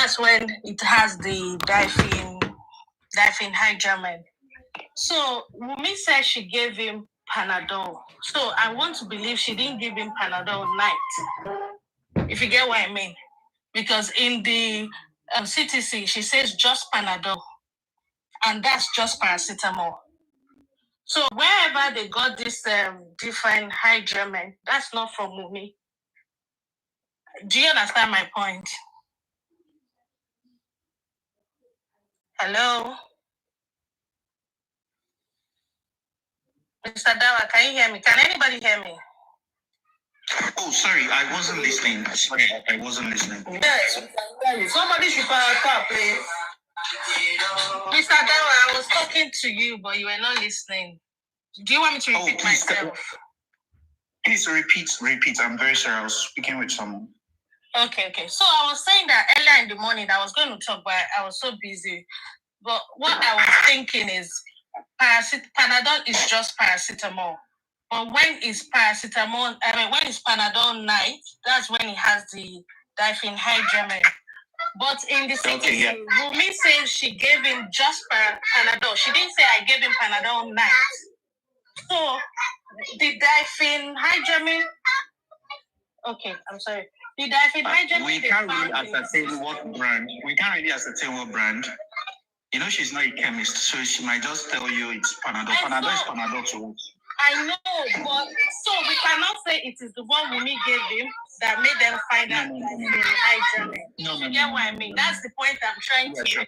that's when it has the diphenhydramine. So Wumi said she gave him Panadol. So I want to believe she didn't give him Panadol night, if you get what I mean. Because in the CTC, she says just Panadol, and that's just paracetamol. So wherever they got this diphenhydramine, that's not from Wumi. Do you understand my point? Hello? Mr. Dawah, can you hear me? Can anybody hear me? Oh, sorry, I wasn't listening. Sorry, I wasn't listening. Yes, somebody should power up, please. Mr. Dawah, I was talking to you, but you were not listening. Do you want me to repeat myself? Please repeat. I'm very sorry. I was speaking with someone. Okay. So I was saying that earlier in the morning I was going to talk, but I was so busy. But what I was thinking is Panadol is just paracetamol. But when it's Panadol night, that's when it has the diphenhydramine. But in the CTC, Wumi says she gave him just Panadol. She didn't say I gave him Panadol night. So the diphenhydramine. Okay, I'm sorry. The diphenhydramine. We can't really ascertain what brand. You know, she's not a chemist, so she might just tell you it's Panadol. Panadol is Panadol to us. I know, but so we cannot say it is the one Wumi gave him that made them find out diphenhydramine. No. You get what I mean? That's the point I'm trying to make.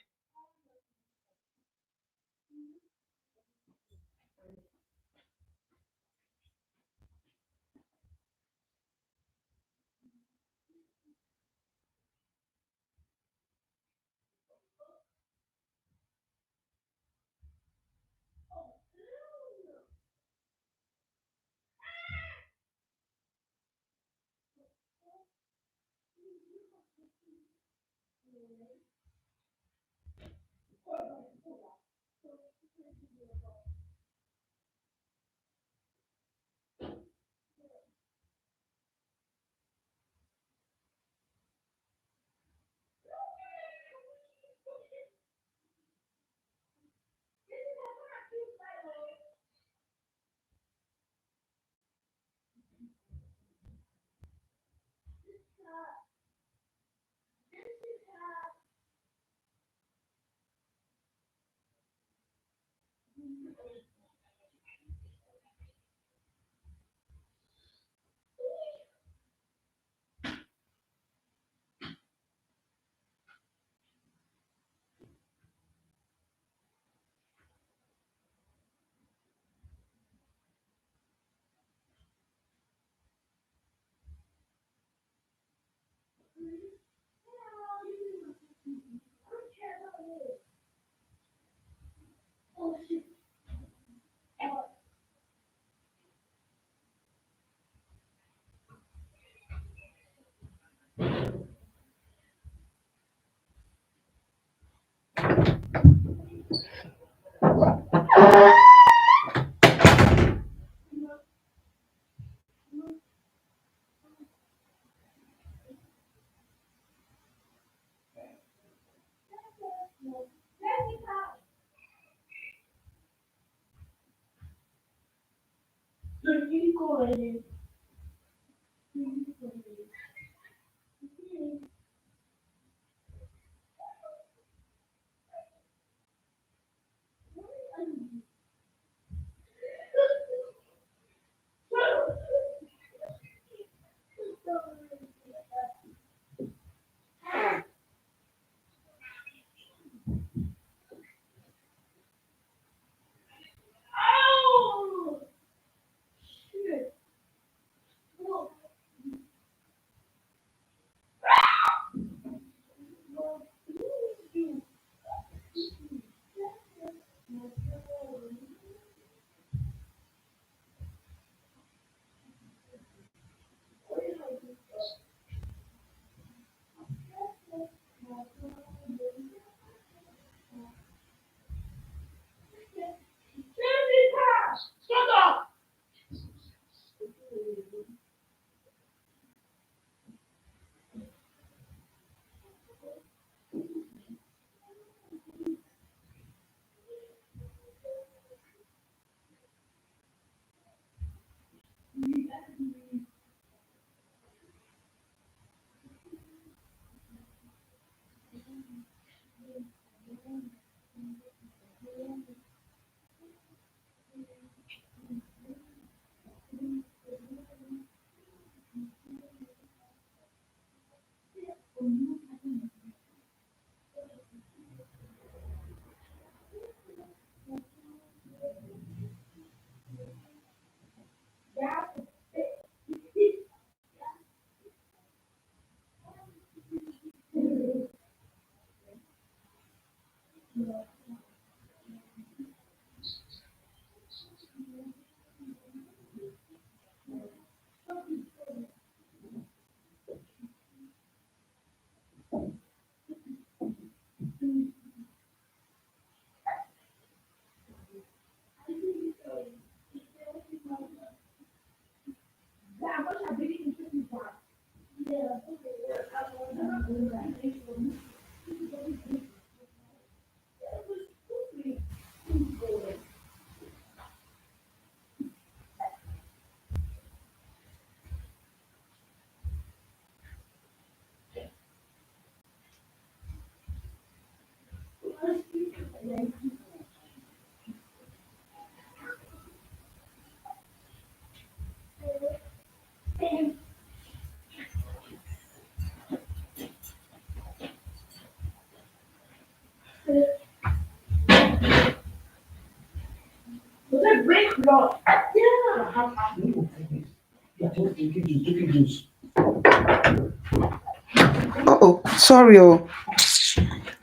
Oh, sorry. Oh,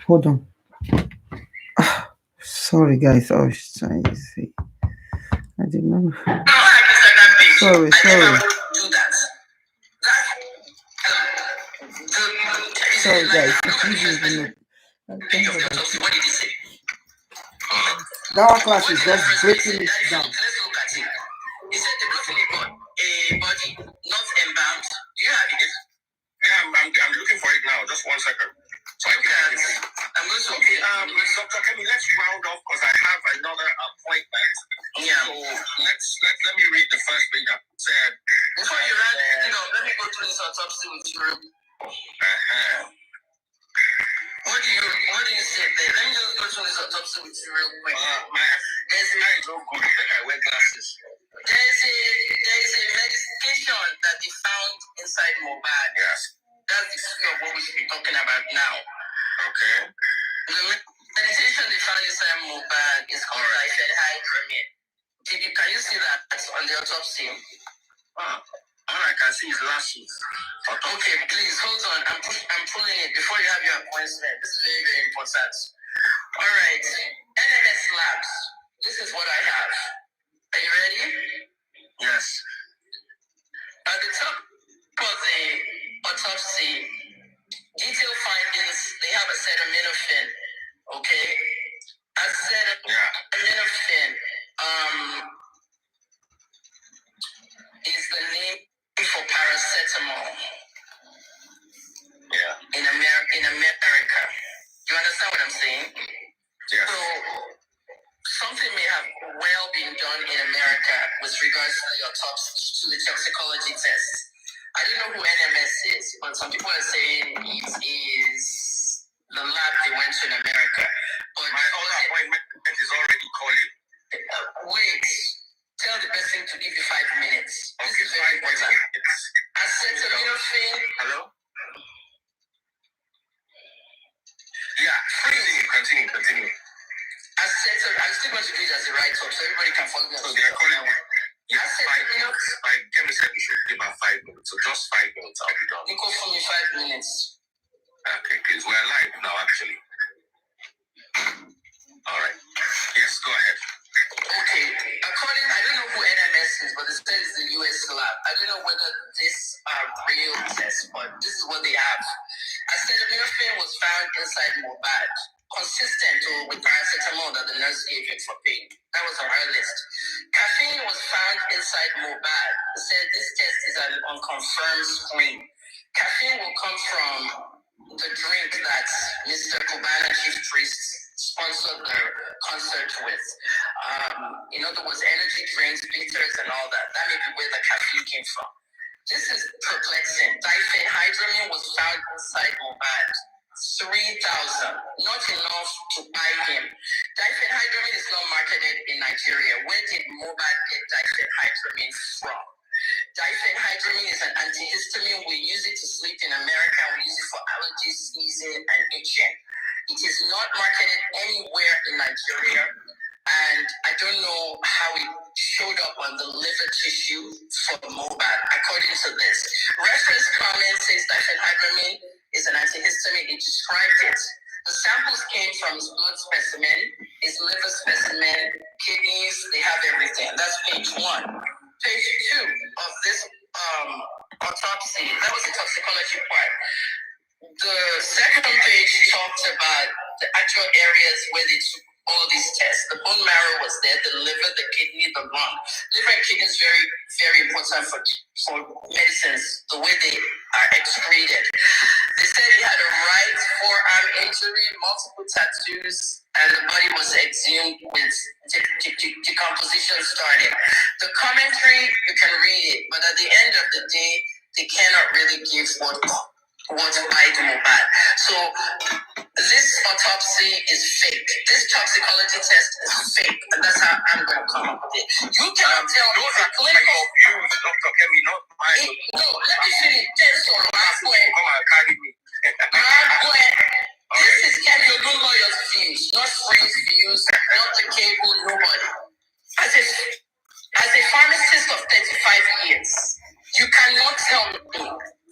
hold on. Sorry, guys. I was trying to see. I didn't know. Sorry, sorry. Sorry, guys. That class is just breaking it down. Let's look at it. He said they brought in a body not embalmed. Do you have it? Yeah, I'm looking for it now. Just 1 second. So I can. I'm going to. Okay, Dr. Kemi, let's round off because I have another appointment. Yeah. So let me read the first page. Said before you round it up, let me go through this autopsy with you. What do you say there? Let me just go through this autopsy with you real quick. My eyes don't good. I think I wear glasses. There is a medication that they found inside Mohbad. Yes. That's the skill of what we should be talking about now. Okay. The medication they found inside Mohbad is called diphenhydramine. Can you see that on the autopsy? All I can see is lashes. Okay, please hold on. I'm pulling it before you have your appointment. This is very, very important. All right. NMS labs. This is what I have. Are you ready? Yes. At the top of the autopsy, detailed findings, they have acetaminophen. Okay? Acetaminophen is the name for paracetamol. Yeah. In America. You understand what I'm saying? Yeah. So something may have well been done in America with regards to the autopsy, to the toxicology test. I don't know who NMS is, but some people are saying it is the lab they went to in America. But my appointment is already calling. Wait. Tell the person to give you 5 minutes. Okay, this is very important. Acetaminophen. Hello? Yeah, continue. I'm still going to do it as a write-up so everybody can follow me. So they're calling me. Yeah, 5 minutes. Like Kemi said, you should give her 5 minutes. So just 5 minutes, I'll be done. You call for me 5 minutes. Okay, please. We're live now, actually. All right. Yes, go ahead. Okay. I don't know who NMS is, but it says the US lab. I don't know whether these are real tests, but this is what they have. Acetaminophen was found inside Mohbad, consistent with paracetamol that the nurse gave him for pain. That was on our list. Caffeine was found inside Mohbad. It said this test is an unconfirmed screen. Caffeine will come from the drink that Mr. Kubana Chief Priest sponsored the concert with. In other words, energy drinks, bitters, and all that. That may be where the caffeine came from. This is perplexing. Diphenhydramine was found inside Mohbad. 3,000. Not enough to buy him. Diphenhydramine is not marketed in Nigeria. Where did Mohbad get diphenhydramine from? Diphenhydramine is an antihistamine. We use it to sleep in America. We use it for allergies, sneezing, and itching. It is not marketed anywhere in Nigeria. And I don't know how it showed up on the liver tissue for Mohbad, according to this. Reference comment says diphenhydramine is an antihistamine. It described it. The samples came from his blood specimen, his liver specimen, kidneys, they have everything. That's page 1. Page 2 of this autopsy, that was the toxicology part. The second page talks about the actual areas where they took all these tests. The bone marrow was there, the liver, the kidney, the lung. Liver and kidney is very, very important for medicines, the way they are excreted. They said he had a right forearm injury, multiple tattoos, and the body was exhumed with decomposition starting. The commentary, you can read it, but at the end of the day, they cannot really give what bite Mohbad. So this autopsy is fake. This toxicology test is fake, and that's how I'm going to come up with it. You cannot tell me that clinical views, Dr. Kemi, not mine. No, let me finish. This or this is Kemi Olunloyo's views, not Freen's views, not the cable, nobody. As a pharmacist of 35 years, you cannot tell me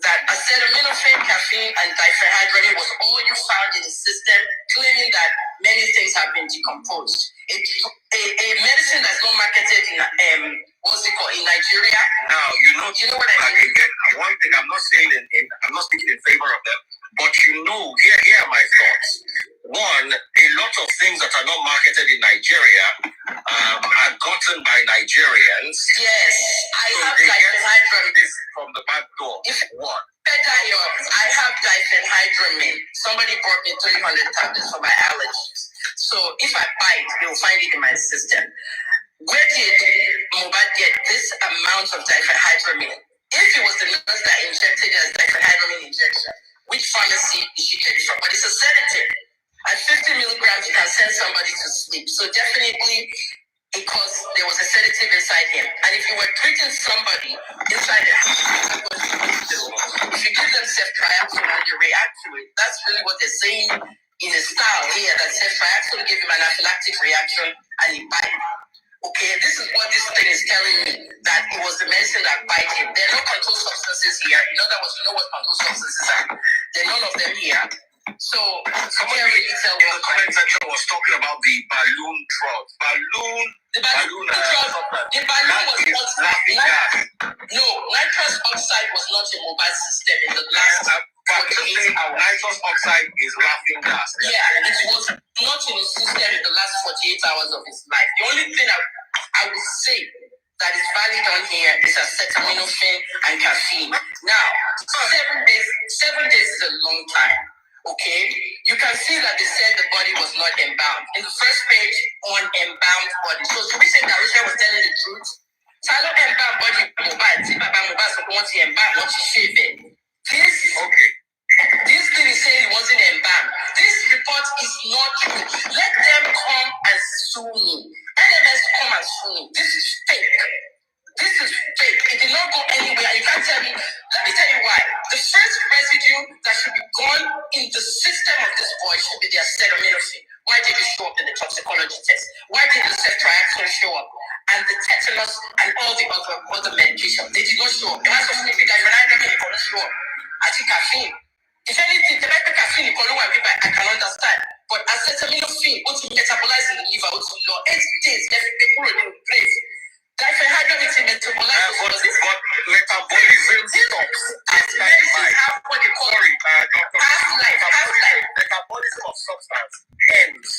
that acetaminophen, caffeine, and diphenhydramine was all you found in the system, claiming that many things have been decomposed. A medicine that's not marketed in in Nigeria. Now you know what I mean. One thing I'm not saying I'm not speaking in favor of them, but here are my thoughts. One, a lot of things that are not marketed in Nigeria are gotten by Nigerians. Yes, I have diphenhydramine from the back door. I have diphenhydramine. Somebody brought me 300 tablets for my allergies. So if I bite, they will find it in my system. Where did Mohbad get this amount of diphenhydramine? If it was the nurse that injected it as diphenhydramine injection, which pharmacy did she get it from? But it's a sedative. At 50 milligrams, you can send somebody to sleep. So definitely, because there was a sedative inside him. And if you were treating somebody inside the house, if you give them ceftriaxone and they react to it, that's really what they're saying in a style here, that ceftriaxone gave him an anaphylactic reaction and he died. Okay, this is what this thing is telling me, that it was the medicine that bite him. There are no controlled substances here. In other words, you know what controlled substances are. There are none of them here. So, somebody in the comment section was talking about the balloon drug. The balloon was not laughing gas. No, nitrous oxide was not in Mohbad system in the last 48 hours. Nitrous oxide is laughing gas. Yeah, it was not in his system in the last 48 hours of his life. The only thing I would say that is valid on here is acetaminophen and caffeine. Now, 7 days is a long time. Okay, you can see that they said the body was not embalmed. In the first page, on embalmed body. So should we say that Richard was telling the truth? Talo embalmed body Mohbad. See, Baba Mohbad so want to embalm, want to shave it. This thing is saying it wasn't embalmed. This report is not true. Let them come and sue me. NMS come and sue me. This is fake. This is fake. It did not go anywhere. You can't tell me. Let me tell you why. The first residue that should be gone in the system of this boy should be the acetaminophen. Why did it show up in the toxicology test? Why did the ceftriaxone show up? And the tetanus and all the other medication, they did not show up. The mass of maybe diphenhydramine did not show up. I think caffeine. If anything, the caffeine I can understand. But acetaminophen, what to metabolize in the liver, what to low 8 days, every people in place. Diphenhydramine is metabolized. But metabolism stops. Medicine have what they call half-life. Metabolism of substance ends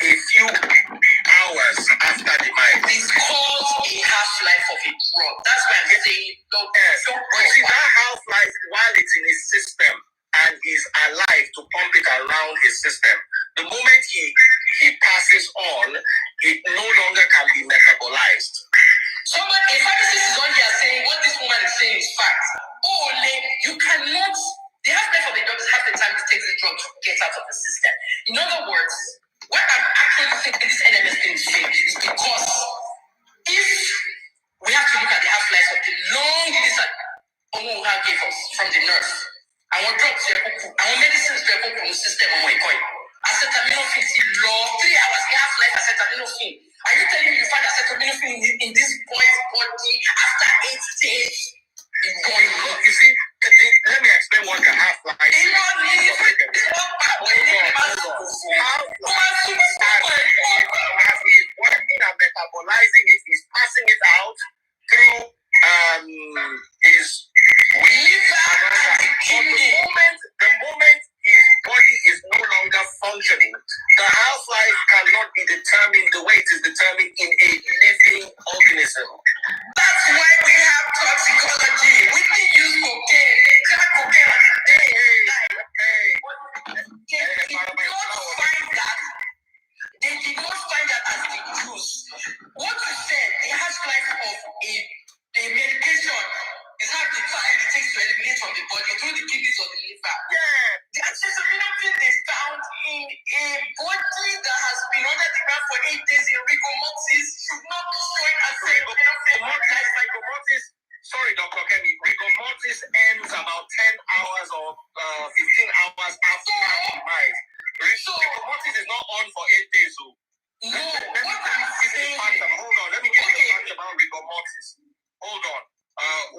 a few hours after the mind. It's called a half-life of a drug. That's why I'm saying don't. But you see, that half-life, while it's in his system and he's alive to pump it around his system, the moment he passes on, it no longer can be metabolized. A pharmacist is on here saying what this woman is saying is fact. You cannot. They have left for the doctors half the time to take the drug to get out of the system. In other words, what I'm actually thinking this NMS thing is fake is because if we have to look at the half-life of the long list that Omuha gave us from the nurse, our drugs, our medicines, in the system, acetaminophen is low, 3 hours, half-life acetaminophen. Are you telling me you find acetaminophen in this boy's body after 8 days? You see, let me explain what the half-life is. As he's working and metabolizing it, he's passing it out through his liver and the kidney. The moment his body is no longer functioning, the half-life cannot be the body that has been under the ground for 8 days in rigor mortis should not be showing as rigor mortis. Sorry, Dr. Kemi. Rigor mortis ends about 10 hours or 15 hours after demise. Rigor mortis is not on for 8 days. So. No, what I'm saying. Hold on, let me give you a fact about rigor mortis. Hold on.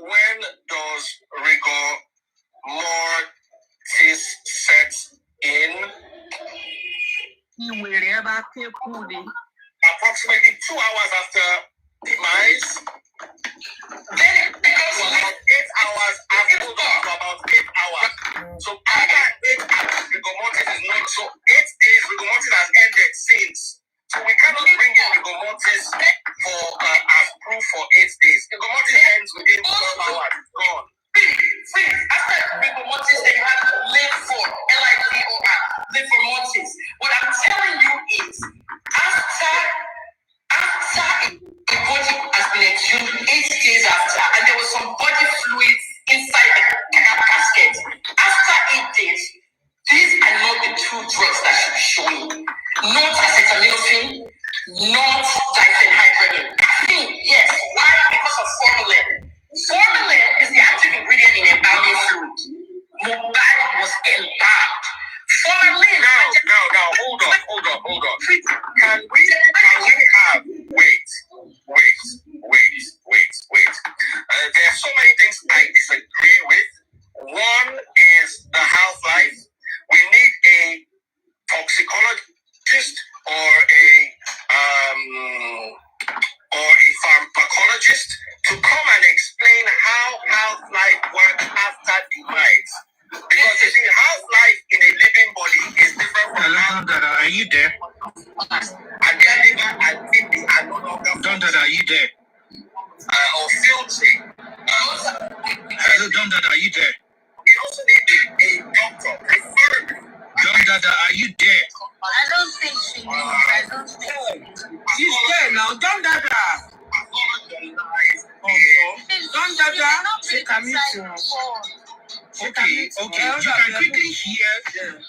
When does rigor mortis set in? Approximately 2 hours after demise. Then it becomes about 8 hours after. Hold on, for about 8 hours. So after 8 hours, rigor mortis is not. So 8 days, rigor mortis has ended since. So we cannot bring in rigor mortis for as proof for 8 days. Rigor mortis ends within 12 hours. Gone. See, after rigor mortis, they have live for LIVOR, live for mortis. What I'm telling you is, after the body has been exhumed 8 days after, and there was some body fluids inside the casket. After 8 days, these are not the 2 drugs that should be showing. Not acetaminophen, not diphenhydramine. Caffeine, yes. Why? Because of formalin. Formalin is the active ingredient in embalming fluid. Mohbad was embalmed. Formalin. Now, hold on. Can we have, wait. There are so many things I disagree with. One is the half-life. We need a toxicologist or a pharmacologist to come and explain how half-life works after demise. Because you see, half-life in a living body is different from Dada, are you there? And their liver and kidney are no longer. Dada, are you there? Or filtering. Hello, Dada, are you there? We also need a doctor, preferably. Dada, are you there? I don't think she knows. She's there now. Dada. She can meet you. Okay. You can quickly hear.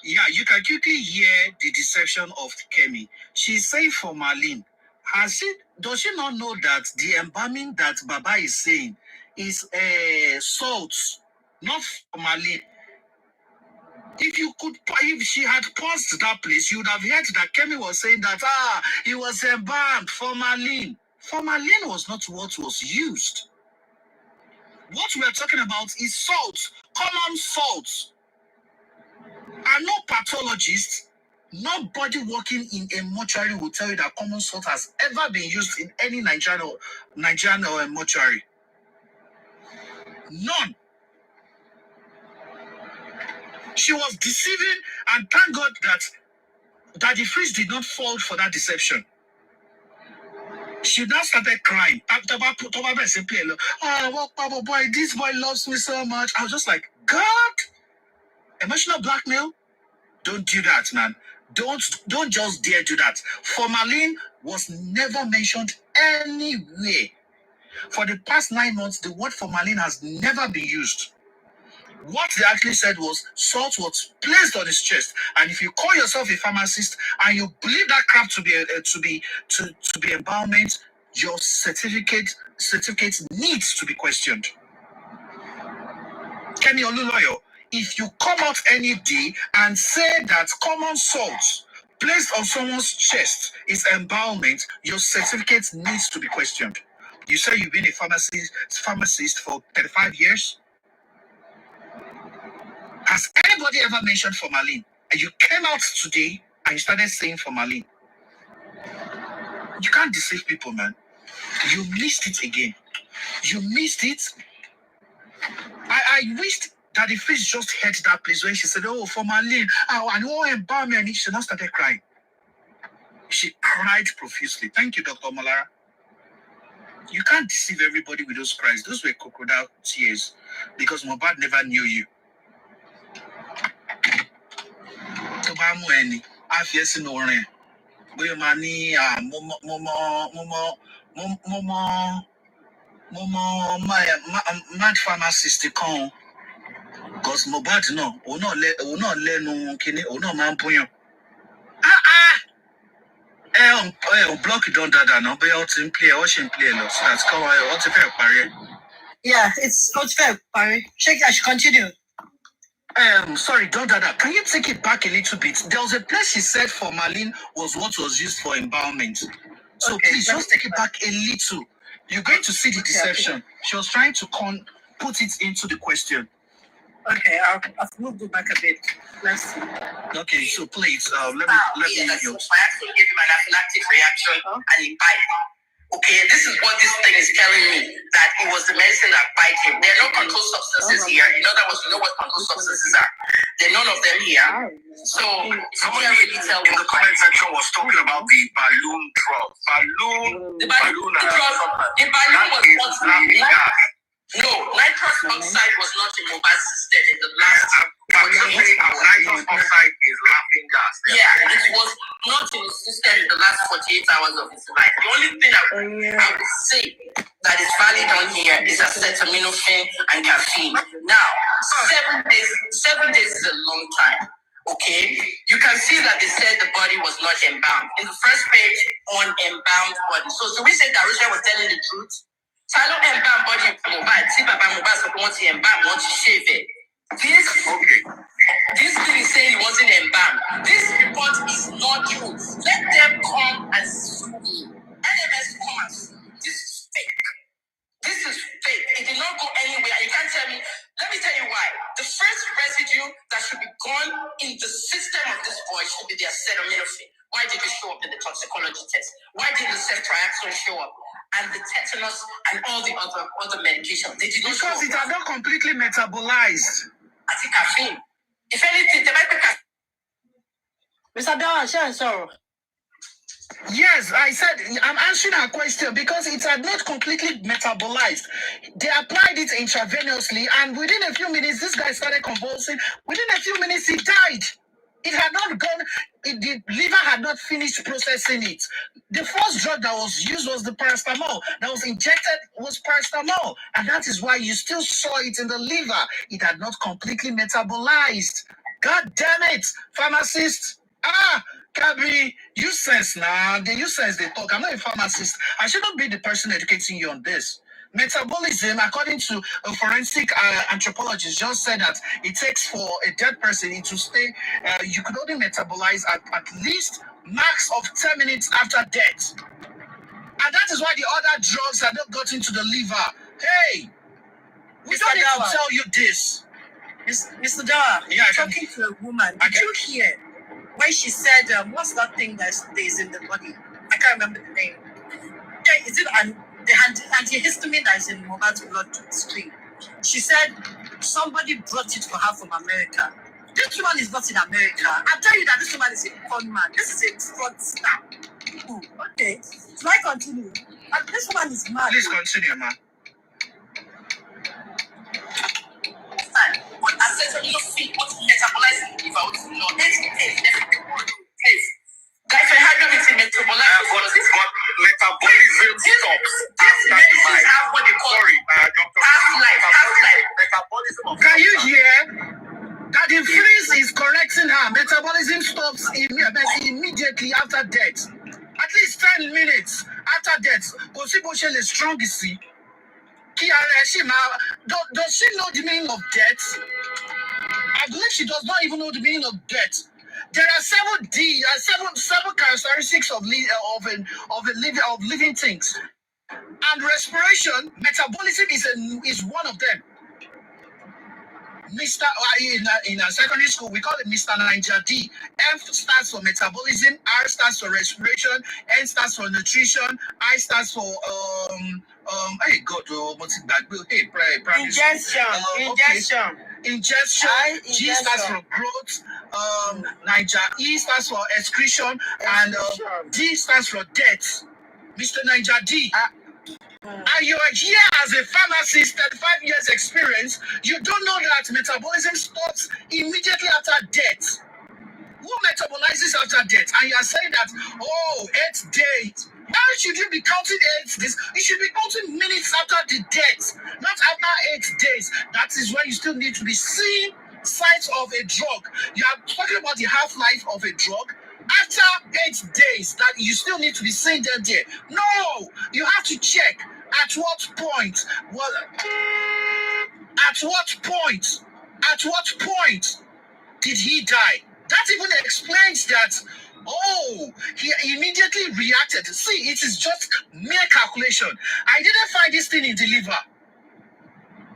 Yeah, you can quickly hear the deception of Kemi. She's saying for Marlene. Does she not know that the embalming that Baba is saying is salt, not formalin? If she had paused that place, you would have heard that Kemi was saying that it was embalmed formalin. Formalin was not what was used. What we are talking about is salt, common salt. And no pathologist, nobody working in a mortuary will tell you that common salt has ever been used in any Nigerian mortuary. None. She was deceiving, and thank God that the priest did not fall for that deception. She now started crying. Boy, this boy loves me so much. I was just like, God, emotional blackmail? Don't do that, man. Don't just dare do that. Formalin was never mentioned anywhere. For the past 9 months, the word formalin has never been used. What they actually said was salt was placed on his chest, and if you call yourself a pharmacist and you believe that crap to be embalmment, your certificate needs to be questioned. Kemi Oluloyo, if you come out any day and say that common salt placed on someone's chest is embalmment, your certificate needs to be questioned. You say you've been a pharmacist for 35 years? Has anybody ever mentioned formalin? And you came out today and you started saying formalin. You can't deceive people, man. You missed it again. You missed it. I wished that the priest just heard that place when she said, formalin, and embalm me, and she now started crying. She cried profusely. Thank you, Dr. Molara. You can't deceive everybody with those cries. Those were crocodile tears because Mohbad never knew you. Mad pharmacist kan because Mohbad no, o no lẹ́nu kíní, o no man puyan. Block don't that no, but out in play, watching play, no. So that's come out to fair parry. Yeah, it's not fair, Barry. Check, I should continue. Sorry, don't that. Can you take it back a little bit? There was a place she said formalin was what was used for embalmment. So Okay, please just take it back a little. You're going to see the deception. She was trying to put it into the question. Okay, I'll move it back a bit. Let's see. Okay, so please, let me hear you. My actually gave him an anaphylactic reaction and he died. Okay, this is what this thing is telling me, that it was the medicine that bite him. There are no controlled substances here. In other words, you know what controlled substances are. There are none of them here. So, someone really tell in the comment section was talking about the balloon drug. The balloon was what's laughing gas. No, nitrous oxide was not in Mohbad's system in the last. Nitrous oxide is laughing gas. Yeah, it was not in the system in the last 48 hours of his life. The only thing I would say that is valid on here is acetaminophen and caffeine. Now, 7 days is a long time. Okay, you can see that they said the body was not embalmed. In the first page on embalmed body. So we said that Russia was telling the truth. Salo embalm body Mohbad. See Papa Mohbad so want to embalm, want to shave it. This thing is saying it wasn't embalmed. This report is not true. Let them come and sue me. NMS come and sue me. This is fake. This is fake. It did not go anywhere. You can't tell me. Let me tell you why. The first residue that should be gone in the system of this boy should be the acetaminophen. Why did it show up in the toxicology test? Why did the ceftriaxone show up? And the tetanus and all the other medications. They did not show up. Because it had not completely metabolized. I think caffeine. If anything, they might be caffeine. Mr. Dawah, share sorrow. Yes, I said I'm answering her question because it had not completely metabolized. They applied it intravenously, and within a few minutes, this guy started convulsing. Within a few minutes, he died. It had not gone. The liver had not finished processing it. The first drug that was used was the paracetamol. That was injected was paracetamol, and that is why you still saw it in the liver. It had not completely metabolized. God damn it, pharmacist! Kemi, you sense now. The you sense they talk. I'm not a pharmacist. I shouldn't be the person educating you on this. Metabolism, according to a forensic anthropologist, just said that it takes for a dead person to stay, you could only metabolize at least max of 10 minutes after death. And that is why the other drugs have not got into the liver. Hey, we don't need to tell you this. Mr. Dawah, Yeah, talking to a woman, did you hear when she said, what's that thing that stays in the body? I can't remember the name. Yeah, is it the antihistamine that is in Mohbad's blood stream? She said somebody brought it for her from America. This woman is not in America. I tell you that this woman is a con man. This is a fraudster. Okay, so I continue. And this woman is mad. Please continue, man. But acetaminophen, what metabolizing the liver, what not. Diphenhydramine is metabolized. Metabolism stops. These medicines have what they call half-life. Metabolism. Can you hear that the freeze is correcting her? Metabolism stops immediately after death. At least 10 minutes after death. Possible is strong, you see. Does she know the meaning of death? I believe she does not even know the meaning of death. There are seven characteristics of living things, and respiration, metabolism is one of them. Mr. In our secondary school, we call it Mr. Niger D. M stands for metabolism, R stands for respiration, N stands for nutrition, I stands for ingestion. G stands for growth. Niger E stands for excretion, and D stands for death. Mr. Niger D. And you are here as a pharmacist, 35 years experience. You don't know that metabolism stops immediately after death. Who metabolizes after death? And you are saying that, 8 days. Why should you be counting 8 days? You should be counting minutes after the death, not after 8 days. That is why you still need to be seeing signs of a drug. You are talking about the half-life of a drug. matter 8 days that you still need to be seeing them there. No, you have to check at what point. Well, at what point did he die? That even explains that. Oh, he immediately reacted. See, it is just mere calculation. I didn't find this thing in the liver.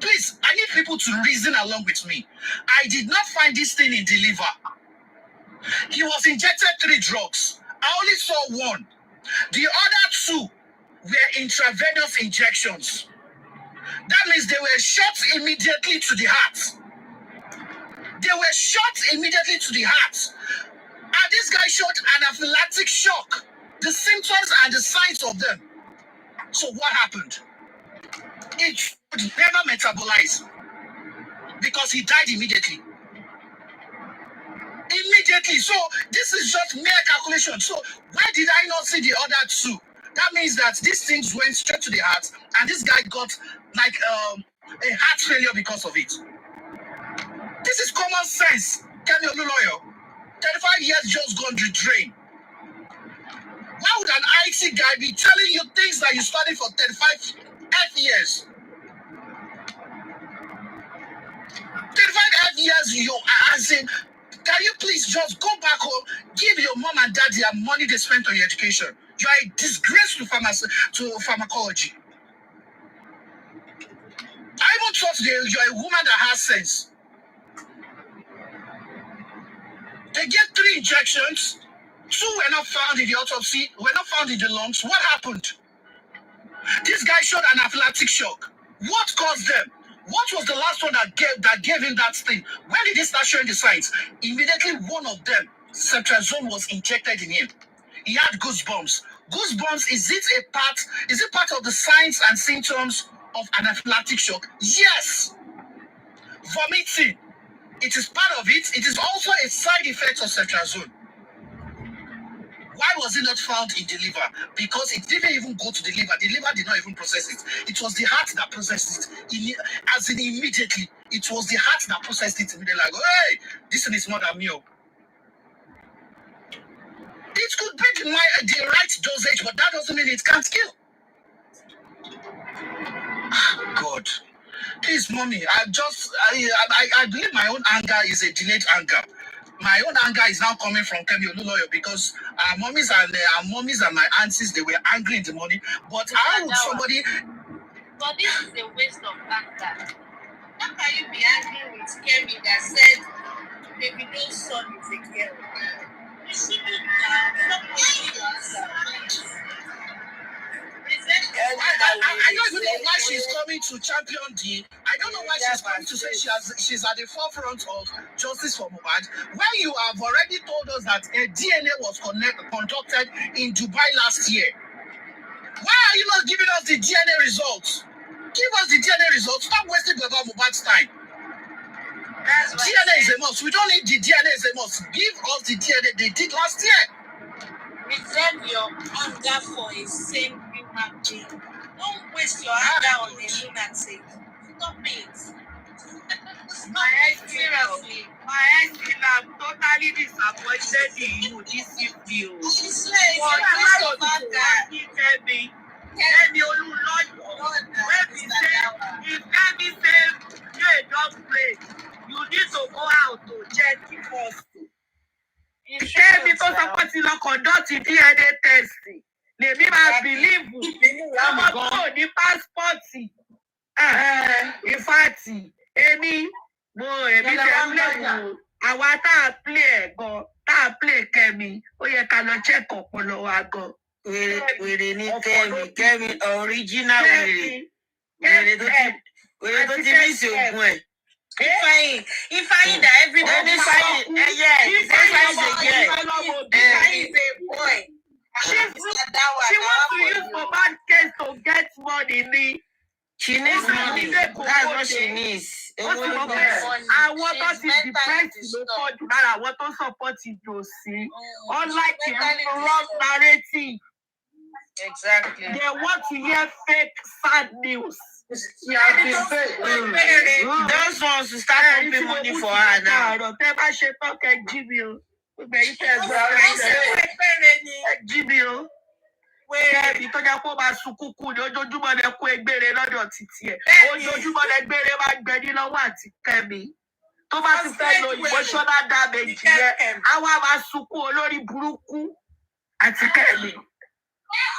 Please, I need people to reason along with me. I did not find this thing in the liver. He was injected 3 drugs. I only saw 1. The other 2 were intravenous injections. That means they were shot immediately to the heart. They were shot immediately to the heart. And this guy showed anaphylactic shock. The symptoms and the signs of them. So what happened? It would never metabolize because he died immediately. So this is just mere calculation. So why did I not see the other 2? That means that these things went straight to the heart, and this guy got like a heart failure because of it. This is common sense. Kemi Oluloyo, 35 years just gone to drain. Why would an IT guy be telling you things that you studied for 35 years? 35 years you are asking, can you please just go back home, give your mom and dad their money they spent on your education? You are a disgrace to pharmacology. I even thought you are a woman that has sense. They get 3 injections. 2 were not found in the autopsy, were not found in the lungs. What happened? This guy showed anaphylactic shock. What caused them? What was the last one that gave him that thing? When did he start showing the signs? Immediately one of them, cetrazone, was injected in him. He had goosebumps. Goosebumps, is it part of the signs and symptoms of anaphylactic shock? Yes. Vomiting, it is part of it. It is also a side effect of cetrazone. Why was it not found in the liver? Because it didn't even go to the liver. The liver did not even process it. It was the heart that processed it. As in immediately, it was the heart that processed it immediately. Like, hey, this one is not a meal. It could be the right dosage, but that doesn't mean it can't kill. God. Please, mommy, I believe my own anger is a delayed anger. My own anger is now coming from Kemi Oluloyo because our mommies and my aunties, they were angry in the morning. But how would somebody... But this is a waste of anger. How can you be angry with Kemi that said Davido's son is a girl? You shouldn't I don't even know why she's coming to champion I don't know why she's coming to say she's at the forefront of justice for Mohbad. When you have already told us that a DNA was conducted in Dubai last year. Why are you not giving us the DNA results? Give us the DNA results. Stop wasting Baba Mohbad's time. DNA is a must. We don't need the DNA is a must. Give us the DNA they did last year. Reserve your anger for a sane human being. Don't waste your anger on a lunatic. Stop it. Seriously, my ex I'm totally disappointed in you this evening. Kemi Oluloyo, when we say, if Kemi say, you don't play, you need to go out to check it first. Kemi tó sọ pé ti lọ conduct DNA testing. Lèmi máa believe ọmọ tó ní pásítọ̀tì. Ìfàtì, èmi tẹ̀ play àwa tá a play ẹ̀ gan, tá a play Kemi, ó yẹ ká lọ check ọpọlọ wa gan. Wèrè ní Kemi original wèrè. Wèrè tó ti ní ìṣògùn ẹ̀. Ifeanyi that everybody Ifeanyi is a boy. She wants to use Mohbad case to get money. She needs money. That's what she needs. Àwọn tó ti depressed ló pọ̀ jù lára àwọn tó support ìjòsí. Unlike the wrong narrative. Exactly. They want to hear fake sad news. Those ones to start pumping money for her now. Tẹ́ bá ṣe tán kẹ́ jí mi o. Kemi tó jẹ́ kó máa sunkún kú ni ojoojúmọ́ lẹ kó egbére lọ́dọ̀ títí ẹ̀. Ojoojúmọ́ lẹ gbére máa gbẹ ní lọ́wọ́ àti Kemi. Tó bá ti fẹ́ lo emotional damage yẹn, á wá máa sunkún olórí burúkú àti Kemi.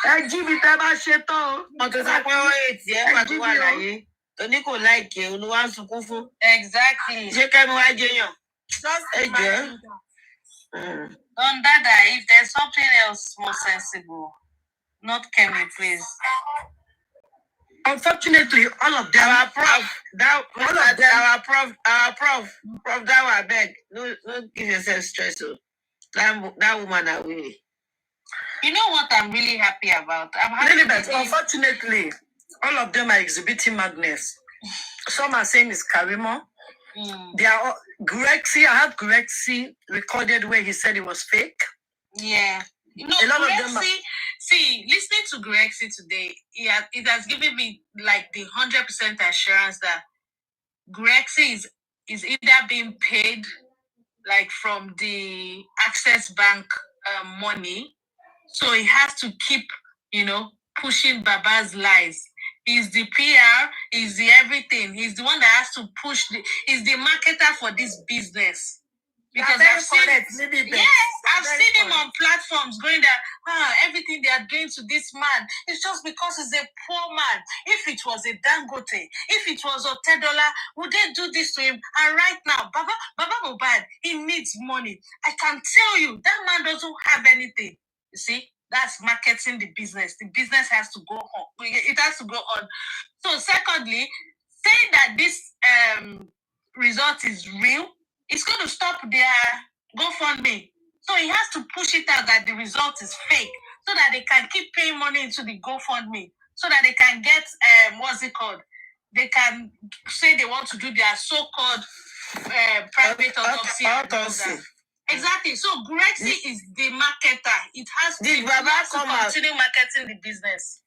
Ẹ jí mi tẹ́ bá ṣe tán o. Wọ́n tó sọ pé ó ètì ẹ̀ pàtó wà láyé. Toní kò láìkè olúwa ń sunkún fún. Exactly. Ṣé Kemi wá jẹyàn? Ẹ jẹ́. Don Dada, if there's something else more sensible, not Kemi, please. Unfortunately, all of them. Our prof, Dawah, beg, no give yourself stress. So that woman away. You know what I'm really happy about? I'm happy. Really, but unfortunately, all of them are exhibiting madness. Some are saying it's Karimo. They are all, Grexy. I have Grexy recorded where he said it was fake. Yeah. You know, a lot Grexy, of them see, listening to Grexy today, it has given me like the 100% assurance that Grexy is either being paid like from the Access Bank money, so he has to keep, pushing Baba's lies. He's the PR, he's the everything. He's the one that has to push he's the marketer for this business. Because I've seen him on platforms going that everything they are doing to this man, it's just because he's a poor man. If it was a Dangote, if it was Otedola, would they do this to him? And right now, Baba Mohbad, he needs money. I can tell you, that man doesn't have anything. You see, that's marketing the business. The business has to go on. It has to go on. So secondly, saying that this result is real, it's going to stop their GoFundMe. So he has to push it out that the result is fake so that they can keep paying money into the GoFundMe so that they can get, what's it called? They can say they want to do their so-called private autopsy. Exactly. So Grexy is the marketer. It has to continue marketing the business.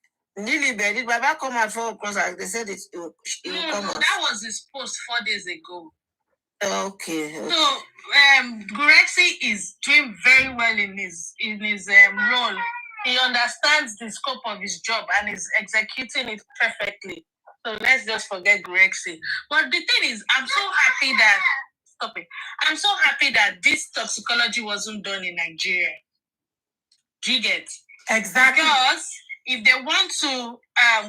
Did Baba come out 4 o'clock? They said it will come out. That was his post 4 days ago. Okay. So Grexy is doing very well in his role. He understands the scope of his job and is executing it perfectly. So let's just forget Grexy. But the thing is, I'm so happy that this toxicology wasn't done in Nigeria. Do you get? Exactly. Because if they want to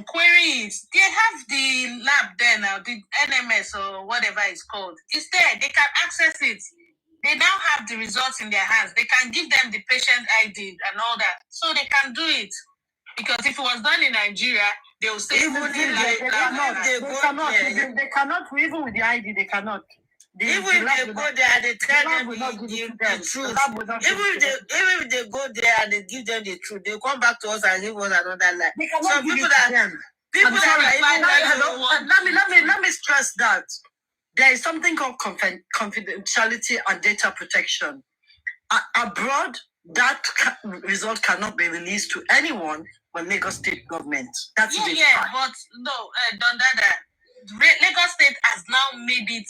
query it, they have the lab there now, the NMS or whatever it's called. It's there. They can access it. They now have the results in their hands. They can give them the patient ID and all that. So they can do it. Because if it was done in Nigeria, they will say even they cannot, even with the ID, they cannot. Even if they go there and they tell them the truth, even if they go there and they give them the truth, they'll come back to us and give us another lie. So let me stress that there is something called confidentiality and data protection. Abroad, that result cannot be released to anyone but Lagos State government. That's but no, Don Dada, Lagos State has now made it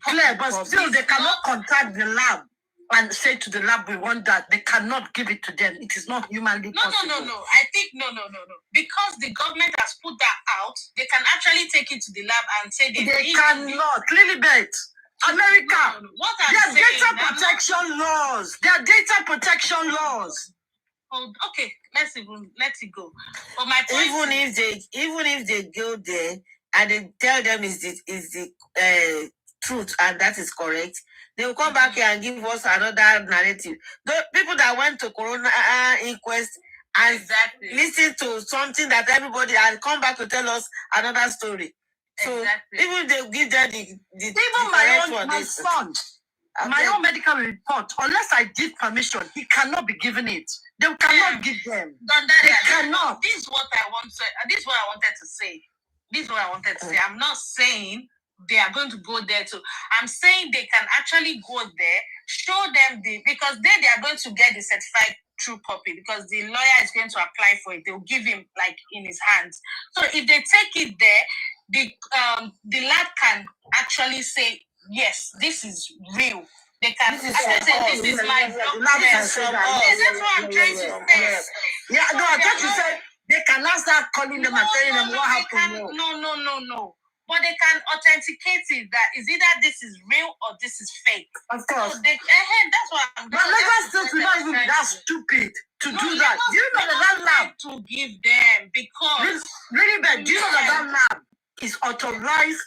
clear, but still they cannot contact the lab and say to the lab, we want that. They cannot give it to them. It is not humanly possible. No. I think no. Because the government has put that out, they can actually take it to the lab and say they cannot. Lilibet, America. No. What I'm saying, data protection laws. There are data protection laws. Oh, okay, let it go. But my point even if they go there and they tell them is the truth and that is correct, they will come back here and give us another narrative. The people that went to Corona inquest and listen to something that everybody and come back to tell us another story. So even they give them the my son, my own medical report, unless I give permission, he cannot be given it. They cannot give them. They cannot. This is what I want to. This is what I wanted to say. I'm not saying they are going to go there too. I'm saying they can actually go there, show them because they are going to get the certified true copy because the lawyer is going to apply for it. They'll give him like in his hands. So if they take it there, the lab can actually say, yes, this is real. They can. This is my document from us. That's what I'm trying to say. Yeah, no, I thought you said they cannot start calling them and telling them what happened. No. But they can authenticate it that is either this is real or this is fake. Of course. So that's what I'm doing. But Lagos State will not even be that stupid to do that. Do you know that lab to give them because really bad? Do you know that lab is authorized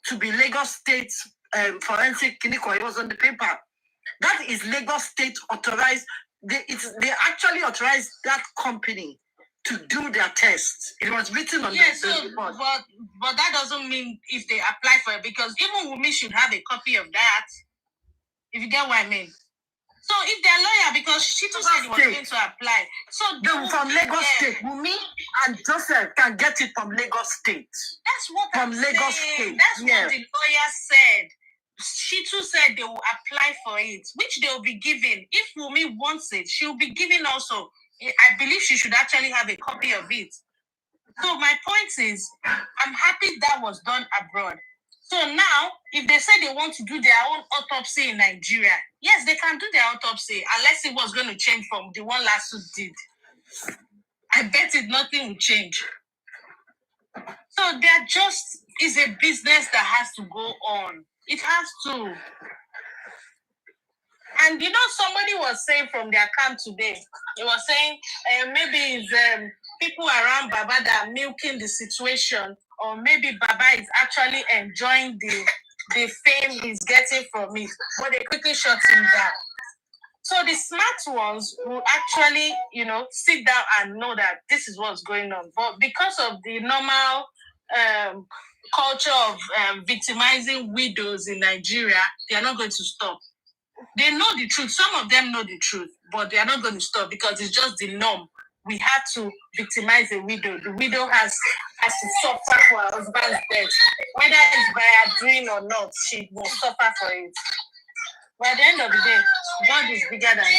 to be Lagos State forensic clinical? It was on the paper. That is Lagos State authorized. They actually authorized that company to do their tests. It was written on the report. But that doesn't mean if they apply for it, because even Wumi should have a copy of that. If you get what I mean. So if they're lawyer, because she too said he was going to apply. So from Lagos State, Wumi and Joseph can get it from Lagos State. That's what from Lagos State. That's what the lawyer said. She too said they will apply for it, which they will be given. If Wumi wants it, she will be given also. I believe she should actually have a copy of it. So my point is, I'm happy that was done abroad. So now, if they say they want to do their own autopsy in Nigeria, yes, they can do their autopsy, unless it was going to change from the one lawsuit did. I bet nothing will change. So is a business that has to go on. It has to. And somebody was saying from their camp today, they were saying maybe it's people around Baba that are milking the situation, or maybe Baba is actually enjoying the fame he's getting from it, but they quickly shut him down. So the smart ones will actually, sit down and know that this is what's going on. But because of the normal culture of victimizing widows in Nigeria, they are not going to stop. They know the truth. Some of them know the truth, but they are not going to stop because it's just the norm. We have to victimize a widow. The widow has to suffer for her husband's death. Whether it's by her doing or not, she will suffer for it. But at the end of the day, God is bigger than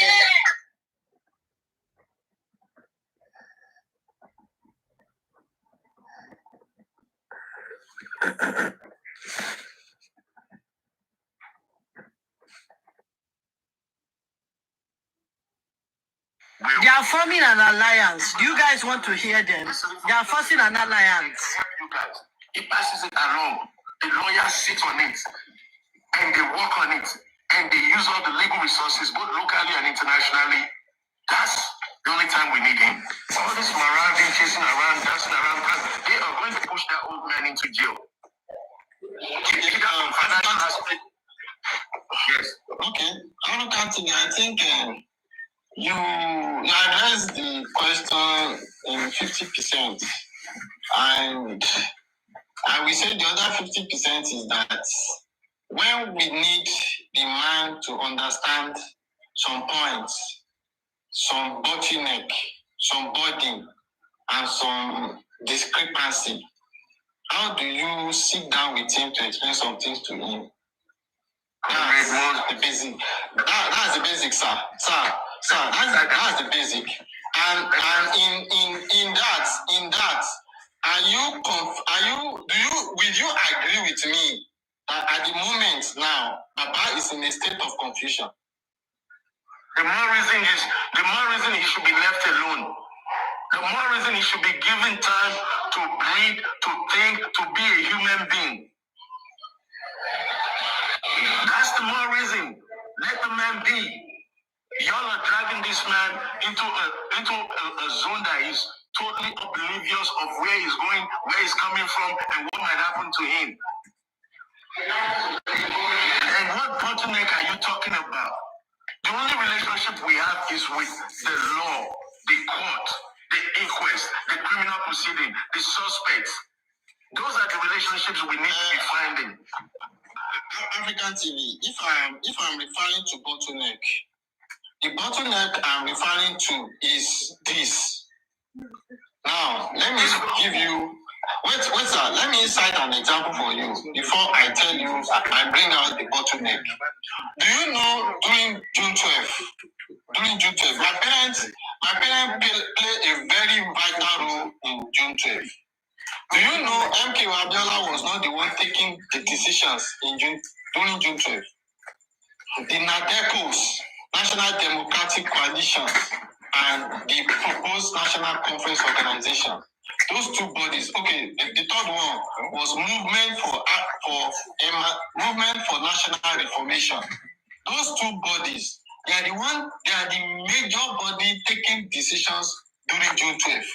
them. They are forming an alliance. Do you guys want to hear them? They are forcing an alliance. He passes it along. The lawyers sit on it, and they work on it, and they use all the legal resources, both locally and internationally. That's the only time we need him. All this marauding, chasing around, dancing around, they are going to push that old man into jail. Yes. Okay. I think you addressed the question in 50%, and I will say the other 50% is that when we need the man to understand some points, some bottleneck, some burden, and some discrepancy, how do you sit down with him to explain some things to him? That's the basic. That's the basic, sir. That's the basic. And in that, will you agree with me that at the moment now, Baba is in a state of confusion? The more reason he should be left alone. The more reason he should be given time to breathe, to think, to be a human being. That's the more reason. Let the man be. Y'all are dragging this man into a zone that is totally oblivious of where he's going, where he's coming from, and what might happen to him. And what bottleneck are you talking about? The only relationship we have is with the law, the court, the inquest, the criminal proceeding, the suspects. Those are the relationships we need to be finding. African TV, if I'm referring to bottleneck, the bottleneck I'm referring to is this. Now, let me give you, wait, sir, let me cite an example for you before I tell you, I bring out the bottleneck. Do you know during June 12th, my parents play a very vital role in June 12th. Do you know MK Abiola was not the one taking the decisions during June 12th? the NADECOs, National Democratic Coalition, and the proposed National Conference Organization. Those two bodies. Okay, the third one was Movement for National Reformation. Those two bodies, they are the major body taking decisions during June 12th.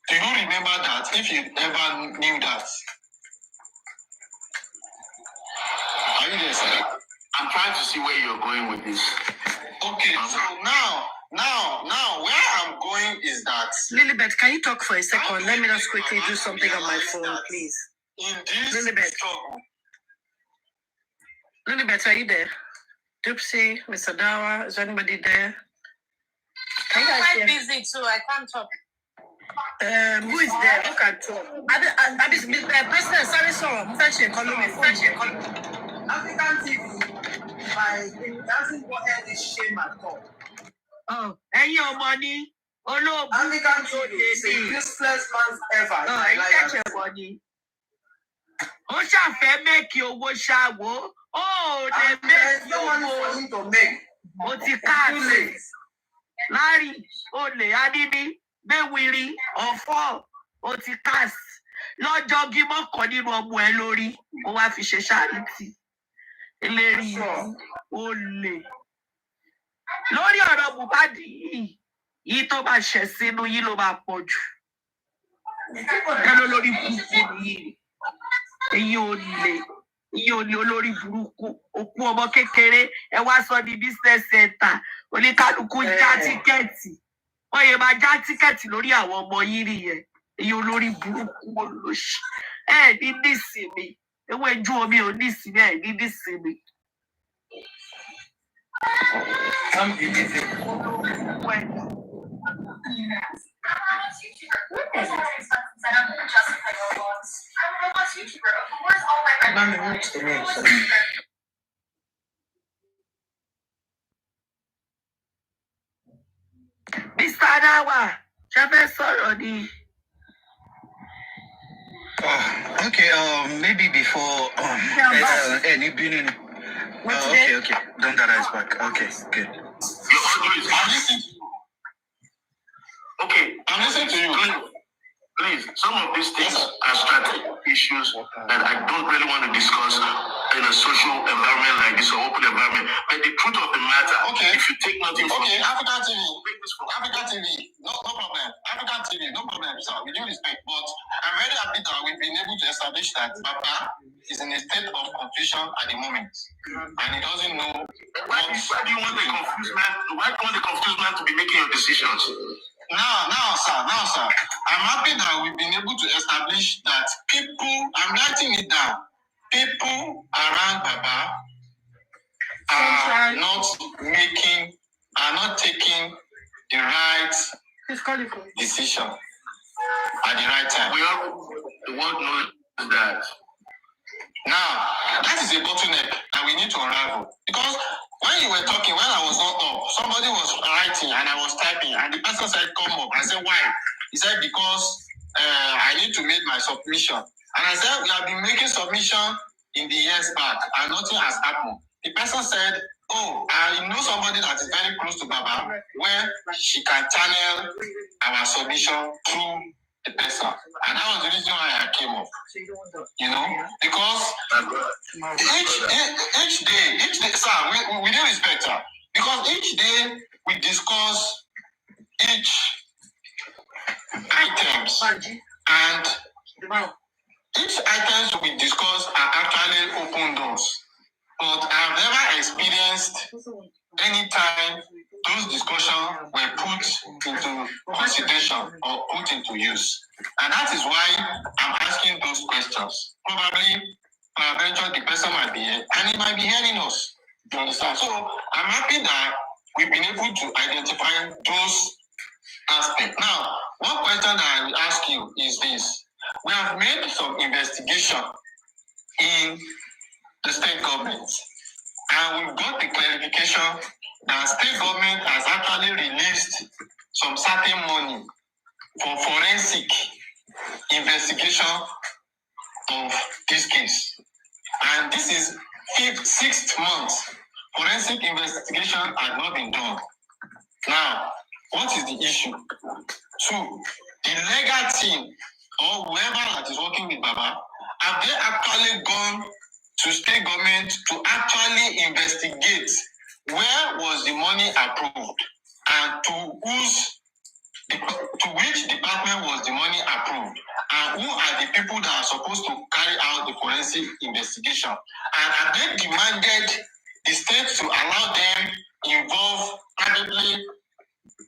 Do you remember that? If you ever knew that. Are you there, sir? I'm trying to see where you're going with this. Okay, so now where I'm going is that Lilibet, can you talk for a second? Let me just quickly do something on my phone, please. in this Lilibet. struggle, Lilibet, are you there? Dupsy, Mr. Dawah, is anybody there? Can you guys hear? I'm busy too. I can't talk. Who is there? Who can talk? President, sorry, African TV, it doesn't go any shame at all. Oh, and your money? Oh no, African TV is the useless man's ever. Get your money. Oh, shall make you go shower? Oh, they there's no money for him to make. What you can't Larry, Ole, Adini, Bewiri, Ofo, Otikas, Lord Jogimo, Kodino, Muelori, Oafisha Charity, Eleri, Ole. Lórí ọ̀rọ̀ Mohbad yìí tó bá ṣẹ̀ sínú yìí ló máa pọ̀ jù. Ẹnu lórí burúkú yìí. Èyí ò lè olórí burúkú. Òkú ọmọ kékeré ẹ wá sọ ní business center. Oníkálukú já tíkẹ́ẹ̀tì. Wọ́n yẹ máa já tíkẹ́ẹ̀tì lórí àwọn ọmọ yìí nìyẹn. Èyí olórí burúkú olóṣì. Ẹ ní nísìmí. Ewé ju omi ò nísìmí ẹ ní nísìmí. Come be busy. Mr. Dawah, ṣe sọ̀rọ̀ ni. Maybe before any beginning. Okay. Don't that is back. Okay, good. Your audio is. I'm listening to you. Okay, I'm listening to you. Please, some of these things are strategic issues that I don't really want to discuss in a social environment like this or open environment. But the truth of the matter, if you take nothing from it, African TV, no problem. African TV, no problem, sir. With due respect, but I'm very happy that we've been able to establish that Papa is in a state of confusion at the moment, and he doesn't know. Why do you want the confused man? Why do you want the confused man to be making your decisions? Now, sir, I'm happy that we've been able to establish that people, I'm writing it down, people around Baba are not taking the right decision at the right time. The world knows that. Now, that is a bottleneck that we need to unravel. Because when you were talking, when I was not up, somebody was writing and I was typing, and the person said, come up. I said, why? He said, because I need to make my submission. And I said, we have been making submission in the years back, and nothing has happened. The person said, oh, I know somebody that is very close to Baba, where she can channel our submission through the person. And that was the reason why I came up. Because each day, sir, we do respect her. Because each day we discuss each items, and each items we discuss are actually open doors. But I've never experienced any time those discussions were put into consideration or put into use. And that is why I'm asking those questions. Probably, eventually the person might be here, and he might be hearing us. You understand? So I'm happy that we've been able to identify those aspects. Now, one question that I will ask you is this. We have made some investigation in the state government, and we've got the clarification that state government has actually released some certain money for forensic investigation of this case. And this is 6th month forensic investigation had not been done. Now, what is the issue? 2, the legal team or whoever that is working with Baba, have they actually gone to state government to actually investigate where was the money approved and to which department was the money approved, and who are the people that are supposed to carry out the forensic investigation, and have they demanded the state to allow them involved privately,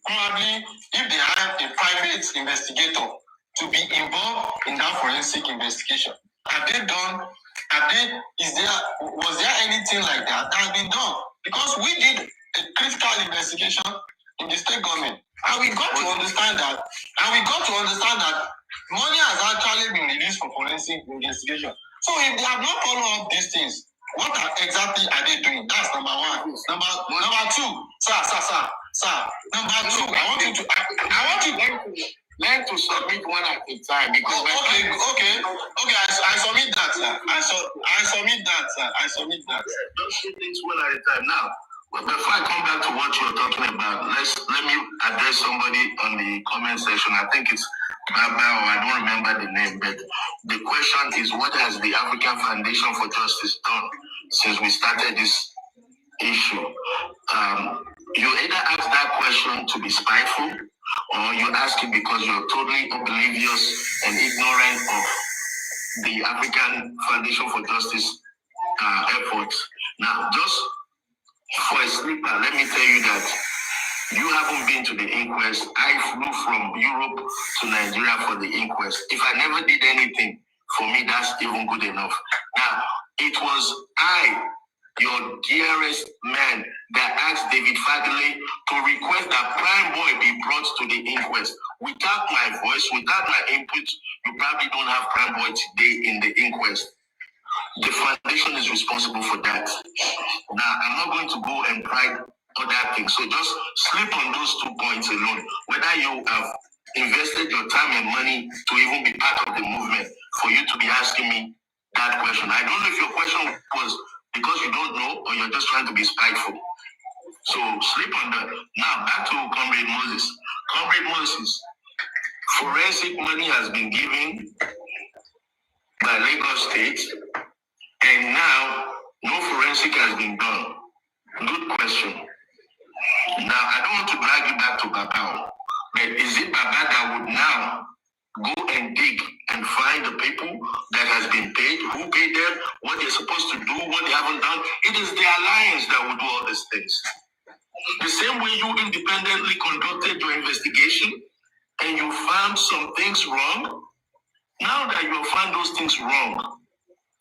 probably if they have a private investigator to be involved in that forensic investigation? Have they done? Was there anything like that has been done? Because we did a critical investigation in the state government, and we got to understand that, money has actually been released for forensic investigation. So if they have not followed up these things, what exactly are they doing? That's number one. Number two, sir. Number two, I want you to learn to submit one at a time. Because okay. I submit that, sir. I submit that. Don't do things one at a time. Now, before I come back to what you're talking about, let me address somebody on the comment section. I think it's Baba, or I don't remember the name, but the question is, what has the African Foundation for Justice done since we started this issue? You either ask that question to be spiteful, or you ask it because you're totally oblivious and ignorant of the African Foundation for Justice efforts. Now, just for a sleeper, let me tell you that you haven't been to the inquest. I flew from Europe to Nigeria for the inquest. If I never did anything, for me, that's even good enough. Now, it was I, your dearest man, that asked David Fadley to request that Prime Boy be brought to the inquest. Without my voice, without my input, you probably don't have Prime Boy today in the inquest. The foundation is responsible for that. Now, I'm not going to go and pry other things. So just sleep on those 2 points alone. Whether you have invested your time and money to even be part of the movement, for you to be asking me that question. I don't know if your question was because you don't know or you're just trying to be spiteful. So sleep on that. Now, back to Comrade Moses. Comrade Moses, forensic money has been given by Lagos State, and now no forensic has been done. Good question. Now, I don't want to drag you back to Baba, but is it Baba that would now go and dig and find the people that has been paid, who paid them, what they're supposed to do, what they haven't done? It is the alliance that will do all these things. The same way you independently conducted your investigation and you found some things wrong, now that you have found those things wrong,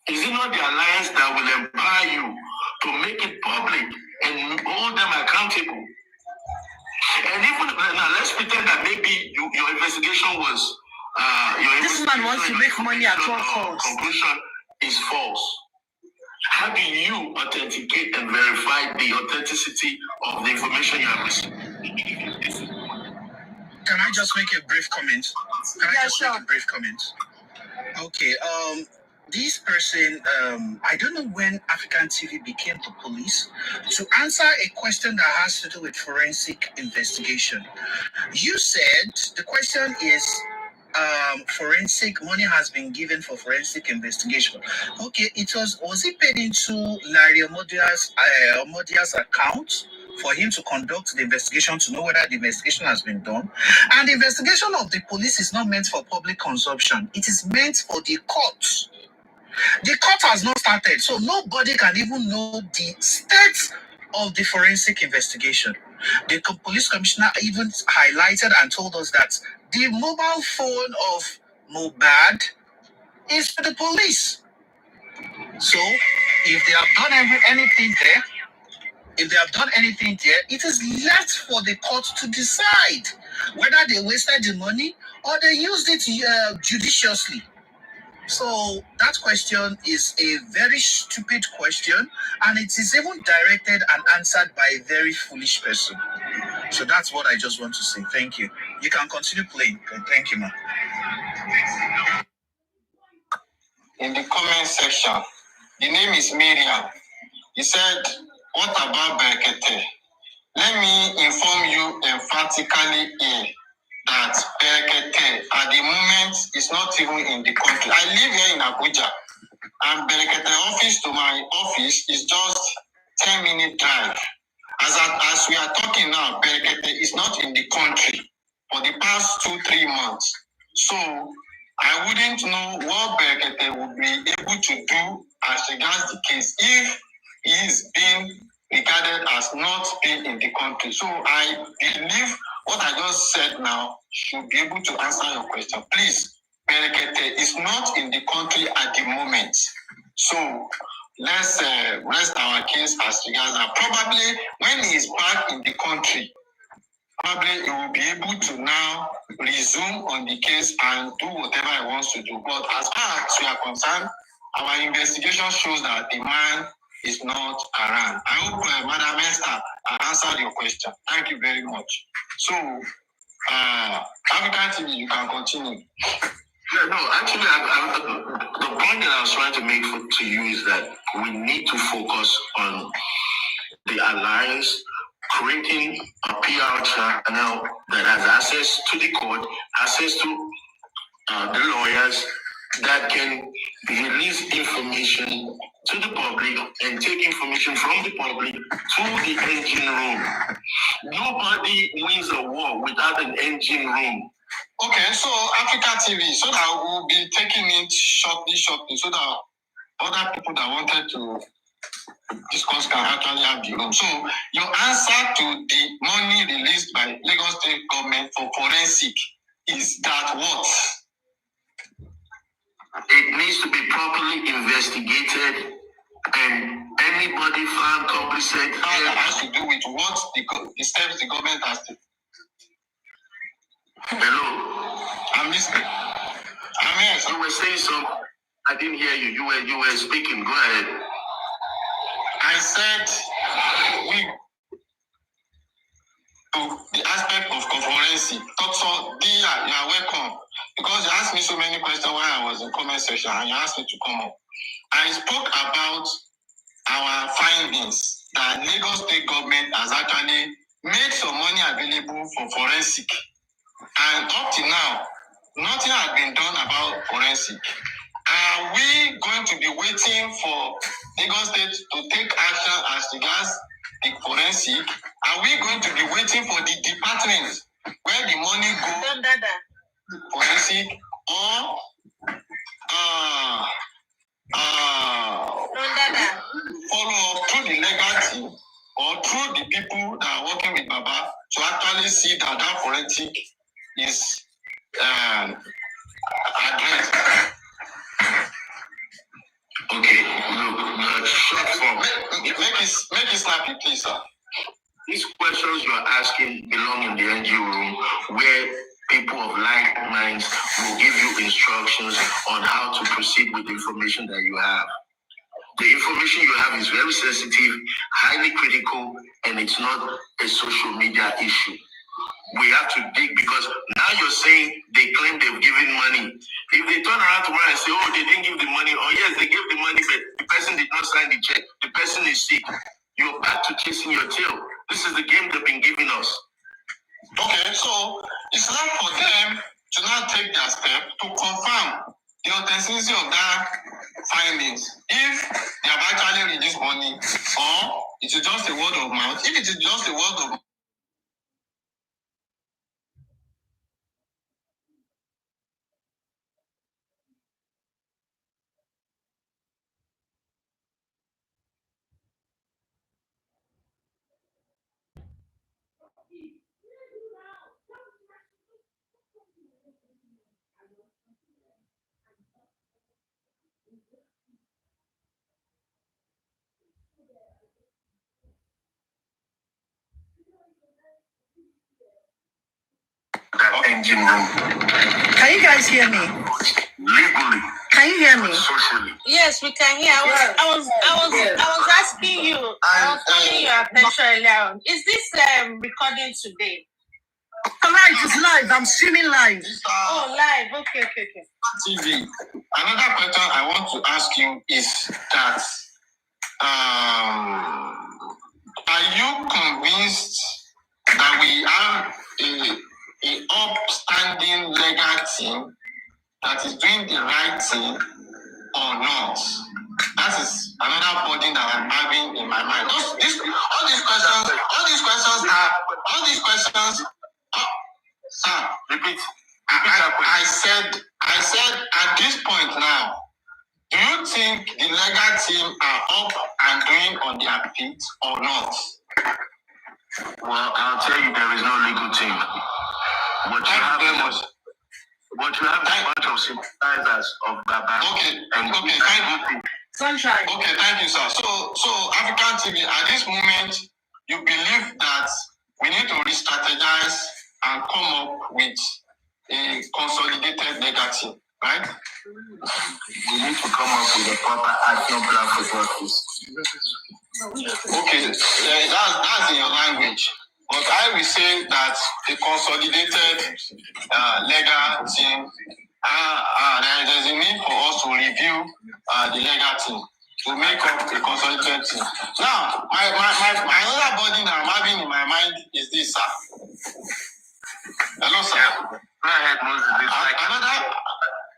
is it not the alliance that will empower you to make it public and hold them accountable? And even now, let's pretend that maybe your investigation was this man wants to make money at all costs. Conclusion is false. How do you authenticate and verify the authenticity of the information you have received? Can I just make a brief comment? Okay. This person, I don't know when African TV became the police to answer a question that has to do with forensic investigation. You said the question is forensic money has been given for forensic investigation. Okay, was it paid into Larry Omodia's account for him to conduct the investigation to know whether the investigation has been done? And the investigation of the police is not meant for public consumption. It is meant for the court. The court has not started, so nobody can even know the state of the forensic investigation. The police commissioner even highlighted and told us that the mobile phone of Mohbad is for the police. So, if they have done anything there, it is left for the court to decide whether they wasted the money or they used it judiciously. So that question is a very stupid question, and it is even directed and answered by a very foolish person. So that's what I just want to say. Thank you. You can continue playing. Thank you, man. In the comment section, the name is Miriam. He said, what about Berekete? Let me inform you emphatically here that Berekete at the moment is not even in the country. I live here in Abuja, and Berekete office to my office is just 10-minute drive. As we are talking now, Berekete is not in the country for the past 2-3 months. So I wouldn't know what Berekete would be able to do as regards the case if he is being regarded as not being in the country. So I believe what I just said now should be able to answer your question. Please, Berekete is not in the country at the moment. So let's rest our case as regards that. Probably when he is back in the country, probably he will be able to now resume on the case and do whatever he wants to do. But as far as we are concerned, our investigation shows that the man is not around. I hope Madam Esther answered your question. Thank you very much. So, African TV, you can continue. Yeah, no, actually, the point that I was trying to make to you is that we need to focus on the alliance, creating a PR channel that has access to the court, access to the lawyers that can release information to the public and take information from the public to the engine room. Nobody wins a war without an engine room. Okay, so Africa TV, so that we'll be taking it shortly, so that other people that wanted to discuss can actually have the room. So your answer to the money released by Lagos State government for forensic is that what? It needs to be properly investigated, and anybody found complicit Has to do with what the steps the government has to. Hello? I'm listening. I'm here. You were saying something. I didn't hear you. You were speaking. Go ahead. I said the aspect of forensic. Dr. Dia, you are welcome. Because you asked me so many questions while I was in comment section and you asked me to come up. I spoke about our findings that Lagos State government has actually made some money available for forensic. And up to now, nothing has been done about forensic. Are we going to be waiting for Lagos State to take action as regards the forensic? Are we going to be waiting for the department where the money goes forensic or follow up through the legal team or through the people that are working with Baba to actually see that that forensic is addressed? Okay, look, short form. Make it snappy, please, sir. These questions you are asking belong in the NG room where people of like minds will give you instructions on how to proceed with the information that you have. The information you have is very sensitive, highly critical, and it's not a social media issue. We have to dig because now you're saying they claim they've given money. If they turn around tomorrow and say, oh, they didn't give the money, or yes, they gave the money, but the person did not sign the check, the person is sick, you're back to chasing your tail. This is the game they've been giving us. Okay, so it's not for them to not take their step to confirm the authenticity of that findings. If they have actually released money, or it is just a word of mouth. If it is just a word of mouth, That engine room. Can you guys hear me? Legally. Can you hear me? Socially. Yes, we can hear. I was asking you. I was calling your attention earlier on. Is this recording today? Live, it's live. I'm streaming live. Oh, live. Okay. TV. Another question I want to ask you is that are you convinced that we have a upstanding legal team that is doing the right thing or not? That is another burden that I'm having in my mind. All these questions. Sir, repeat. I said at this point now, do you think the legal team are up and doing on their feet or not? Well, I'll tell you, there is no legal team. But you have a bunch of sympathizers of Baba. Okay, thank you. Sunshine. Okay, thank you, sir. So African TV, at this moment, you believe that we need to re-strategize and come up with a consolidated legal team, right? We need to come up with a proper action plan for justice. Okay, that's in your language. But I will say that a consolidated legal team, there's a need for us to review the legal team to make up a consolidated team. Now, my another body that I'm having in my mind is this, sir. Hello, sir. Go ahead, Moses.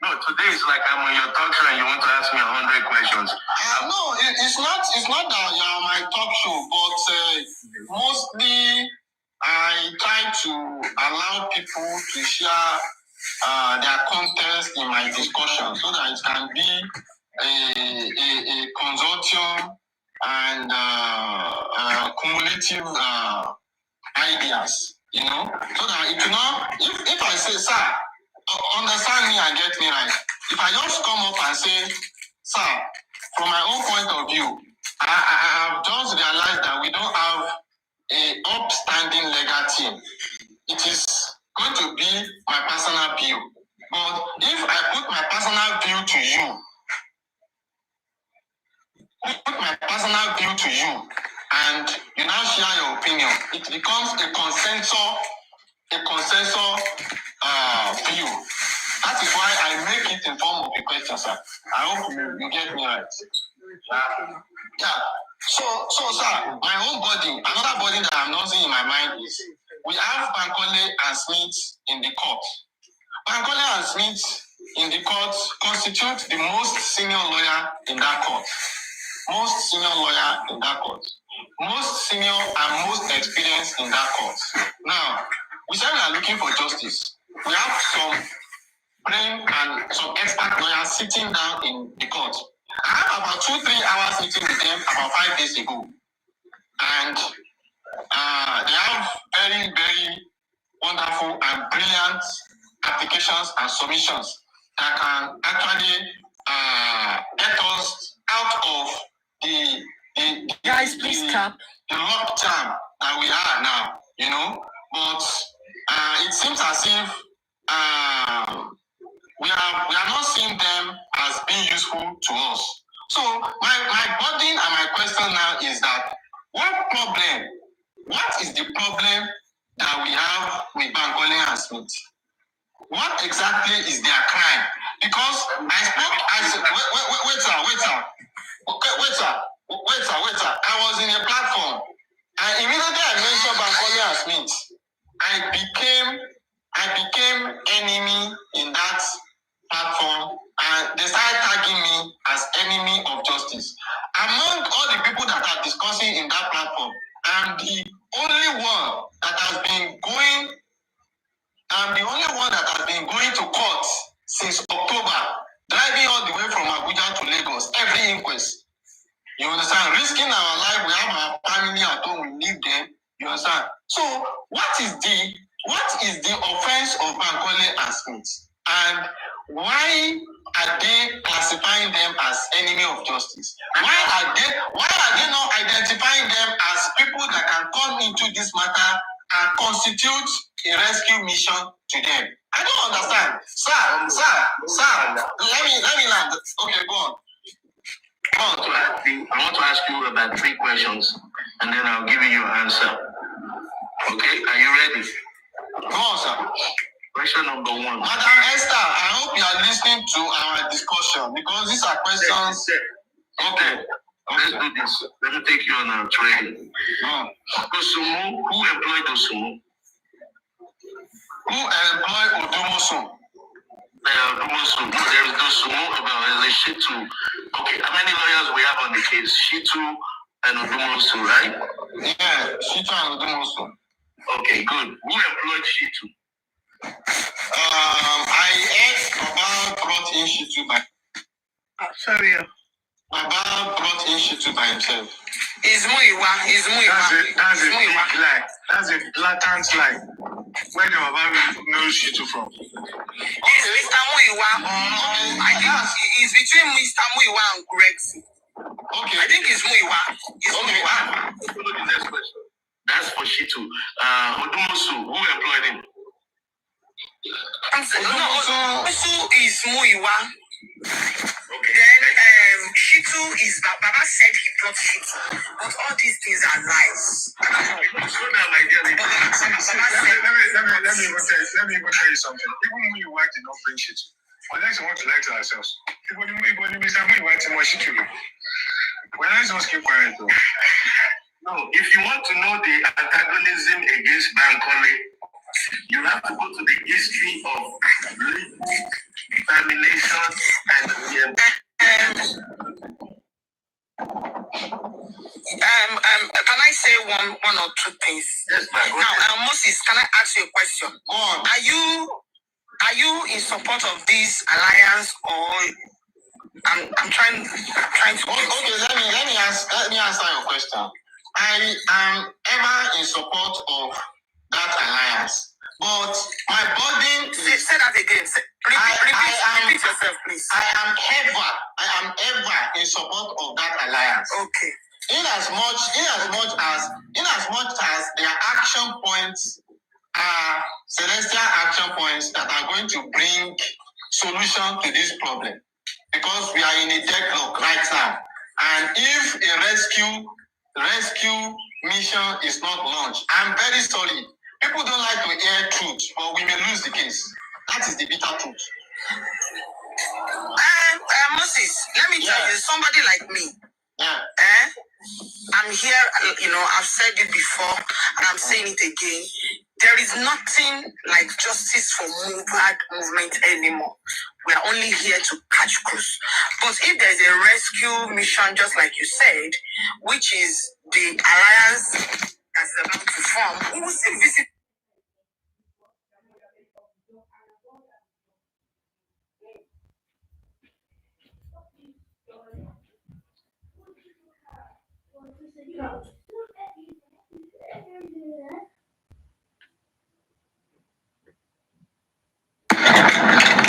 No, today is like I'm on your talk show and you want to ask me 100 questions. No, it's not that you're on my talk show, but mostly I try to allow people to share their context in my discussion so that it can be a consortium and cumulative ideas, so that it will not, if I say, sir, understand me and get me right. If I just come up and say, sir, from my own point of view, I have just realized that we don't have a upstanding legal team. It is going to be my personal view. But if I put my personal view to you, and you now share your opinion, it becomes a consensus view. That is why I make it in form of a question, sir. I hope you get me right. Yeah. So, sir, my own body, another body that I'm not seeing in my mind is we have Bankole and Smith in the court. Bankole and Smith in the court constitute the most senior lawyer in that court. Most senior and most experienced in that court. Now, we said we are looking for justice. We have some brain and some expert lawyers sitting down in the court. I have about 2-3 hours meeting with them about 5 days ago. And they have very, very wonderful and brilliant applications and submissions that can actually get us out of the Guys, please stop. The lockdown that we are now, But it seems as if we are not seeing them as being useful to us. So my burden and my question now is that what is the problem that we have with Bankole and Smith? What exactly is their crime? Because wait, sir. I was in a platform and immediately I mentioned Bankole and Smith. I became enemy in that platform and they started tagging me as enemy of justice. Among all the people that are discussing in that platform, I'm the only one that has been going to court since October, driving all the way from Abuja to Lagos, every inquest. You understand? Risking our life, we have our family at home, we need them. You understand? So, what is the offense of Bankole and Smith? And why are they classifying them as enemy of justice? Why are they not identifying them as people that can come into this matter and constitute a rescue mission to them? I don't understand. Sir, let me land. Okay, go on. I want to ask you about 3 questions and then I'll give you your answer. Okay, are you ready? Go on, sir. Question number 1. Madam Esther, I hope you are listening to our discussion because these are questions. Okay. Let's do this. Let me take you on a training. Osumu, who employed Osumu? Who employed Odumosu? Odumosu. There's Osumu, there's a Shitu. Okay, how many lawyers we have on the case? Shitu and Odumosu, right? Yeah, Shitu and Odumosu. Okay, good. Who employed Shitu? I asked about brought in Shitu by. Sorry. Baba brought in Shitu by himself. It's Muiwa. That's a big lie. That's a blatant lie. Where did Baba know Shitu from? It's Mr. Muiwa. I think it's between Mr. Muiwa and Kurexi. Okay. I think it's Muiwa. It's Muiwa. Follow the next question. That's for Shitu. Odumosu, who employed him? Odumosu is Muiwa. Okay. Then Shitu is Baba said he brought Shitu, but all these things are lies. So now, my dear, let me even tell you something. Even when you work, did not bring Shitu. Unless you want to lie to ourselves. People Mr. When you more Shitu. When I just keep quiet though. No, if you want to know the antagonism against Bankole, you have to go to the history of legal termination and can I say one or two things? Yes, ma'am. Now, Moses, can I ask you a question? Go on. Are you in support of this alliance, or I'm trying to? Okay, let me answer your question. I am ever in support of that alliance, but my burden. Say that again. Repeat yourself, please. I am ever in support of that alliance. Okay. In as much as their action points are celestial action points that are going to bring solution to this problem, because we are in a deadlock right now, and if a rescue mission is not launched, I'm very sorry. People don't like to hear truth, but we may lose the case. That is the bitter truth. Moses, let me tell you, somebody like me. Yeah. I'm here, I've said it before, and I'm saying it again. There is nothing like justice for Mohbad movement anymore. We are only here to catch crews. But if there's a rescue mission, just like you said, which is the alliance that's about to form, we will still visit.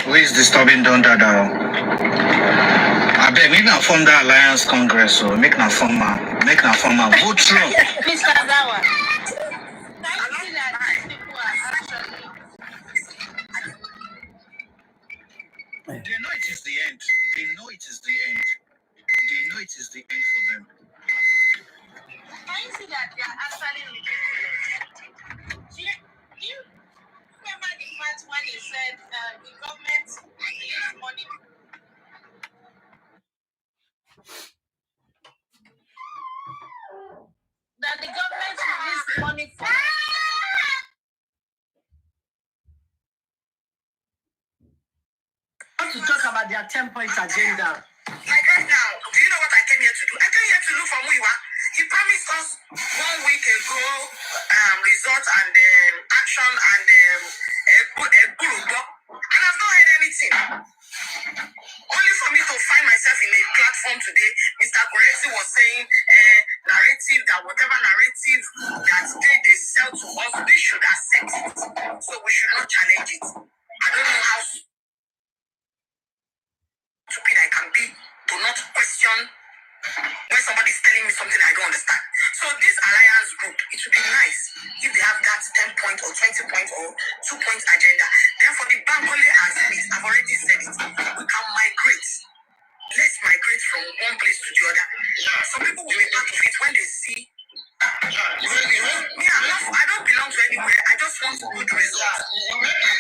Who is disturbing Don Dada? I beg, make na form that Alliance Congress, so make na form vote through. Mr. Dawah, I see that these people are actually. They know it is the end. They know it is the end for them. Can you see that they are actually ridiculous? Do you remember the part when they said the government needs money? That the government needs money for. To talk about their 10-point agenda. Like right now, do you know what I came here to do? I came here to look for Muiwa. He promised us 1 week ago results and action and and I've not heard anything. Only for me to find myself in a platform today, Mr. Kurexi was saying narrative, that whatever narrative that they sell to us, we should accept it. So we should not challenge it. I don't know how stupid I can be to not question when somebody's telling me something I don't understand. So this alliance group, it would be nice if they have that 10-point or 20-point or 2-point agenda. Then for the Bankole and Smith, I've already said it, we can migrate. Let's migrate from one place to the other. Yeah. Some people will be part of it when they see. I don't belong to anywhere. I just want good results.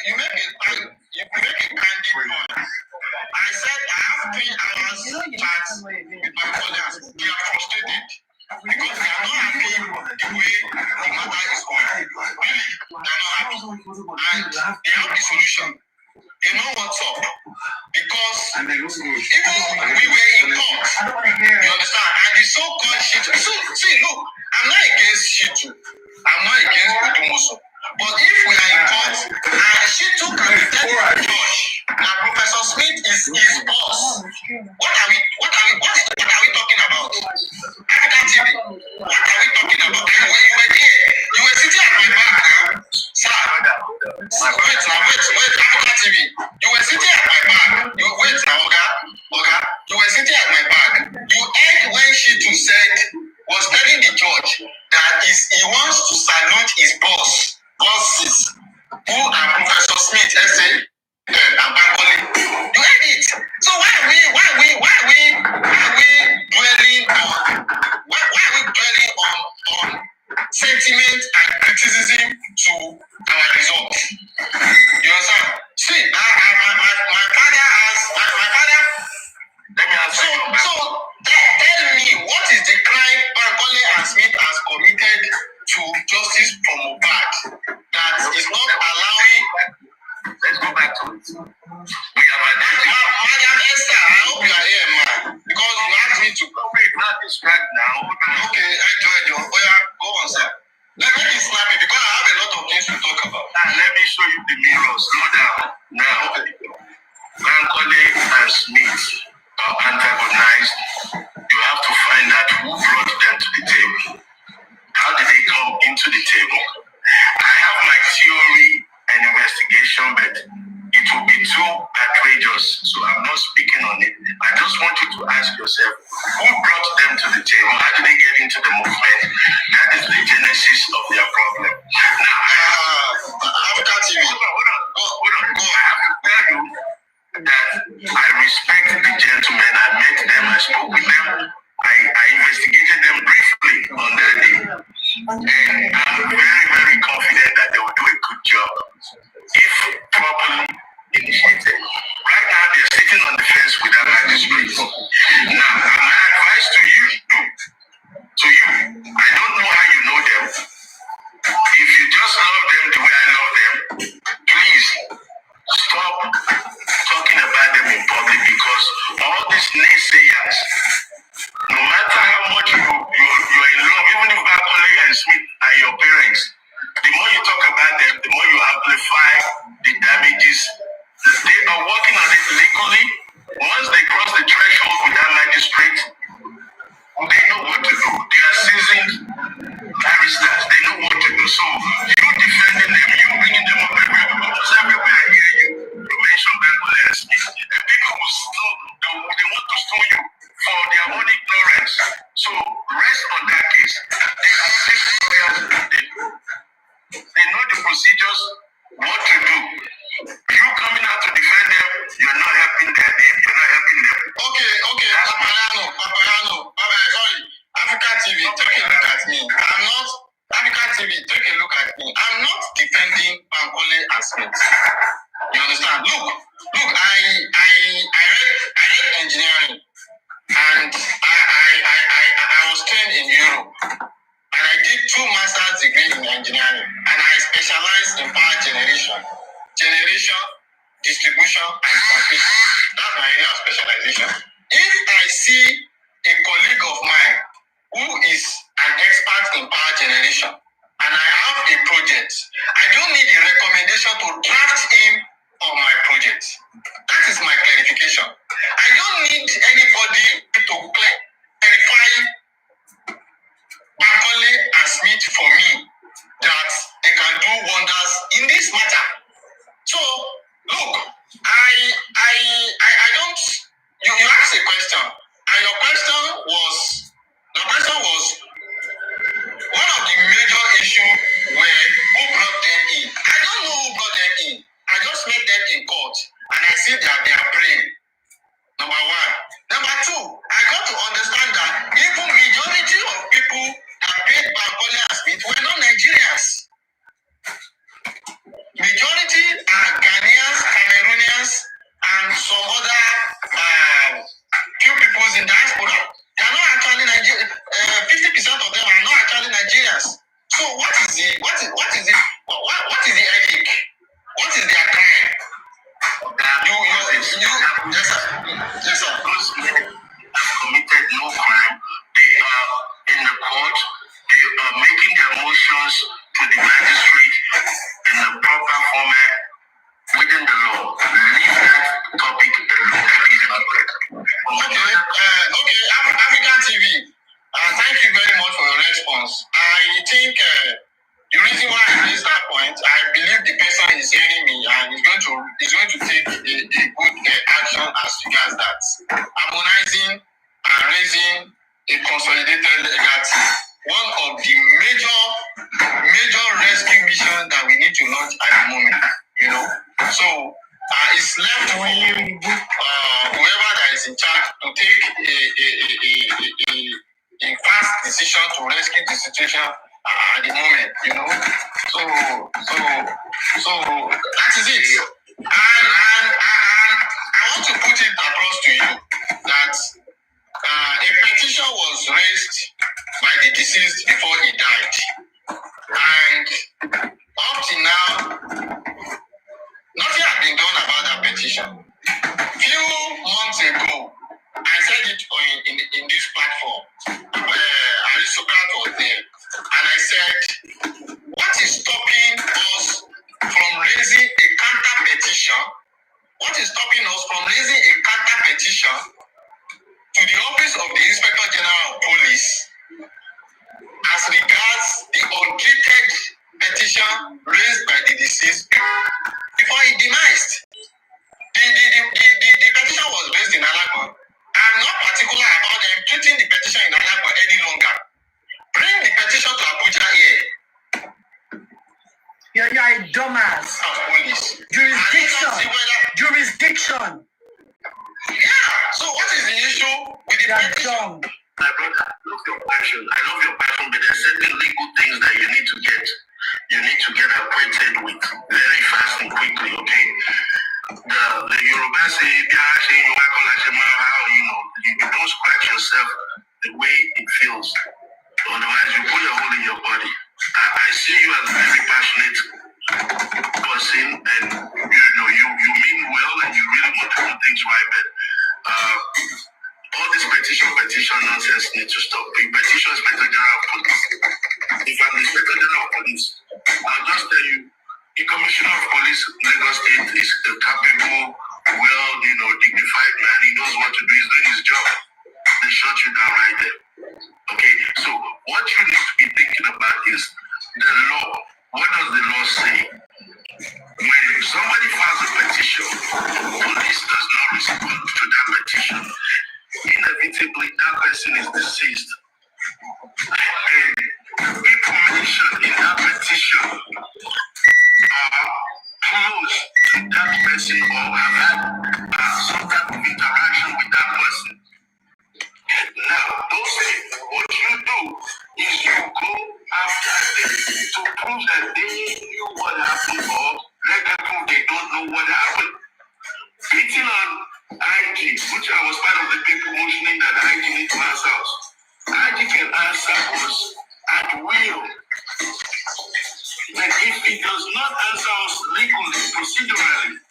You make a candid point. I said I have 3 hours chat with my brothers. They are and they have the solution. You know what's up? Because even we were in court, you understand? And the so-called shit. So, see, look, I'm not against shit. I'm not against Odumoso. But if we are in court, shit can be telling the judge that Professor Smith is his boss. What are we talking about? African TV. What are we talking about? You were there. You were sitting at my back now. Sir, wait, African TV. You were sitting at my back. Wait now, Oga. You were sitting at my back. You heard when Shitu was telling the judge that he wants to salute his bosses, who are Professor Smith, SA, and Bankole. You heard it. So why are we dwelling on sentiment and criticism to our results? You understand? See, my father has my father. Let me ask you. So tell me, what is the crime Bankole and Smith has committed to justice from Mohbad that is not allowing? Let's go back to it. We have identified. Madam Esther, I hope you are here, man, because you asked me to. Wait, not distract now. Okay, I joined you. Oh yeah, go on, sir. Let me be snappy because I have a lot of things to talk about. Let me show you the mirror. Slow down. Now, Bankole and Smith are antagonized. You have to find out who brought them to the table. How did they come into the table? I have my theory and investigation, but it will be too outrageous, so I'm not speaking on it. I just want you to ask yourself, who brought them to the table? How did they get into the movement? That is the genesis of their problem. Now, African TV, hold on. Go. I have to tell you that I respect the gentlemen. I met them, I spoke with them, I investigated them briefly on their day. And I'm very, very confident that they will do a good job if properly initiated. Right now, they're sitting on the fence without magistrates. Now, my advice to you, I don't know how you know them. If you just love them the way I love them, please stop talking about them in public, because all these naysayers, no matter how much you're in love, even if Bankole and Smith are your parents, the more you talk about them, the more you amplify the damages. They are working on it legally. Once they cross the threshold with that magistrate, they know what to do. They are seasoned barristers. They know what to do. So you defending them, you bringing them up everywhere I hear you. You mention Bankole and Smith, and people will still, they want to stone you for their own ignorance. So rest on that case. They are seasoned lawyers. They know the procedures, what to do. You coming out to defend them, you're not helping their name, you're not helping them. Okay, Papayano, sorry, African TV, take a look at me. African TV, take a look at me. I'm not defending Bankole and Smith. You understand? Look, I read engineering, and I was trained in Europe. And I did 2 master's degrees in engineering, and I specialized in power generation, distribution, and transmission. That's my area of specialization. If I see a colleague of mine who is an expert in power generation, and I have a project, I don't need a recommendation to draft him on my project. That is my clarification. I don't need anybody to clarify Bankole and Smith for me that they can do wonders in this matter. So look, I don't. You asked a question, and your question was one of the major issues were who brought them in. I don't know who brought them in. I just met them in court, and I see rescue the situation at the moment, you know. So that is it. And I want to put it across to you that a petition was raised by the deceased before he died. And up to now, nothing has been done about that petition. Few months ago, I said it in this platform. Aristocrat was there. And I said, what is stopping us from raising a counter petition? What is stopping us from raising a counter petition to the office of the Inspector General of Police as regards the untreated petition raised by the deceased before he demised? The petition was raised in Alagba. I'm not particular about them treating the petition in Alagba any longer. Bring the petition to Abuja here. You're a dumbass. Police. Jurisdiction. Yeah. So what is the issue with the petition? My brother, love your passion. I love your passion, but there are certain legal things that you need to get acquainted with very fast and quickly, okay? The Yoruba say, how you don't scratch yourself the way it feels. Otherwise, you put a hole in your body. I see you as a very passionate person, and you mean well, and you really want to do things right. But all this petition nonsense needs to stop. The petition Inspector General of Police. If I'm the Inspector General of Police, I'll just tell you, the Commissioner of Police, Lagos State, is a capable, dignified man. He knows what to do. He's doing his job. They shut you down right there. Okay, so what you need to be thinking about is the law. What does the law say? When somebody files a petition, police does not respond to that petition. Inevitably, that person is deceased. And people mentioned in that petition are close to that person or have had some type of interaction with that person. Now, those things, what you do is you go after them to prove that they knew what happened or let them prove they don't know what happened. Beating on IG, which I was part of the people motioning that IG needs to answer us. IG can answer us at will. But if it does not answer us legally, procedurally,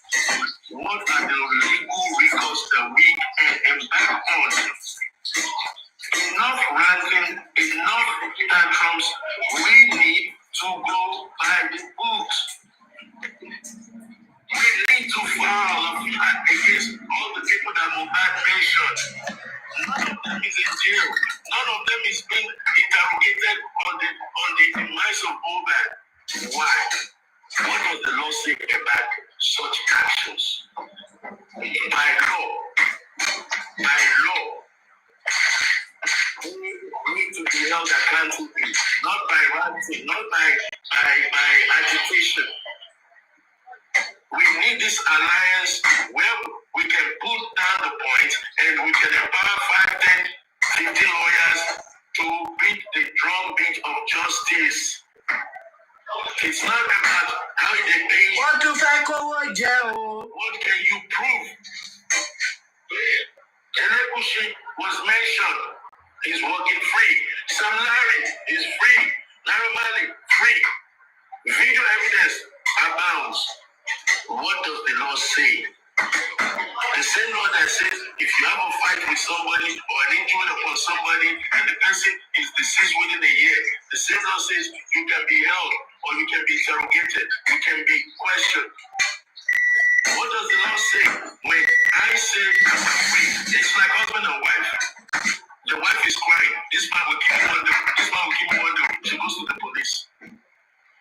what are the legal recourse that we can embark on? Enough ranting, enough tantrums. We need to go by the books. We need to file against all the people that Mohbad mentioned. None of them is in jail. None of them is being interrogated on the demise of Mohbad. Why? What does the law say about such actions? By law, we need to be held accountable, not by ranting, not by agitation. We need this alliance where we can put down the point and we can empower 5, 10, 15 lawyers to beat the drumbeat of justice. It's not about how they pay. What can you prove? Elegushi was mentioned. He's working free. Sam Larry is free. Naramali, free. Video evidence abounds. What does the law say? The same law that says if you have a fight with somebody or an injury upon somebody and the person is deceased within a year, the same law says you can be held or you can be interrogated, you can be questioned. What does the law say? When I say I'm free, it's like husband and wife. The wife is crying. This man will keep me wondering. This man will keep me wondering. She goes to the police.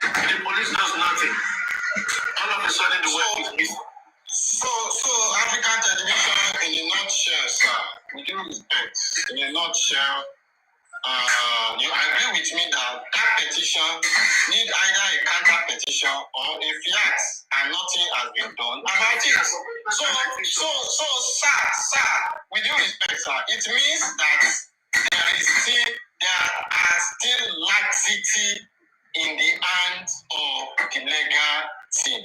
The police does nothing. All of a sudden, the wife is missing. So African television, in a nutshell, sir, with due respect, in a nutshell, you agree with me that petition need either a counter petition or a fiat, and nothing has been done about it. So, sir, with due respect, sir, it means that there is still there are still laxity in the hands of the legal team.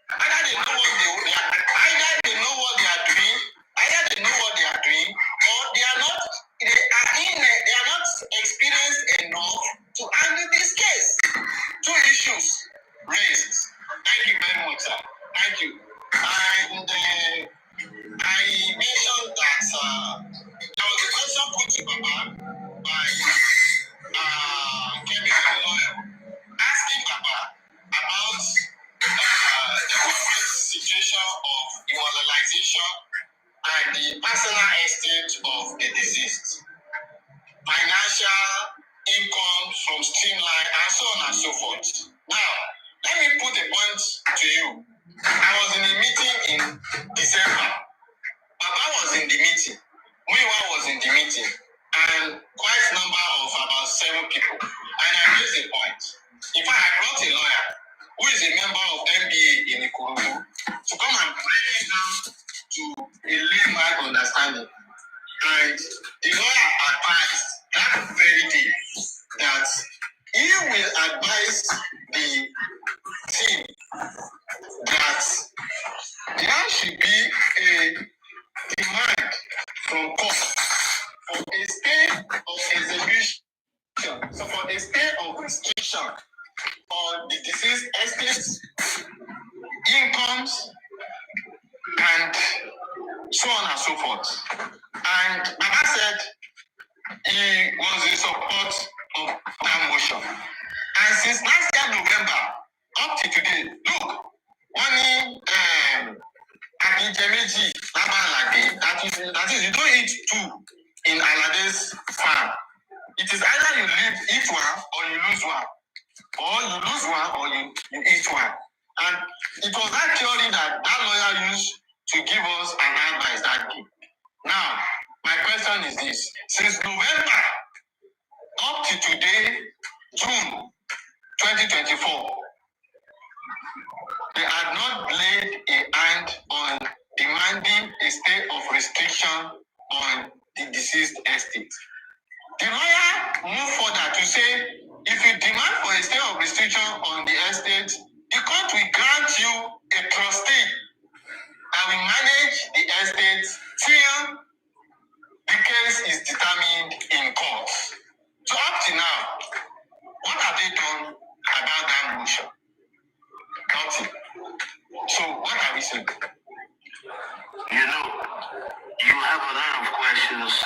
Either they know what they are doing, or they are not experienced enough to handle this case. Two issues raised. Thank you very much, sir. Thank you. And I mentioned that there was a question put to Baba by Kemi, the lawyer, asking Baba about the current situation of immortalization and the personal estate of the deceased, financial income from streamline, and so on and so forth. Now, let me put a point to you. I was in a meeting in December. Baba was in the meeting. Muiwa was in the meeting. And quite a number of about 7 people. And I raised a point. In fact, I brought a lawyer who is a member of MBA in Ikorodu to come and break it down to a layman understanding. And the lawyer advised that very day that he will advise the team that there should be a demand from court for a stay of execution, so for a stay of restriction on the deceased estates, incomes, and so on and so forth. And Baba said he was in support of that motion. And since last year, November, up to today, look, one Akinjemeji, that is, you don't eat 2 in Alade's farm. It is either you eat one or you lose one. Or you lose one or you eat one. And it was that theory that lawyer used to give us an advice that day. Now, my question is this. Since November up to today, June 2024, they had not laid a hand on demanding a stay of restriction on the deceased estate. The lawyer moved further to say, if you demand for a stay of restriction on the estate, the court will grant you a trustee that will manage the estate till the case is determined in court. So up to now, what have they done about that motion? Nothing. So what are we saying? You know, you have a lot of questions.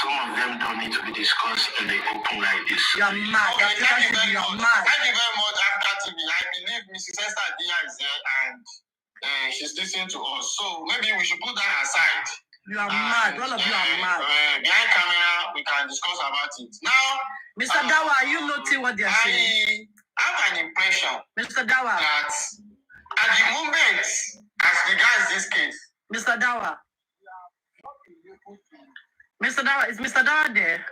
Some of them don't need to be discussed in the open like this. You're mad. Okay, thank you very much. Thank you very much, Africa TV. I believe Mrs. Esther Dia is there and she's listening to us. So maybe we should put that aside. You are mad. All of you are mad. Behind camera, we can discuss about it. Now, Mr. Dawah, are you noting what they are saying? I have an impression, Mr. Dawah, that at the moment, as regards this case, Mr. Dawah, is Mr. Dawah there?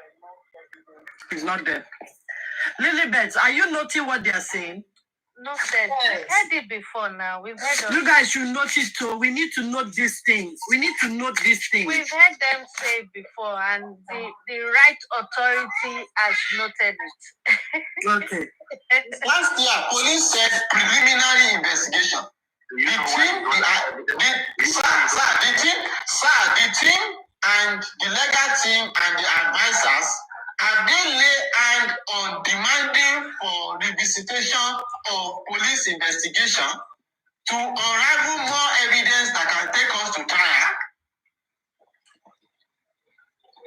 He's not there. Lilibet, are you noting what they are saying? No, sir. We've heard it before now. We've heard You guys should notice too. We need to note these things. We need to note these things. We've heard them say it before, and the right authority has noted it. Okay. Last year, police said preliminary investigation. The team and the legal team and the advisors have they laid hand on demanding for revisitation of police investigation to unravel more evidence that can take us to trial?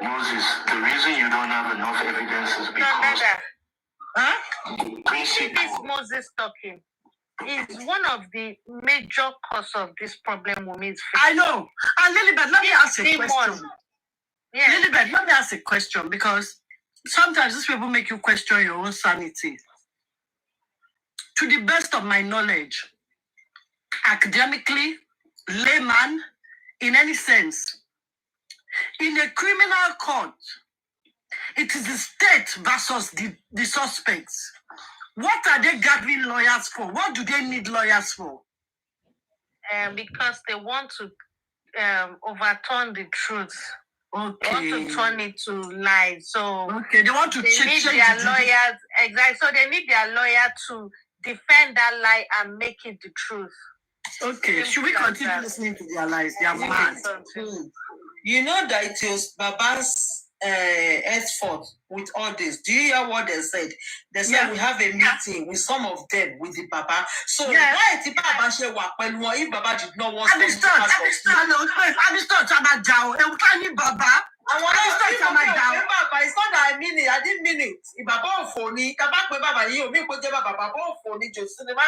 Moses, the reason you don't have enough evidence is because... This Moses talking is one of the major cause of this problem we meet. I know. And Lilibet, let me ask a question. Yeah. Lilibet, let me ask a question, because sometimes these people make you question your own sanity. To the best of my knowledge, academically, layman, in any sense, in a criminal court, it is the state versus the suspects. What are they gathering lawyers for? What do they need lawyers for? Because they want to overturn the truth. Okay. They want to turn it to lies. So okay, they want to they need their lawyers. Exactly. So they need their lawyer to defend that lie and make it the truth. Okay, should we continue listening to their lies? They are mad. You know that it was Baba's effort with all this. Do you hear what they said? They said we have a meeting with some of them with the Baba. So why is the Baba share work when if Baba did not want to start Baba. I want to start Baba. It's not that I mean it. I didn't mean it. If Baba phony, Baba you me put Baba phony just cinema.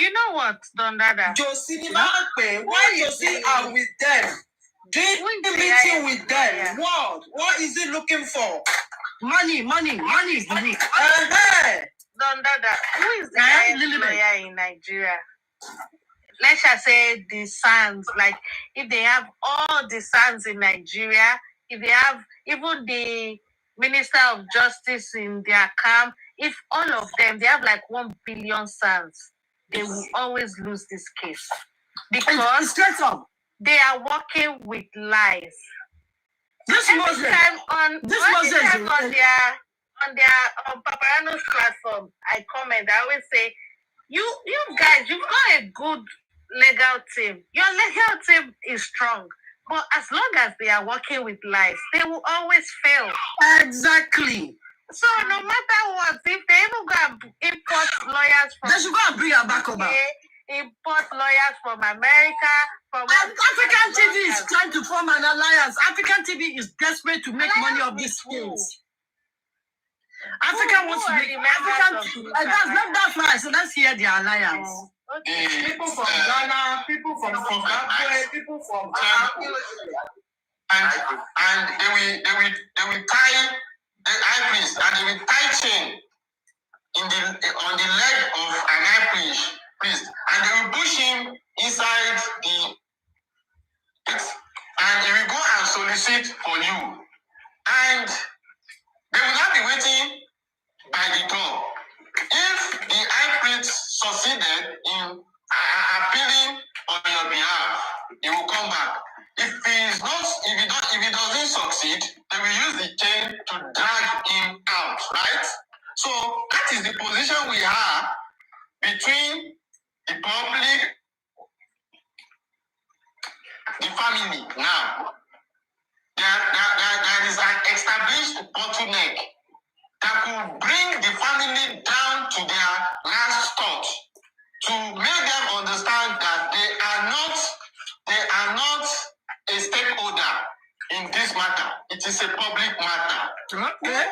You know what, Dondada? Why Josie are with them? Doing a meeting with them. What is he looking for? Money is the week. Dondada, who is the highest lawyer in Nigeria? Let's just say the sons. Like, if they have all the sons in Nigeria, if they have even the Minister of Justice in their camp, if all of them, they have like 1 billion sons, they will always lose this case. Because they are working with lies. Every time on Paparano's platform, I comment, I always say, you guys, you've got a good legal team. Your legal team is strong. But as long as they are working with lies, they will always fail. Exactly. So no matter what, if they even go and import lawyers from... They should go and bring her back over. Import lawyers from America, from... African TV is trying to form an alliance. African TV is desperate to make money of this case. African wants to make... That's why I said, let's hear the alliance. Okay. People from Ghana, people from Zimbabwe, people from... And they will tie the high priest, and they will tie chain on the leg of an high priest, and they will push him inside and he will go and solicit for you, and they will not be waiting by the door. If the high priest succeeded in appealing on your behalf, he will come back. If he doesn't succeed, they will use the chain to drag him out, right? So that is the position we have between the public, the family now. There is an established bottleneck that could bring the family down to their last thought, to make them understand that they are not a stakeholder in this matter. It is a public matter. Okay.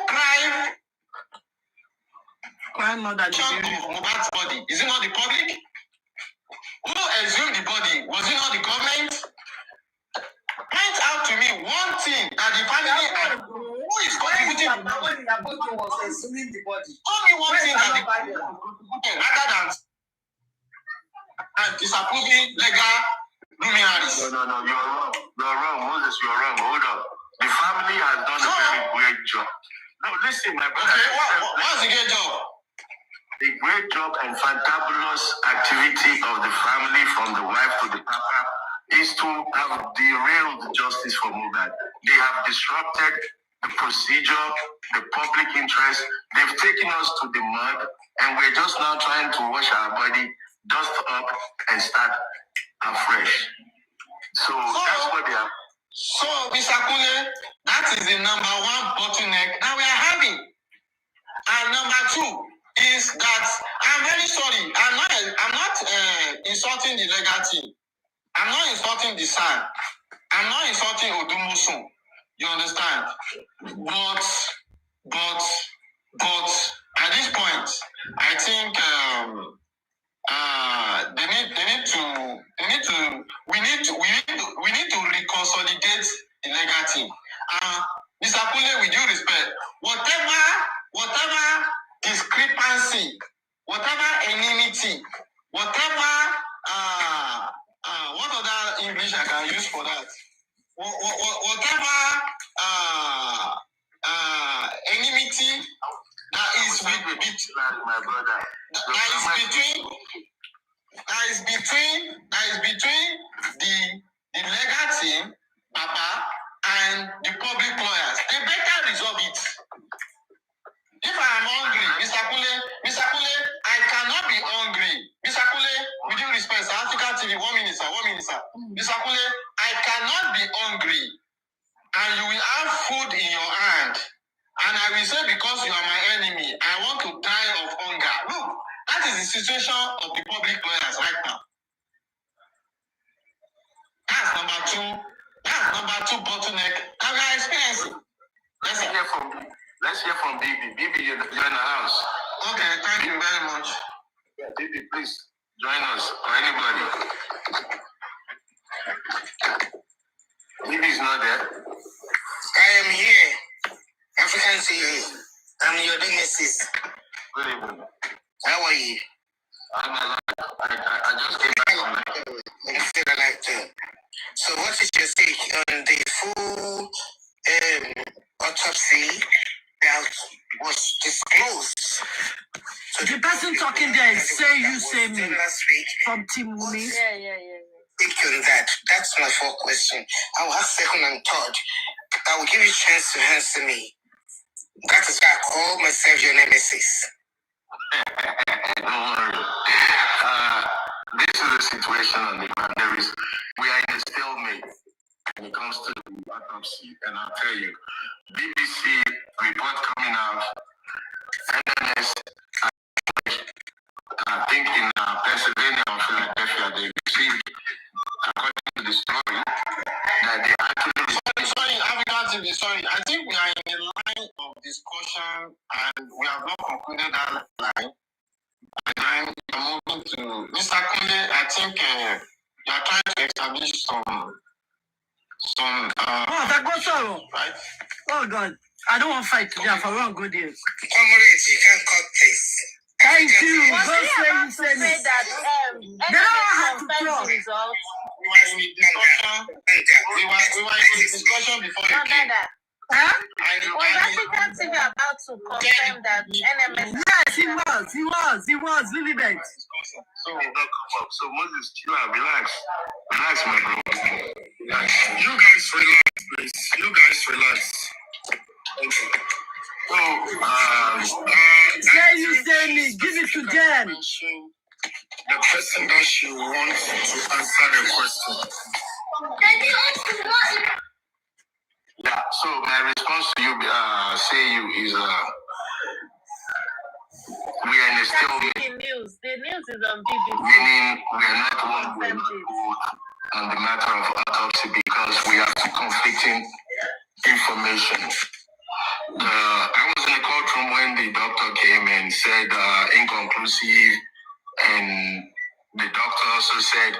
Crime not that Mohbad's body. Is it not the public? Who exhumed the body? Was it not the government? Point out to me one thing that the family and who is contributing to was exhuming the body. Only one thing that the family contributed rather than disapproving legal luminaries. No, you're wrong. You're wrong, Moses, you're wrong. Hold on. The family has done a very great job. No, listen, my brother. Okay, what's the great job? The great job and fantabulous activity of the family, from the wife to the papa, is to have derailed justice for Mohbad. They have disrupted the procedure, the public interest. They've taken us to the mud, and we're just now trying to wash our body, dust up, and start afresh. So that's what they are. So, Mr. Kule, that is the number one bottleneck that we are having. And number two is that I'm very sorry. I'm not insulting the legal team. I'm not insulting the son. I'm not insulting Odumosun. You understand? But at this point, I think we need to reconsolidate the legal team. Mr. Kule, with due respect, whatever discrepancy, whatever enmity, whatever what other English I can use for that? Whatever enmity that is my brother. That is between the legal team, Papa, and the public lawyers, they better resolve it. If I am hungry, Mr. Kule, I cannot be hungry. Mr. Kule, with due respect, South African TV, 1 minute, sir. Mr. Kule, I cannot be hungry, and you will have food in your hand, and I will say because you are my enemy, I want to die of hunger. Look, that is the situation of the public lawyers right now. That's number two bottleneck. And we are experiencing. Let's hear from Bibi. Bibi, you're in the house. Okay, thank you very much. Yeah, Bibi, please join us, or anybody. Bibi is not there. I am here. African TV. I'm your nemesis. Good evening. How are you? I'm alive. I just came back from I'm still alive too. So what is your take on the full autopsy that was disclosed? So The person talking there is Say You, Say Me last week. from Team Wumi. Yeah. Take on that. That's my fourth question. I will have second and third. I will give you a chance to answer me. That is why I call myself your nemesis. Don't worry. This is the situation on the ground. We are in a stalemate when it comes to the autopsy, and I'll tell you, BBC report coming out, NMS, I think in Pennsylvania or Philadelphia, they received, according to the story, that they actually... Sorry, I think we are in a line of discussion and we have not concluded that line. And then we're moving to Mr. Kunde. I think you are trying to establish some that goes so. Right? Oh God, I don't want to fight today. For one good year. Comrades, you can't cut this. Thank you. Was Don't he say about you to say say me. that They don't have to confirmed talk. the results? We were in the discussion. We were in the discussion before you came. Huh? Was African TV about to confirm that NMS? Yes, he was. Really bad. So, so Moses, chill out, relax, my bro. You guys relax, please. You guys relax. Okay. So, Say You, Say Me. Give it to them. The person that she wants to answer the question. yeah. So my response to you, say you is, we are in a stalemate. The news is on BBC. Meaning we are not one way on the matter of autopsy because we have two conflicting information. I was in the courtroom when the doctor came and said inconclusive, and the doctor also said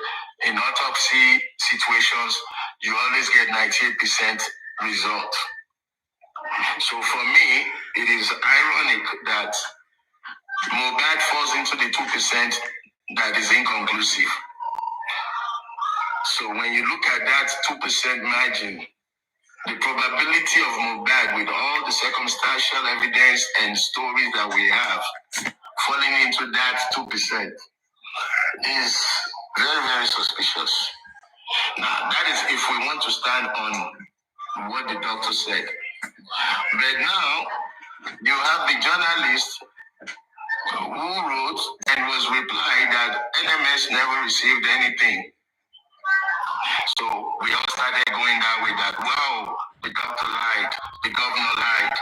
in autopsy situations you always get 98% result. So for me, it is ironic that Mohbad falls into the 2% that is inconclusive. So when you look at that 2% margin, the probability of Mohbad with all the circumstantial evidence and stories that we have falling into that 2% is very, very suspicious. Now, that is if we want to stand on what the doctor said. But now, you have the journalist who wrote and was replied that NMS never received anything. So we all started going that way that, wow, the doctor lied, the governor lied.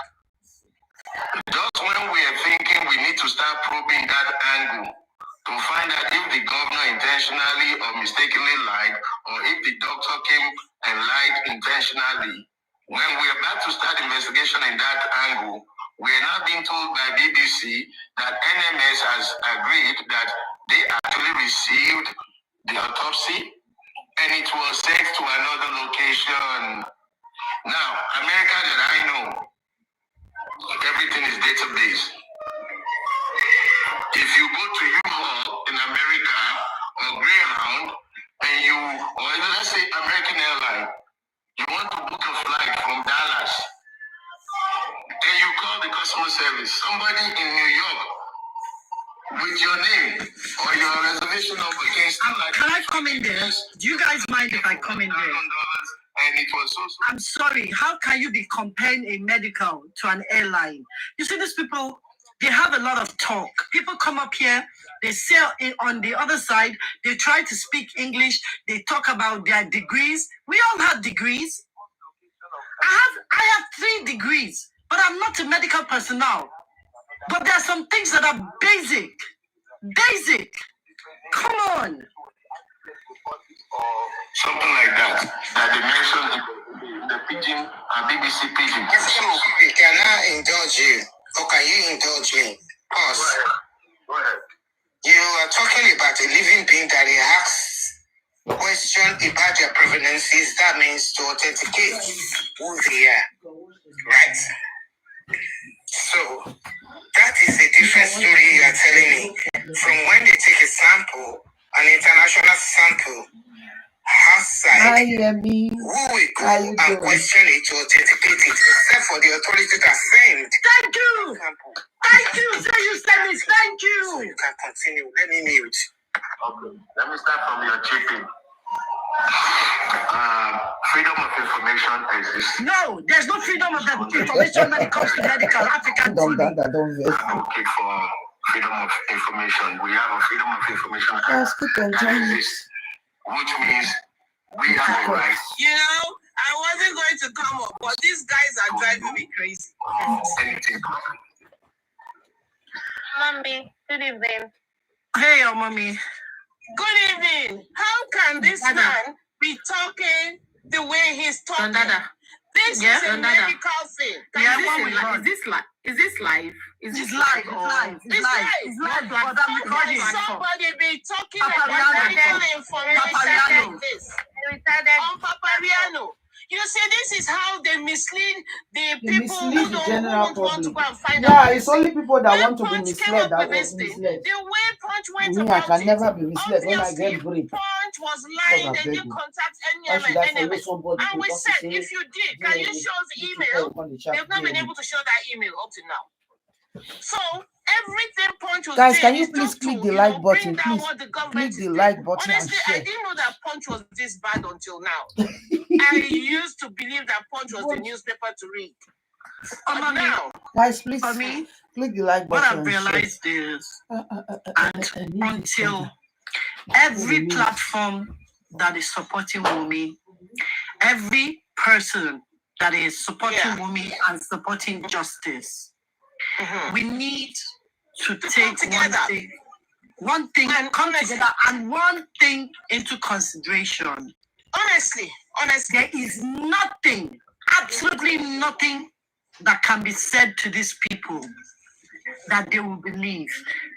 Just when we are thinking we need to start probing that angle to find out if the governor intentionally or mistakenly lied, or if the doctor came and lied intentionally, when we're about to start investigation in that angle, we're now being told by BBC that NMS has agreed that they actually received the autopsy and it was sent to another location. Now, America that I know, everything is database. If you go to U-Haul in America or Greyhound and or let's say American Airlines, you want to book a flight from Dallas, and you call the customer service, somebody in New York with your name or your reservation number can still Can I come in there? Do you guys mind if I come in there? And And it was so. I'm sorry, how can you be comparing a medical to an airline? You see, these people, they have a lot of talk. People come up here, they say on the other side, they try to speak English, they talk about their degrees. We all have degrees. I have 3 degrees, but I'm not a medical personnel. But there are some things that are basic. Basic. Come on. Something like that they mentioned in the pidgin, BBC pidgin. Can I indulge you? Or can you indulge me? Pause. Go ahead. You are talking about a living being that he asks question about their provenances. That means to authenticate who they are. Right? So, that is a different story you are telling me. From when they take a sample, an international sample, outside, who will go and question it to authenticate it, except for the authority that sent. Thank you. Thank you. So you said this. Thank So you. you can continue. Let me mute. Okay. Let me start from your chipping. Freedom of information exists. No, there's no freedom of that information when it comes to medical African TV. I'm okay for freedom of information. We have a freedom of information that exists, which means we have a right. You know, I wasn't going to come up, but these guys are driving me crazy. Anything. Mommy, good evening. Hey, your mommy. Good evening. How can this man be talking the way he's talking? This is a medical thing. Is this live? Is this live? It's live. But I'm recording. Somebody be talking about medical information like this. On Papariano. You see, this is how they mislead the people who don't want to go and find out. Yeah, it's only people that want to be Punch misled that was thing, misled. the way Punch went Me, I about can never it, be misled when I get briefed. Punch was lying, they didn't contact Why should I follow NMS. somebody And we because said, they say, if you did, can you show us email? They've not been able to show that email up to now. So everything Punch was guys, doing can you is please just click to, the like button? bring down Please what the government click is the doing. like button and Honestly, I share. didn't know that Punch was this bad until now. I used to believe that Punch was the newspaper to read. But now, Guys, please for me, click the like what button I've and share. realized is, and until every platform that is supporting Wumi, every person that is supporting Wumi and supporting justice, we need to take one thing and come together and one thing into consideration. Honestly, there is nothing, absolutely nothing that can be said to these people that they will believe.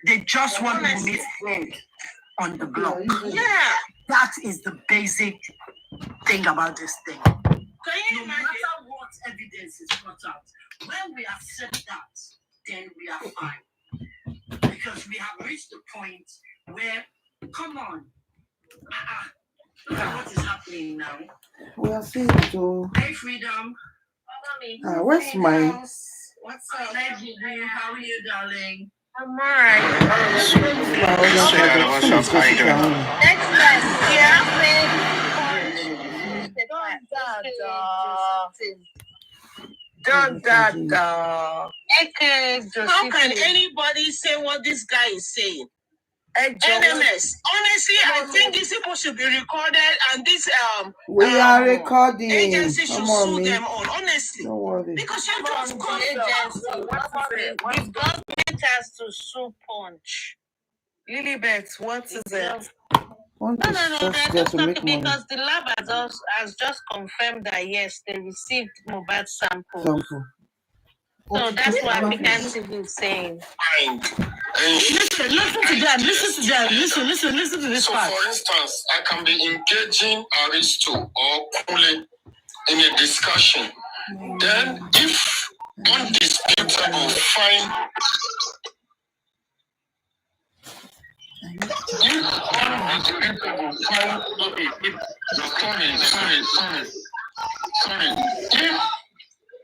They just want to be head on the block. Yeah. That is the basic thing about this thing. No matter what evidence is brought out, when we accept that, then we are fine. Because we have reached the point where, come on, look at what is happening now. We are seeing it all. Hey, Freedom. Where's my... What's up? How are you, darling? I'm alright. What's up? How you doing? Next time, How can anybody say what this guy is saying? NMS. Honestly, I think these people should be recorded and this We are recording. agency should Come on, sue me. them all, honestly. Don't worry. Because you just call agency. The government has to sue Punch. Lilibet, what is it? No, They're just talking because the lab has just confirmed that yes, they received mobile sample. So that's what African TV is saying. Listen to them. Listen to this So, part. for instance, I can be engaging Aristo or Kule in a discussion. Then, if undisputable find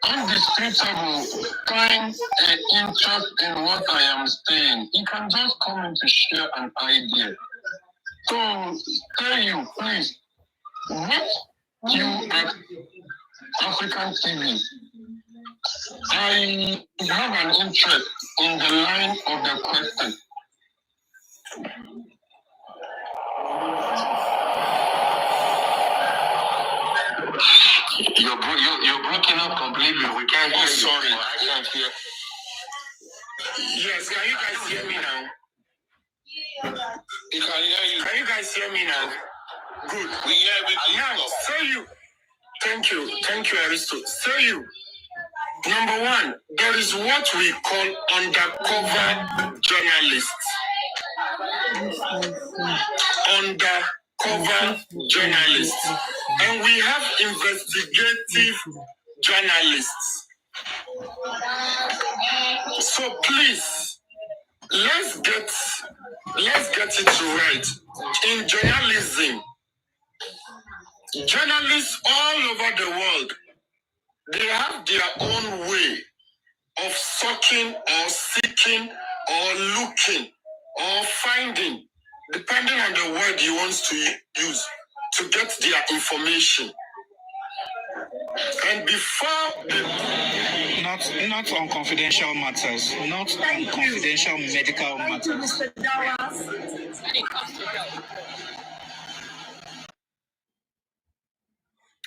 undisputable find an interest in what I am saying, you can just come in to share an idea. So, tell you, please, what you at African TV. I have an interest in the line of the question. You're breaking up completely. We can't hear you. Sorry, I can't hear. Yes, can you guys hear me now? We can hear you. Can you guys hear me now? Good. We hear everything. Now, so you. Thank you, Aristo. So you. Number one, there is what we call undercover journalists. Undercover journalists. And we have investigative journalists. So please, let's get it right. In journalism, journalists all over the world, they have their own way of sucking or seeking or looking or finding, depending on the word you want to use, to get their information. And before they... Not on confidential matters, not on confidential medical matters. Mr. Dawah.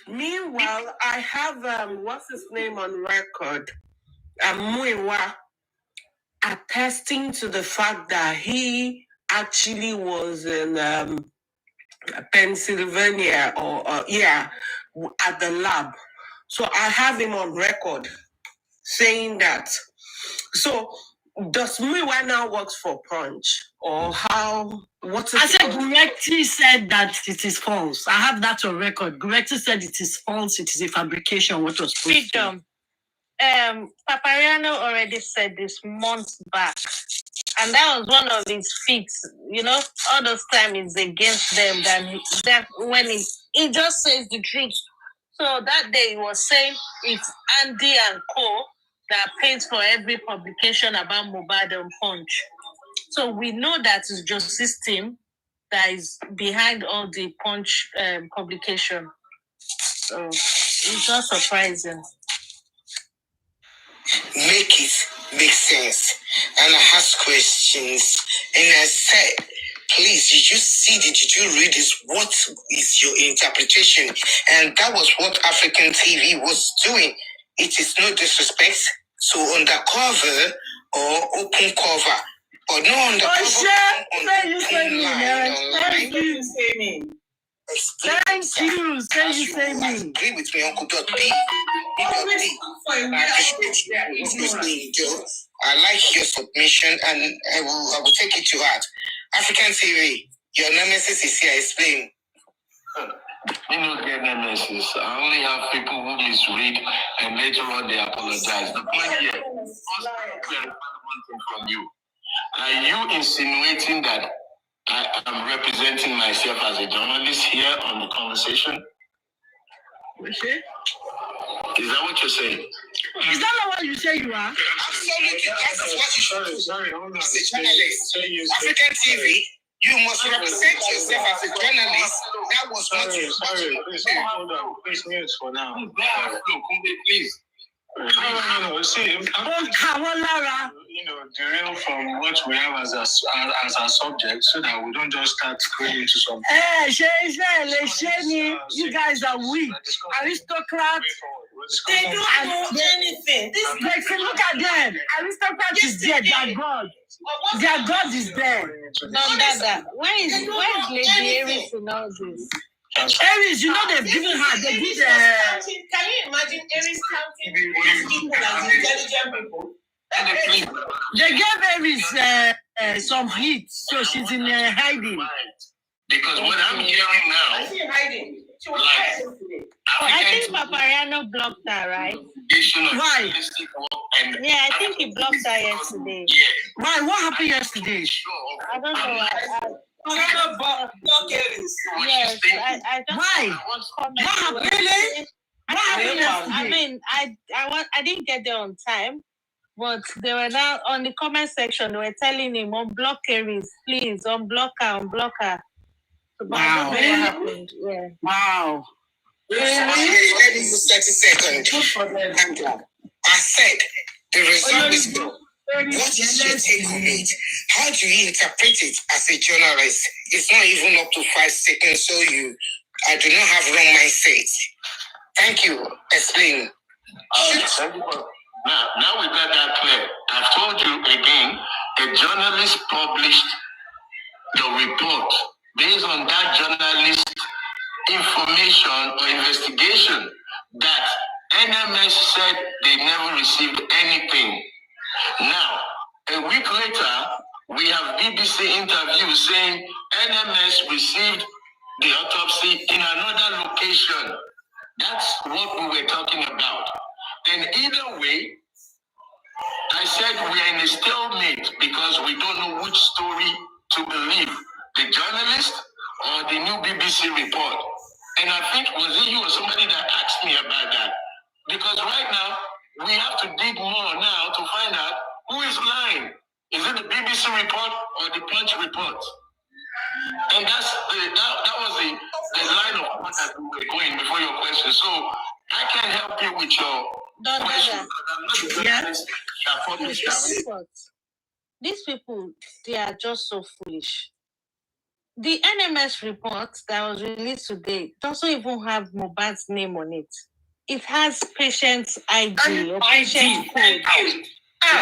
Meanwhile, I have what's his name on record, Muiwa, attesting to the fact that he actually was in Pennsylvania at the lab. So I have him on record saying that. So does Muiwa now work for Punch, or how? What is I said Gurecti said that it is false. I have that on record. Gurecti said it is false. It is a fabrication. What was Freedom. Papariano already said this months back, and that was one of his feats. You know, all those time is against them. That when he just says the truth. So that day he was saying it's Andy and Co that pays for every publication about Mohbad and Punch. So we know that it's Josie's team that is behind all the Punch publication. So it's not surprising. Make it make sense. And I asked questions, and I said, please, did you read this? What is your interpretation? And that was what African TV was doing. It is no disrespect. So undercover or open cover, but no undercover. Thank you. Thank you. Agree with me, Uncle Dot B. I like your submission, and I will take it to heart. African TV, your nemesis is here. Explain. You know, their nemesis. I only have people who misread and later on they apologize. The point here, first, clarify one thing from you. Are you insinuating that I am representing myself as a journalist here on the conversation? Is that what you're saying? Is that not what you say you are? Absolutely. That's what you should do. Sorry, hold on. As a journalist, African TV, you must represent yourself as a journalist. That was what you Sorry, please hold on. Please mute for now. Please. No. See, derail from what we have as a subject, so that we don't just start going into something. You guys are weak. Aristocrats. They don't know anything. Look at them. Aristocrats is dead. Their God. Their God is dead. Where is Lady Aries in all this? Aries, they've given her. They did. Can you imagine Aries counting these people as intelligent people? They gave Aries some heat, so she's in hiding. Because what I'm hearing now, She's in hiding. She was I think Papariano blocked her, right? Why? Yeah, I think he blocked her yesterday. Why? What happened yesterday? I don't know. Yes, I don't. Why? What happened? Really? What happened yesterday? I mean, I didn't get there on time, but they were now on the comment section. They were telling him, unblock Aries, please, unblock her. So, Wow. I don't know what happened. Yeah. Wow. Let me use 30 seconds. I said, the result is good. What is your take on it? How do you interpret it as a journalist? It's not even up to 5 seconds, so I do not have wrong mindset. Thank you. Explain. Now we got that clear. I've told you again, a journalist published the report. Based on that journalist information or investigation, that NMS said they never received anything. Now, a week later, we have BBC interview saying NMS received the autopsy in another location. That's what we were talking about. And either way, I said we are in a stalemate because we don't know which story to believe, the journalist or the new BBC report. And I think, was it you or somebody that asked me about that? Because right now, we have to dig more now to find out who is lying. Is it the BBC report or the Punch report? And that's that was the line of thought that we were going before your question. So I can help you with your question because I'm not the journalist that published that. These people, they are just so foolish. The NMS report that was released today doesn't even have Mohbad's name on it. It has patient's ID or patient code.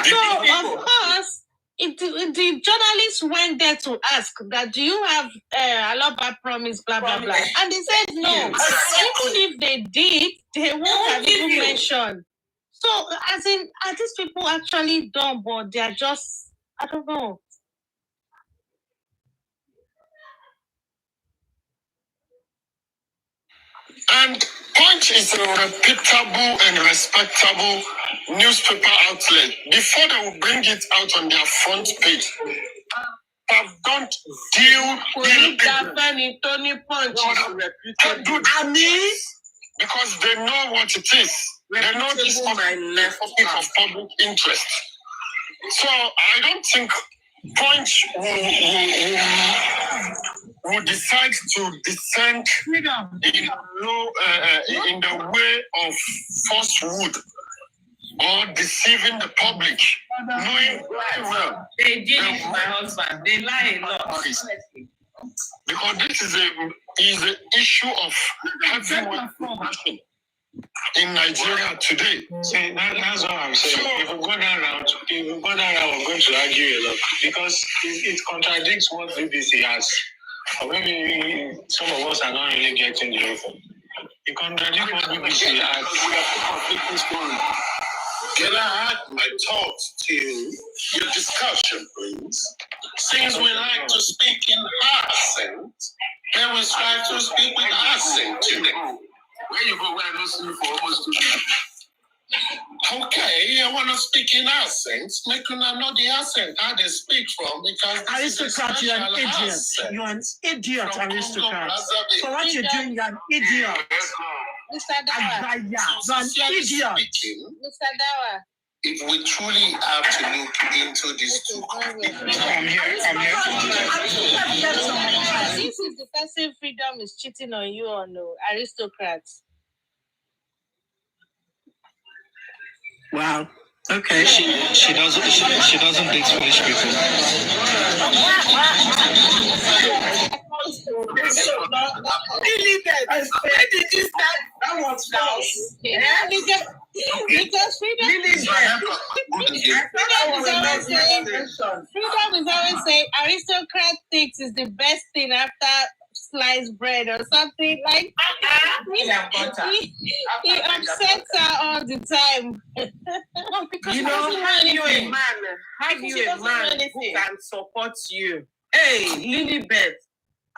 So, of course, the journalist went there to ask that, do you have Aloba promise, blah, blah, blah. And they said no. Even if they did, they won't have even mentioned. So, as in, are these people actually dumb, but they are just, I don't know. And Punch is a reputable and respectable newspaper outlet. Before they will bring it out on their front page, have done deal Tony Punch because they know what it is. They know this is of public interest. So I don't think Punch will decide to descend in the way of falsehood or deceiving the public, knowing very well. They did it to my husband. They lie a lot. Because this is an issue of heavyweight passion in Nigeria today. See, that's what I'm saying. If we go that route, we're going to argue a lot because it contradicts what BBC has. Or maybe some of us are not really getting the info. It contradicts what BBC has. Can I add my thoughts to your discussion, please? Since we like to speak in accent, then we try to speak with accent today. Where you go, where I listen for almost 2 years. Okay, I want to speak in accents. Make you know the accent how they speak from because Aristocrat, you're an idiot. You're an idiot, aristocrat. So what you're doing, you're an idiot. Mr. Dawah. You're an idiot. Mr. Dawah. If we truly have to look into these two This is the person freedom is cheating on you or no, aristocrats. Wow. Okay. She doesn't date foolish people. Where did you start? That was false. Because freedom is always saying aristocrat thinks is the best thing after sliced bread or something like he upsets her all the time. No, because have you a man who can support you? Hey, Lilibet,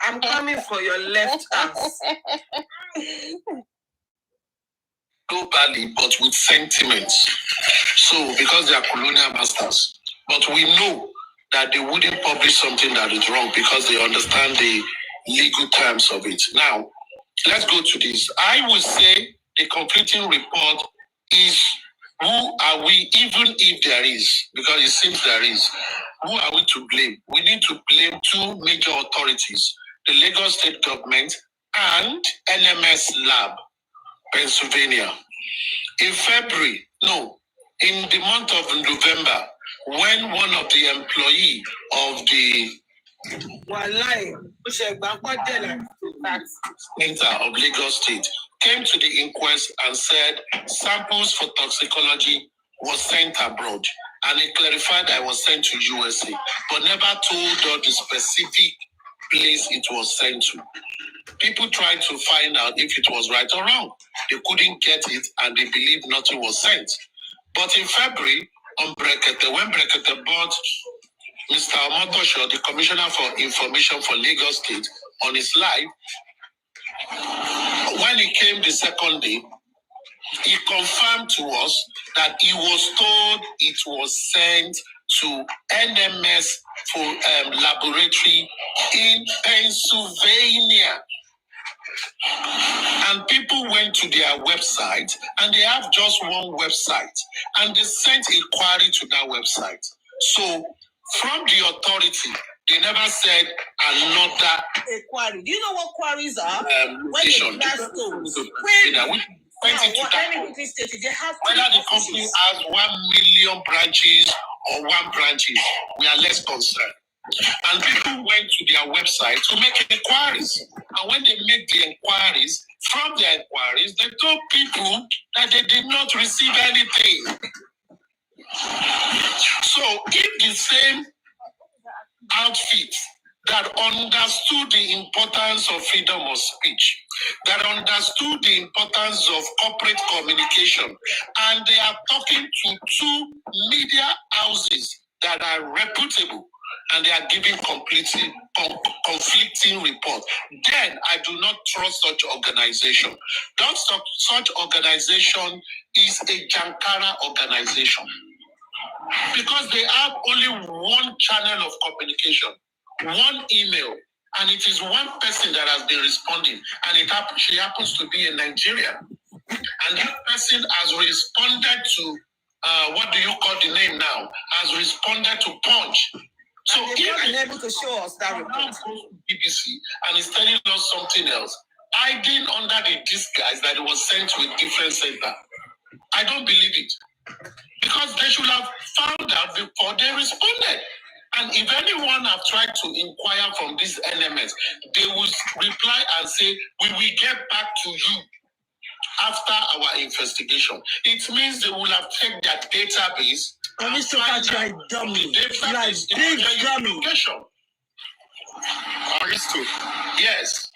I'm coming for your left ass. globally, but with sentiments. So, because they are colonial masters. But we know that they wouldn't publish something that is wrong because they understand the legal terms of it. Now, let's go to this. I would say the completing report is who are we, even if there is, because it seems there is, who are we to blame? We need to blame two major authorities, the Lagos State government and LMS Lab. Pennsylvania. In the month of November, when one of the employee of the Center of Lagos State came to the inquest and said samples for toxicology was sent abroad, and he clarified that it was sent to USA, but never told us the specific place it was sent to. People tried to find out if it was right or wrong. They couldn't get it, and they believed nothing was sent. But in February, on Brekete, when Brekete bought Mr. Omotosho, the Commissioner for Information for Lagos State, on his live, when he came the second day, he confirmed to us that he was told it was sent to NMS for laboratory in Pennsylvania. And people went to their website, and they have just one website, and they sent inquiry to that website. So from the authority, they never said another Inquiry. Do you know what queries are? Location. Whether the company has 1 million branches or one branches, we are less concerned. And people went to their website to make inquiries. And when they make the inquiries, from their inquiries, they told people that they did not receive anything. So if the same outfit that understood the importance of freedom of speech, that understood the importance of corporate communication, and they are talking to two media houses that are reputable, and they are giving conflicting reports, then I do not trust such organization. Such organization is a Jankara organization, because they have only one channel of communication, one email, and it is one person that has been responding, and she happens to be in Nigeria. And that person has responded to, what do you call the name now? Has responded to Punch. So and they've not been able to show us that report. BBC, and is telling us something else, hiding under the disguise that it was sent to a different center. I don't believe it. Because they should have found out before they responded. And if anyone have tried to inquire from this NMS, they will reply and say, we will get back to you after our investigation. It means they will have checked their database. Mr. Patrick, dummy. Like big dummy. Aristo. Yes.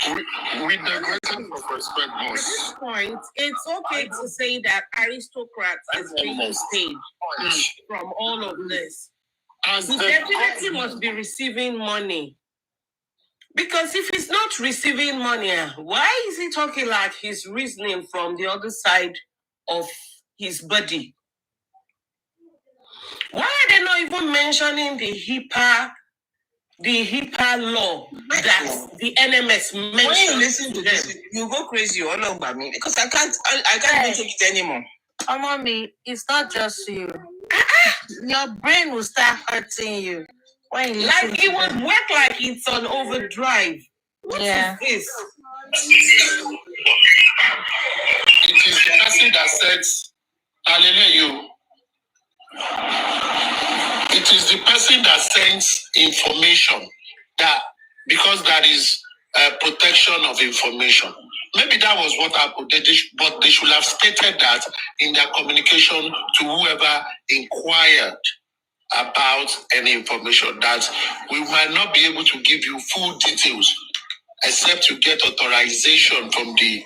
With the greatest of respect, At this point, it's okay to say that aristocrats is being paid from all of this. He definitely must be receiving money. Because if he's not receiving money, why is he talking like he's reasoning from the other side of his body? Why are they not even mentioning the HIPAA law that the NMS mentioned? When you listen to this, you go crazy all over me, because I can't even take it anymore. Oh, mommy, it's not just you. Your brain will start hurting you when you like it would work like it's on overdrive. What is this? It is the person that says, hallelujah. It is the person that sends information that, because that is protection of information. Maybe that was what happened, but they should have stated that in their communication to whoever inquired about any information, that we might not be able to give you full details except you get authorization from the,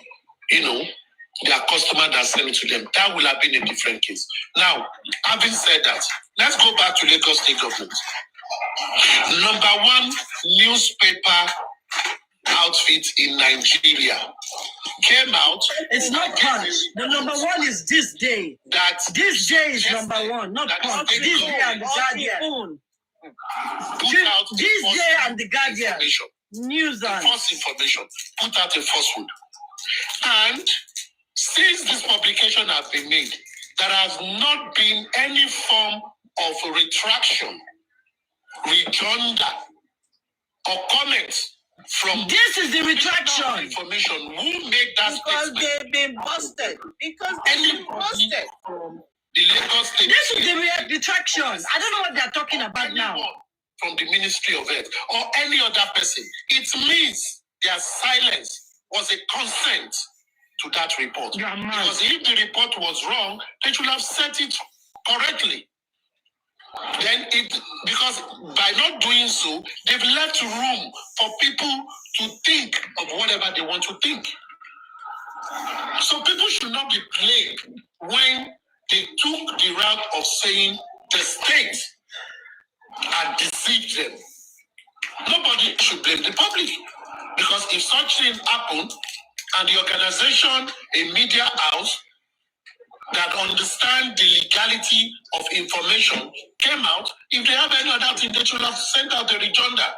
their customer that sent it to them. That will have been a different case. Now, having said that, let's go back to Lagos State government. Number one newspaper outfit in Nigeria came out. It's not Punch. The number one is This Day. This Day is number one, not Punch. This Day and the Guardian. This Day and the Guardian. News and false information. Put out a falsehood. And since this publication has been made, there has not been any form of retraction, rejoinder, or comment from This is the retraction. information. Who made that Because statement? they've been busted. Because they've been busted. From the Lagos State. This is the retraction. I don't know what they're talking about now. From the Ministry of Health or any other person, it means their silence was a consent to that report. Because if the report was wrong, they should have set it correctly. Then because by not doing so, they've left room for people to think of whatever they want to think. So people should not be blamed when they took the route of saying the state had deceived them. Nobody should blame the public, because if such thing happened and the organization, a media house that understand the legality of information came out, if they have any other thing, they should have sent out the rejoinder.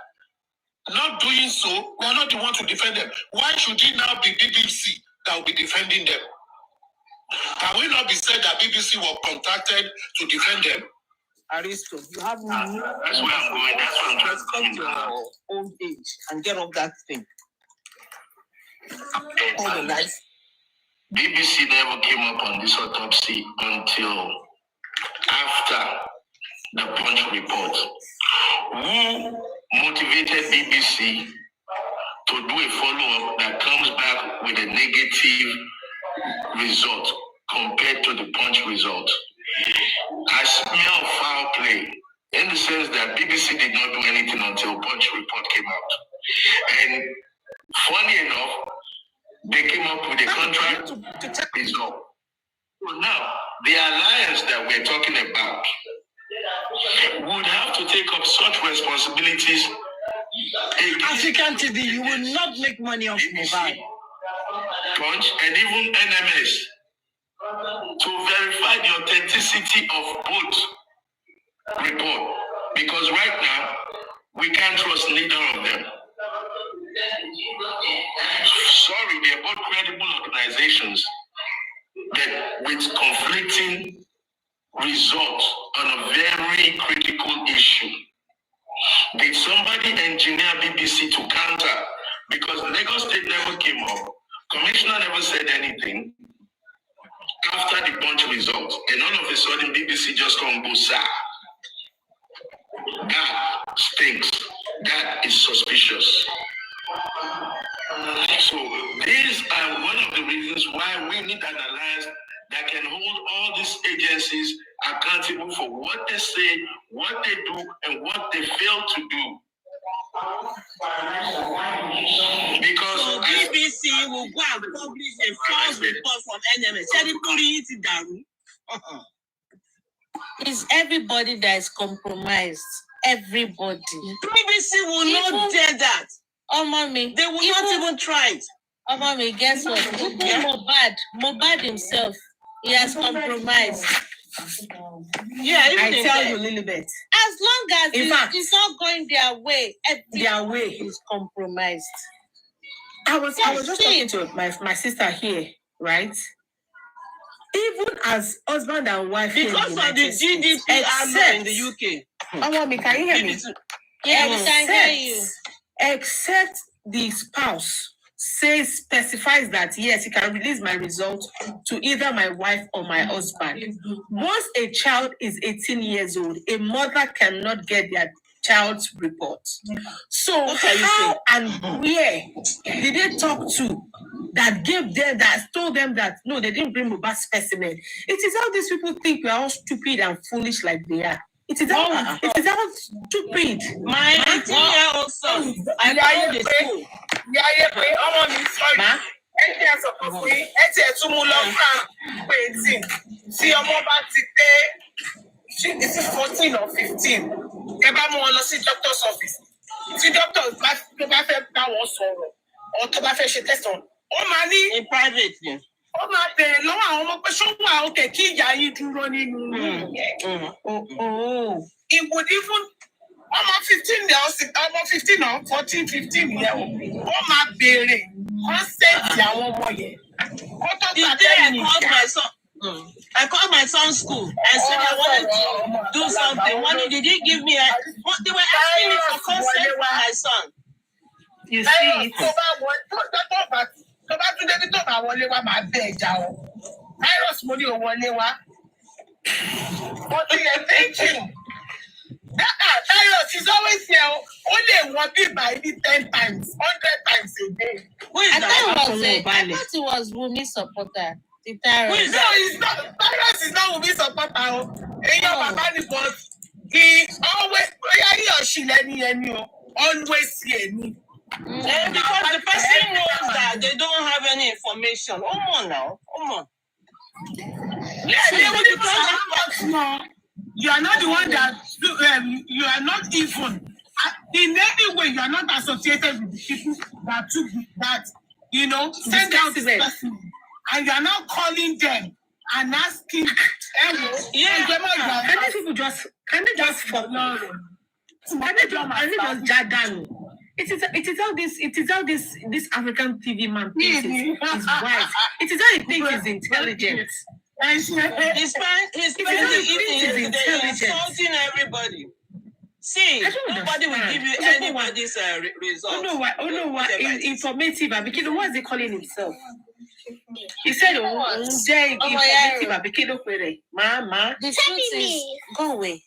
Not doing so, we are not the one to defend them. Why should it now be BBC that will be defending them? Can we not be said that BBC was contacted to defend them? Aristo, you have no. That's where I'm going. That's what I'm trying to Respect your old age and get off that thing. All the lights. BBC never came up on this autopsy until after the Punch report. Who motivated BBC to do a follow-up that comes back with a negative result compared to the Punch result? I smell foul play in the sense that BBC did not do anything until Punch report came out. And funny enough, they came up with a contract result. So now, the alliance that we're talking about would have to take up such responsibilities. African TV, you will not make money off mobile. Punch and even NMS to verify the authenticity of both report, because right now we can't trust neither of them. Sorry, they're both credible organizations that with conflicting results on a very critical issue. Did somebody engineer BBC to counter? Because Lagos State never came up, Commissioner never said anything after the Punch results, and all of a sudden BBC just come bosa. That stinks. That is suspicious. So these are one of the reasons why we need an alliance that can hold all these agencies accountable for what they say, what they do, and what they fail to do. Because so BBC will go and publish a false report from NMS. It's everybody that is compromised. Everybody. BBC will not dare that. Oh, mommy. They will not even try it. Oh, mommy, guess what? Mohbad himself, he has compromised. Yeah, I tell you, Lilibet. As long as it's not going their way, their way is compromised. I was just talking to my sister here, right? Even as husband and wife, because of the GDPR in the UK. Oh, mommy, can you hear me? Yeah, we can hear you. Except the spouse specifies that yes, he can release my result to either my wife or my husband. Once a child is 18 years old, a mother cannot get their child's report. So how and where did they talk to that gave them, that told them that no, they didn't bring Mohbad specimen? It is how these people think we are all stupid and foolish like they are. It is how stupid. My 18-year-old son, I called the school. See, I'm about to say, this is 14 or 15. Doctor's office. See, doctor, test on. In private. It would even I'm 15 or 14, 15 years old. I called my son's school and said I wanted to do something. Did he give me they were asking me for consent for my son. You see it. Virus money or one what do you thinking? That virus is always here. Only one bit by 10 times, 100 times a day. I thought it was Wumi supporter. The terrorist. No, it's not. Virus is not Wumi supporter. In your Baba report, he always he or she always see me. Because the person knows that they don't have any information. Come on now. Come on. Yeah, they will because you are not the one that you are not even in any way you are not associated with the people that took that send out this person, and you are not calling them and asking. Yeah, can they just follow? Can they just jadam? It is how this African TV man thinks is wise. It is how he thinks is intelligent. He's insulting everybody. See, nobody will give you anybody's result. Why? Informative. What is he calling himself? He said, The truth is, go away.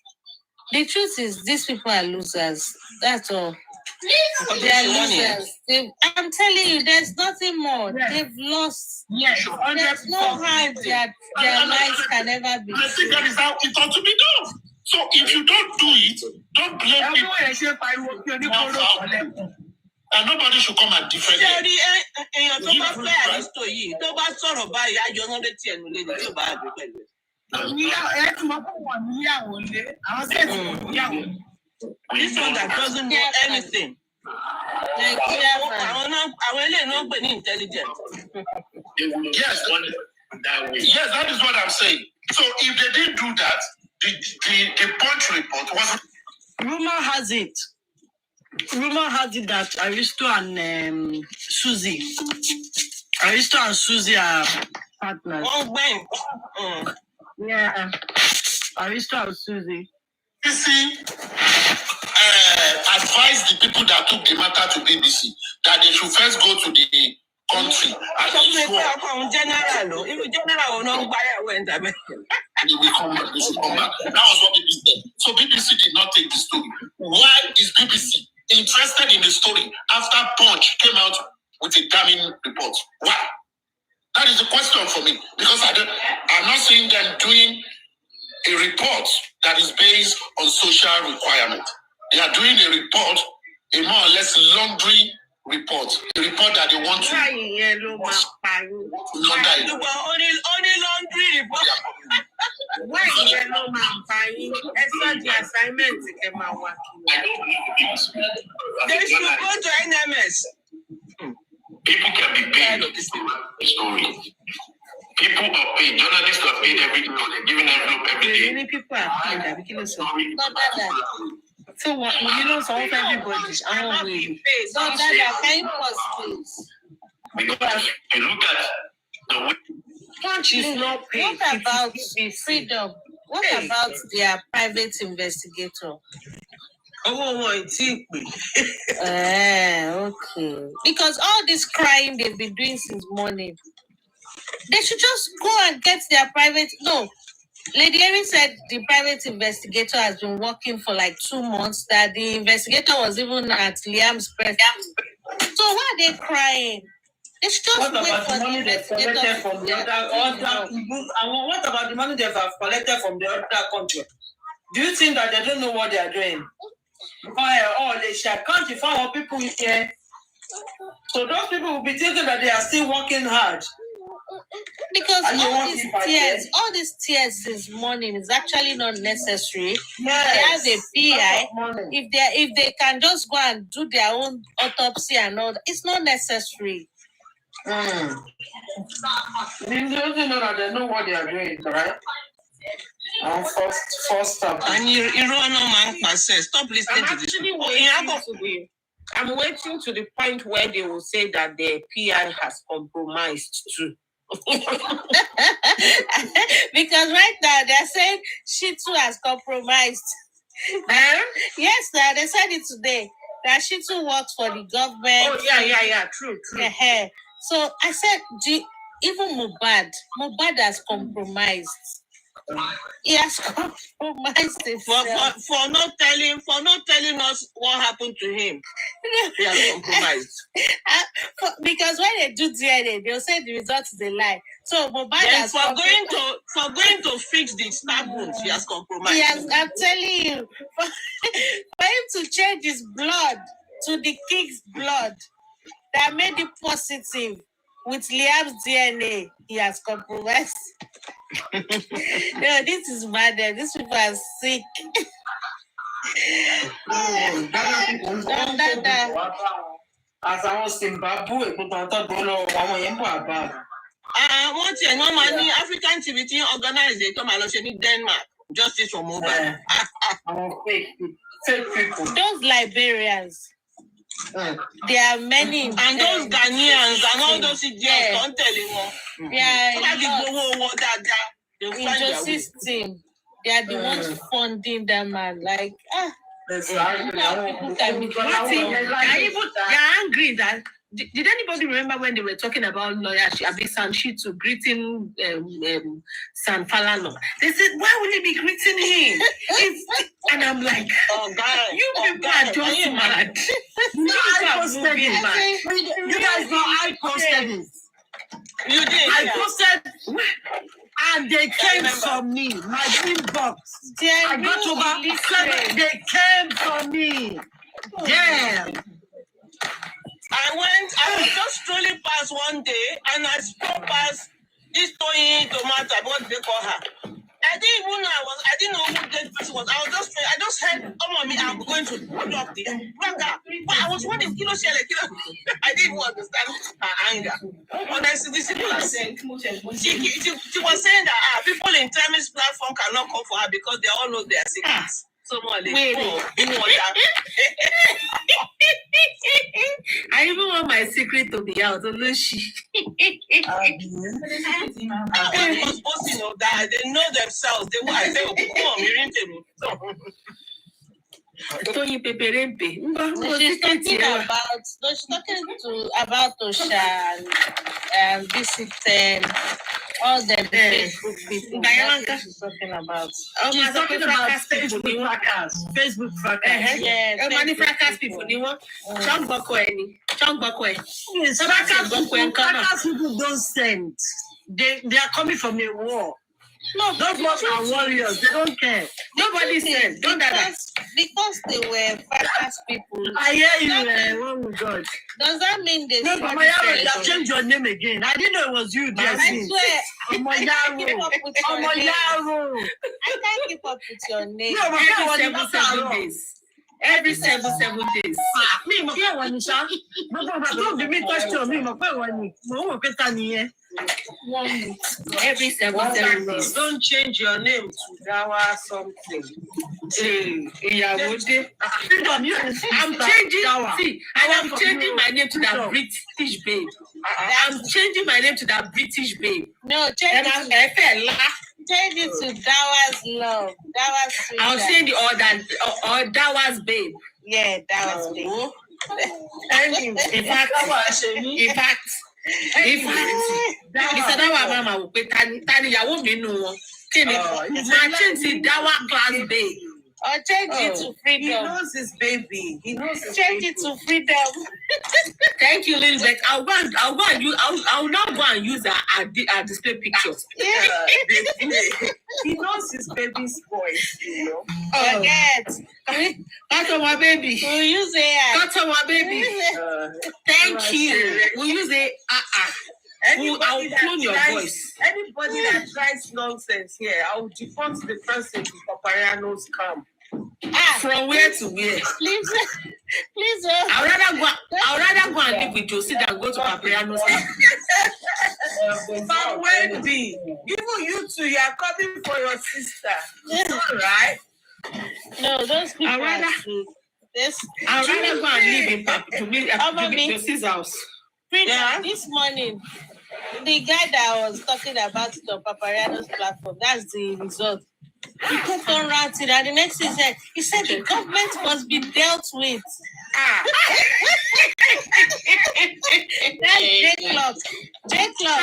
The truth is, these people are losers. That's all. They are losers. I'm telling you, there's nothing more. Yes. They've lost. Yes. There's no how their lives can ever be. I think that is how it ought to be done. So if you don't do it, don't blame people. And nobody should come and defend them. This one that doesn't know anything. Like, I will not be intelligent. Yes, that is what I'm saying. So if they didn't do that, the Punch report was. Rumor has it that Aristo and Susie are partners. Yeah, Aristo and Susie. Advise the people that took the matter to BBC that they should first go to the country. They will come back. They should come back. That was what BBC said. So BBC did not take the story. Why is BBC interested in the story after Punch came out with a damning report? Why? That is the question for me. Because I'm not seeing them doing a report that is based on social requirement. They are doing a report, a more or less laundry report, a report that they want to. Only laundry report. Why yellow man buying extra the assignment? They should go to NMS. People can be paid to the story. People are paid. Journalists are paid every day. They're giving envelope every day. Many people are paid. So what? Some of everybody. I don't really. So that can you pause, please? Because you look at the way. Punch is not paid. What about freedom? What about their private investigator? Okay. Because all this crying they've been doing since morning, they should just go and get their private. No, Lady Erin said the private investigator has been working for like 2 months. That the investigator was even at Liam's birthday. So why are they crying? They should just wait for the investigator from the other. And what about the money they have collected from the other country? Do you think that they don't know what they are doing? They shall count if our people here. So those people will be thinking that they are still working hard. Because all these tears this morning is actually not necessary. Yes. They have a PI. If they can just go and do their own autopsy and all that, it's not necessary. They don't know that they know what they are doing, right? First up. And you run on man says, stop listening to this. I'm waiting to the point where they will say that the PI has compromised too. Because right now they're saying she too has compromised. Yes, sir, they said it today. that she too works for the government. Oh, yeah. True. Yeah. So I said, even Mohbad has compromised. He has compromised himself. For not telling us what happened to him. He has compromised. Because when they do DNA, they'll say the result is a lie. So Mohbad has for going to fix the stab wounds, he has compromised. Yes, I'm telling you, for him to change his blood to the king's blood that made it positive with Liam's DNA, he has compromised. No, this is mad. These people are sick. As I was Zimbabwe, wọ́n tiẹ̀ ní wọ́n máa ní African TV tí organize tó máa lọ ṣe ní Denmark justice for Mohbad. Fake people. Those Liberians. There are many. And those Ghanaians and all those idiots don't tell you. Yeah, in Josie's team, they are the ones funding that man. Like, They're angry that. Did anybody remember when they were talking about lawyer Abisan Shitu greeting San Falano? They said, why would he be greeting him? And I'm like, oh God, you people are just mad. I posted it. You guys know I posted it. You did. I posted, and they came from me. My inbox. I got over. They came from me. Yeah. I was just strolling past one day and I spoke past this Tony Tomato, what they call her. I didn't know who this person was. I just heard, oh mommy, I'm going to put up the burger. But I was wondering, kilo. I didn't understand her anger. Honestly, these people are saying, she was saying that people in Tammy's platform cannot come for her because they all know their secrets. I even want my secret to be out. Lucy. I was posting of that. They know themselves. I say, oh, come on, you're into She's talking about Osha and visiting all the Facebook people. She's talking about. She's talking about Facebook fracas. Yeah, many fracas people. Fracas people don't send. They are coming from a war. No, those ones are warriors. They don't care. Nobody said. Don't because they were fracas people. I hear you. Oh my God. Does that mean they? No, Mama Yaro, you have changed your name again. I didn't know it was you. I swear. Mama Yaro. Mama Yaro. I can't keep up with your name. No, every 7 days. Every 7 days. Me, my friend, when you say, don't give me question. Me, my friend, when you every 7 days. Don't change your name to Dawah something. I'm changing my name to that British babe. I'm changing my name to that British babe. No, change it to Dawah's love. Dawah's sweet. I was saying the or Dawah's babe. Yeah, Dawah's babe. In fact, it's a Dawah mama will pay Tani Yawo Minu. Change the Dawah class babe. Or change it to freedom. He knows his baby. Change it to freedom. Thank you, Lilbeth. I'll not go and use a display pictures. Yeah. He knows his baby's voice, you know. Forget. That's my baby. We'll use AI. That's my baby. Thank you. We'll use it. I'll clone your voice. Anybody that tries nonsense here, I will deport the person to Papariano's camp. From where to where? Please. I'd rather go and live with Josie than go to Papariano's camp. But Wendy, even you two, you are coming for your sister. All right? No, those people. I'd rather go and live in Josie's house. Yeah. This morning, the guy that was talking about it on Papariano's platform, that's the result. He kept on ranting, and the next thing he said the government must be dealt with. That's J-Clock. J-Clock.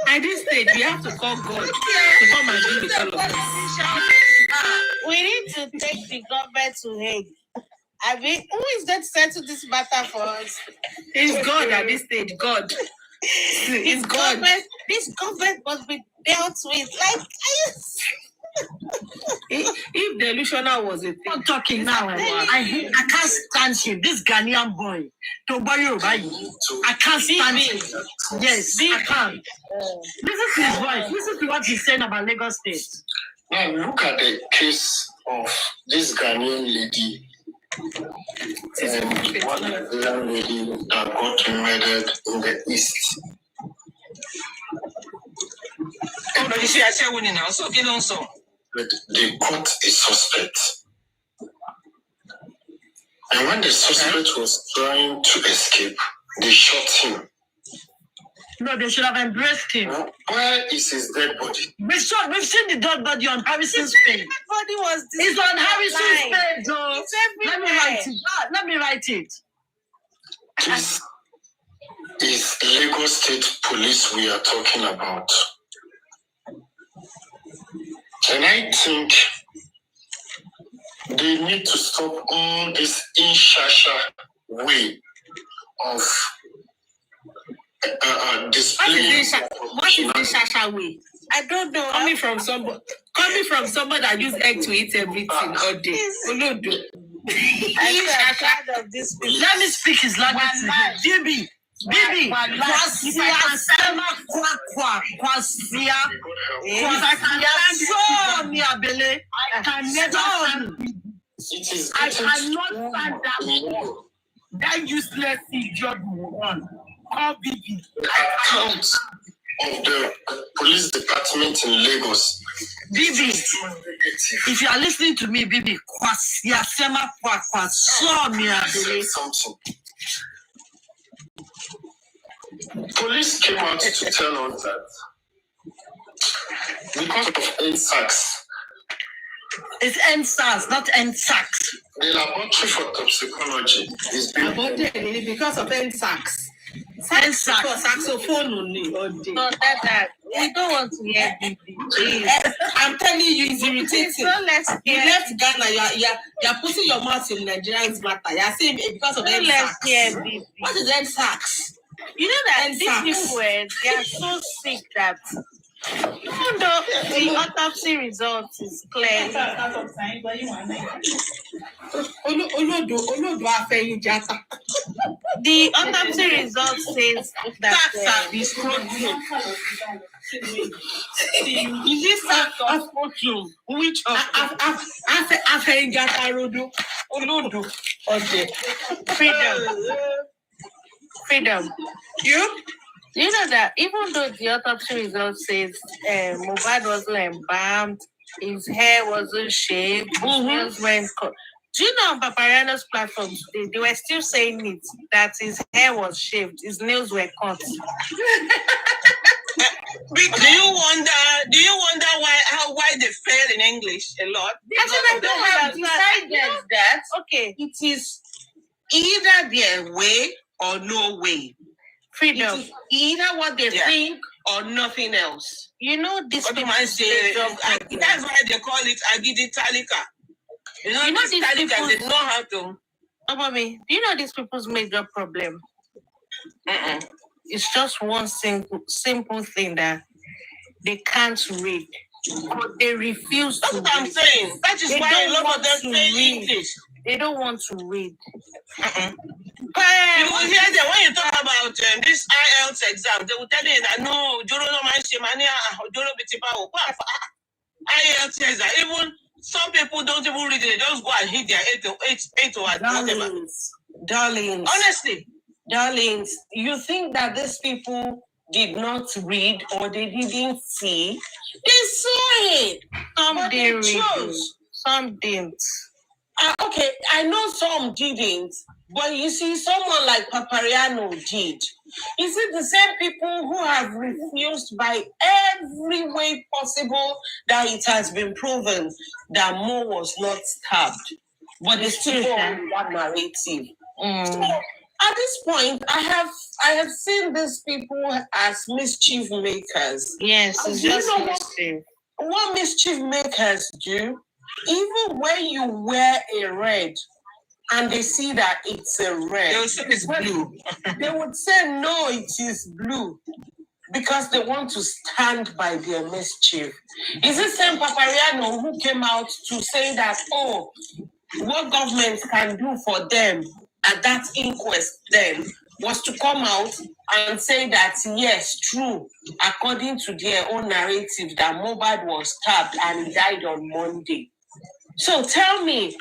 At this stage, we have to call God to come and do the all of this. We need to take the government to Hague. I mean, who is going to settle this matter for us? It's God at this stage. God. It's God. This government must be dealt with. Like, If delusional was a thing, I'm talking now. I can't stand him. This Ghanaian boy, Tobayo, I can't stand him. Yes, I can't. Listen to his voice. Listen to what he's saying about Lagos State. Now look at the case of this Ghanaian lady and one young lady that got murdered in the East. But they caught a suspect. And when the suspect was trying to escape, they shot him. No, they should have embraced him. Where is his dead body? We've seen the dead body on Harrison's page. body was It's on Harrison's page, though. It's Let me write it. This is Lagos State Police we are talking about. And I think they need to stop all this inshasha way of displaying. What is this Shasha way? I don't know. Coming from somebody that use egg to eat everything all day. Olodo. I'm tired of this people. Let me speak his language. Bibi. Kwasia sema kwasia. If I can show me abele, I can never stand. I cannot stand that word. That useless idiot one. Call Bibi. Account of the police department in Lagos. Bibi, if you are listening to me, Bibi, kwasia sema kwasia me abele. Something. Police came out to tell us that because of NSACs. It's NSACs, not NSACs. The laboratory for toxicology is being because of NSACs. NSACs for saxophone only. No, that we don't want to hear Bibi. I'm telling you, it's irritating. So let's You left Ghana, you're putting your mouth in Nigerians matter. You're saying because of let's hear NSACs. Bibi. What is NSACs? You know that these people they are so sick that even though the autopsy result is clear. The autopsy result says that is this which of freedom. You know that even though the autopsy result says Mohbad wasn't embalmed, his hair wasn't shaved, his nails weren't cut. Do you know on Papariano's platforms they were still saying it that his hair was shaved, his nails were cut. Do you wonder why they fail in English a lot? I don't have decided that. Okay, It is either their way or no way. freedom. It is either what they think or nothing else. You know this What do people I say? problem. That's why they call it Agidi Talika. You know these these Talika, people- they know how to. Mommy, do you know these people's major problem? It's just one simple thing that they can't read. But they refuse That's to what I'm read. saying. That is They why a don't lot want of them to fail read. English. They don't want to read. You will hear them when you talk about this IELTS exam. They will tell you that no, Joro no man shemania, Joro bitipa. IELTS exam. Even some people don't even read it. They just go and hit their 8 or whatever. Darlings, Honestly, darlings, you think that these people did not read or they didn't see? They saw it. Some But didn't they read. chose. Some didn't. Okay, I know some didn't, but you see, someone like Papariano did. Is it the same people who have refused by every way possible that it has been proven that Mo was not stabbed? But they still go on with that narrative. So at this point, I have seen these people as mischief makers. Yes, it's Do you just know mischief. what mischief makers do? Even when you wear a red and they see that it's a red, They will say it's blue. they would say no, it is blue, because they want to stand by their mischief. Is it same Papariano who came out to say that, oh, what government can do for them at that inquest then was to come out and say that, yes, true, according to their own narrative, that Mohbad was stabbed and he died on Monday. So tell me,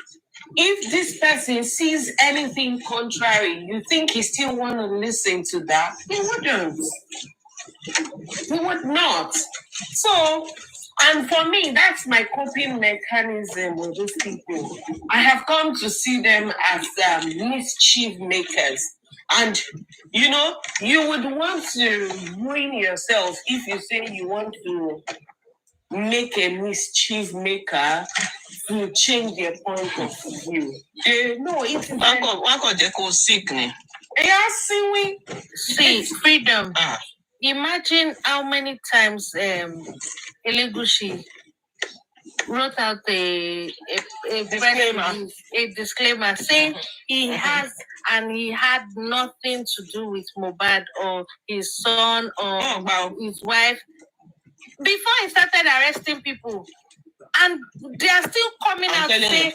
if this person sees anything contrary, you think he still want to listen to that? He wouldn't. He would not. So, and for me, that's my coping mechanism with these people. I have come to see them as mischief makers. And, you know, you would want to ruin yourself if you say you want to make a mischief maker to change their point of view. No, it's One could just go sick. Yeah, see, freedom. Imagine how many times Elegushi wrote out a disclaimer saying he has and he had nothing to do with Mohbad or his son or his wife before he started arresting people, and they are still coming out to say,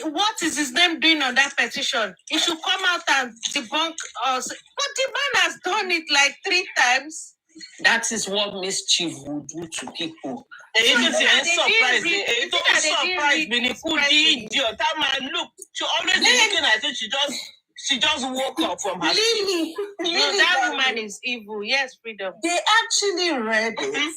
what is his name doing on that petition? He should come out and debunk us. But the man has done it like 3 times. That is what mischief will do to people. It surprised me. It don't surprise me. Idiot. That man, look, she always looking at it. She just woke up from her sleep. No, that woman is evil. Yes, freedom. They actually read it.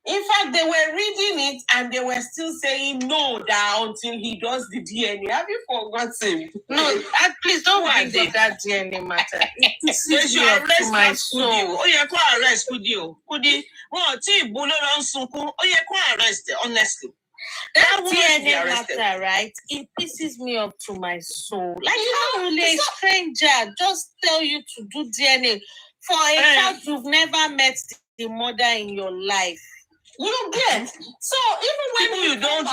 In fact, they were reading it and they were still saying no that until he does the DNA. Have you forgotten? No, please don't bring up that DNA matter. They should arrest my soul. Oh, yeah, go arrest Kudi. Well, oh, yeah, go arrest, honestly. That DNA matter, right? It pisses me off to my soul. Like, how will a stranger just tell you to do DNA for a child you've never met the mother in your life? You get. So even when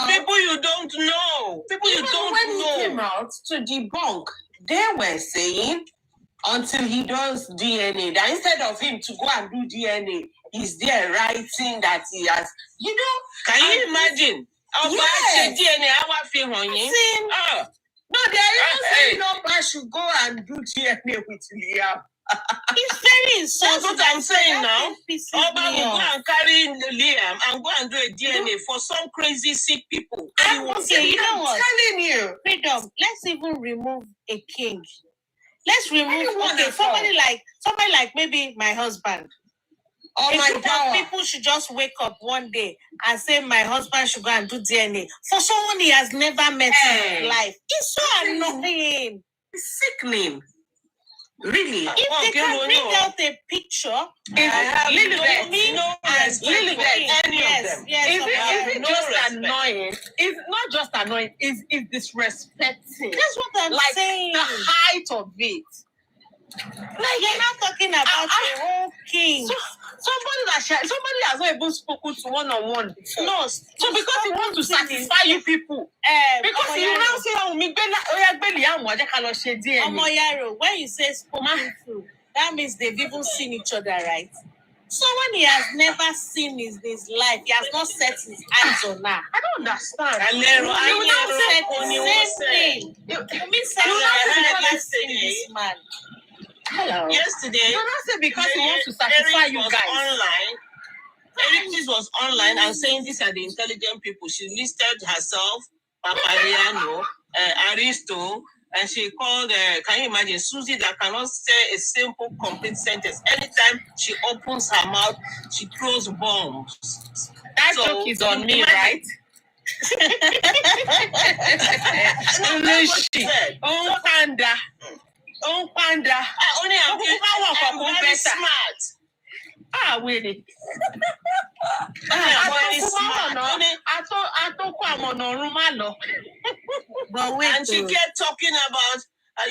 people you don't know, when he came out to debunk, they were saying until he does DNA, that instead of him to go and do DNA, he's there writing that he has. You know? Can you imagine? Yes. DNA, No, they are even saying nobody should go and do DNA with Liam. It's very insulting. That's what I'm saying now. Oba will go and carry Liam and go and do a DNA for some crazy sick people. Okay, you know what? I'm telling you. Freedom, let's even remove a king. Let's remove somebody like maybe my husband. Or my Dawah. People should just wake up one day and say my husband should go and do DNA for someone he has never met in his life. It's so annoying. It's sickening. Really? If they can bring out a picture, Is it just annoying? It's not just annoying. It's disrespecting. That's what I'm saying. The height of it. Like you're not talking about the whole king. Somebody has not even spoken to one-on-one. No. So because he wants to satisfy you people. Because he now say, Omoyaro, when you say spoken to, that means they've even seen each other, right? Someone he has never seen in his life, he has not set his eyes on her. I don't understand. You will not say the same thing. You mean I've never seen this man. Hello. Yesterday, because he wants to satisfy you guys. Eric was online and saying these are the intelligent people. She listed herself, Papariano, Aristo, and she called, can you imagine, Susie that cannot say a simple, complete sentence. Anytime she opens her mouth, she throws bombs. That joke is on me, right? Panda. Only I'm very smart. Really? Very smart. But wait, And she kept talking about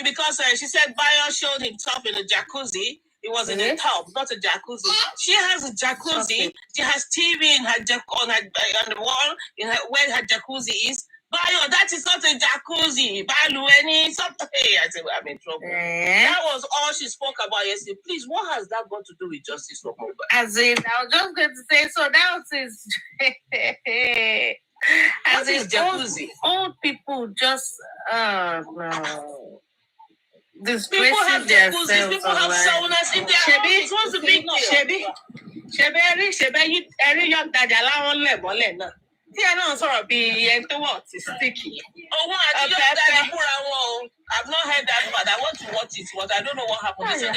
because she said Bayo showed himself in a jacuzzi. It was in a tub, not a jacuzzi. She has a jacuzzi. She has TV in her on the wall where her jacuzzi is. Bayo, that is not a jacuzzi. Balueni, something. I said, I'm in trouble. That was all she spoke about yesterday. Please, what has that got to do with justice for Mohbad? As in, I was just going to say, so that was his. As in, jacuzzi. Old people just no. People have jacuzzis. People have saunas in their houses. What's the big deal? Every young daddy allow one tí ẹ náà sọ̀rọ̀ bí ẹni tó wọ̀ ti sticky. Owó àti yóò dára fúnra wọn o. I've not heard that part. I want to watch it, but I don't know what happened. They said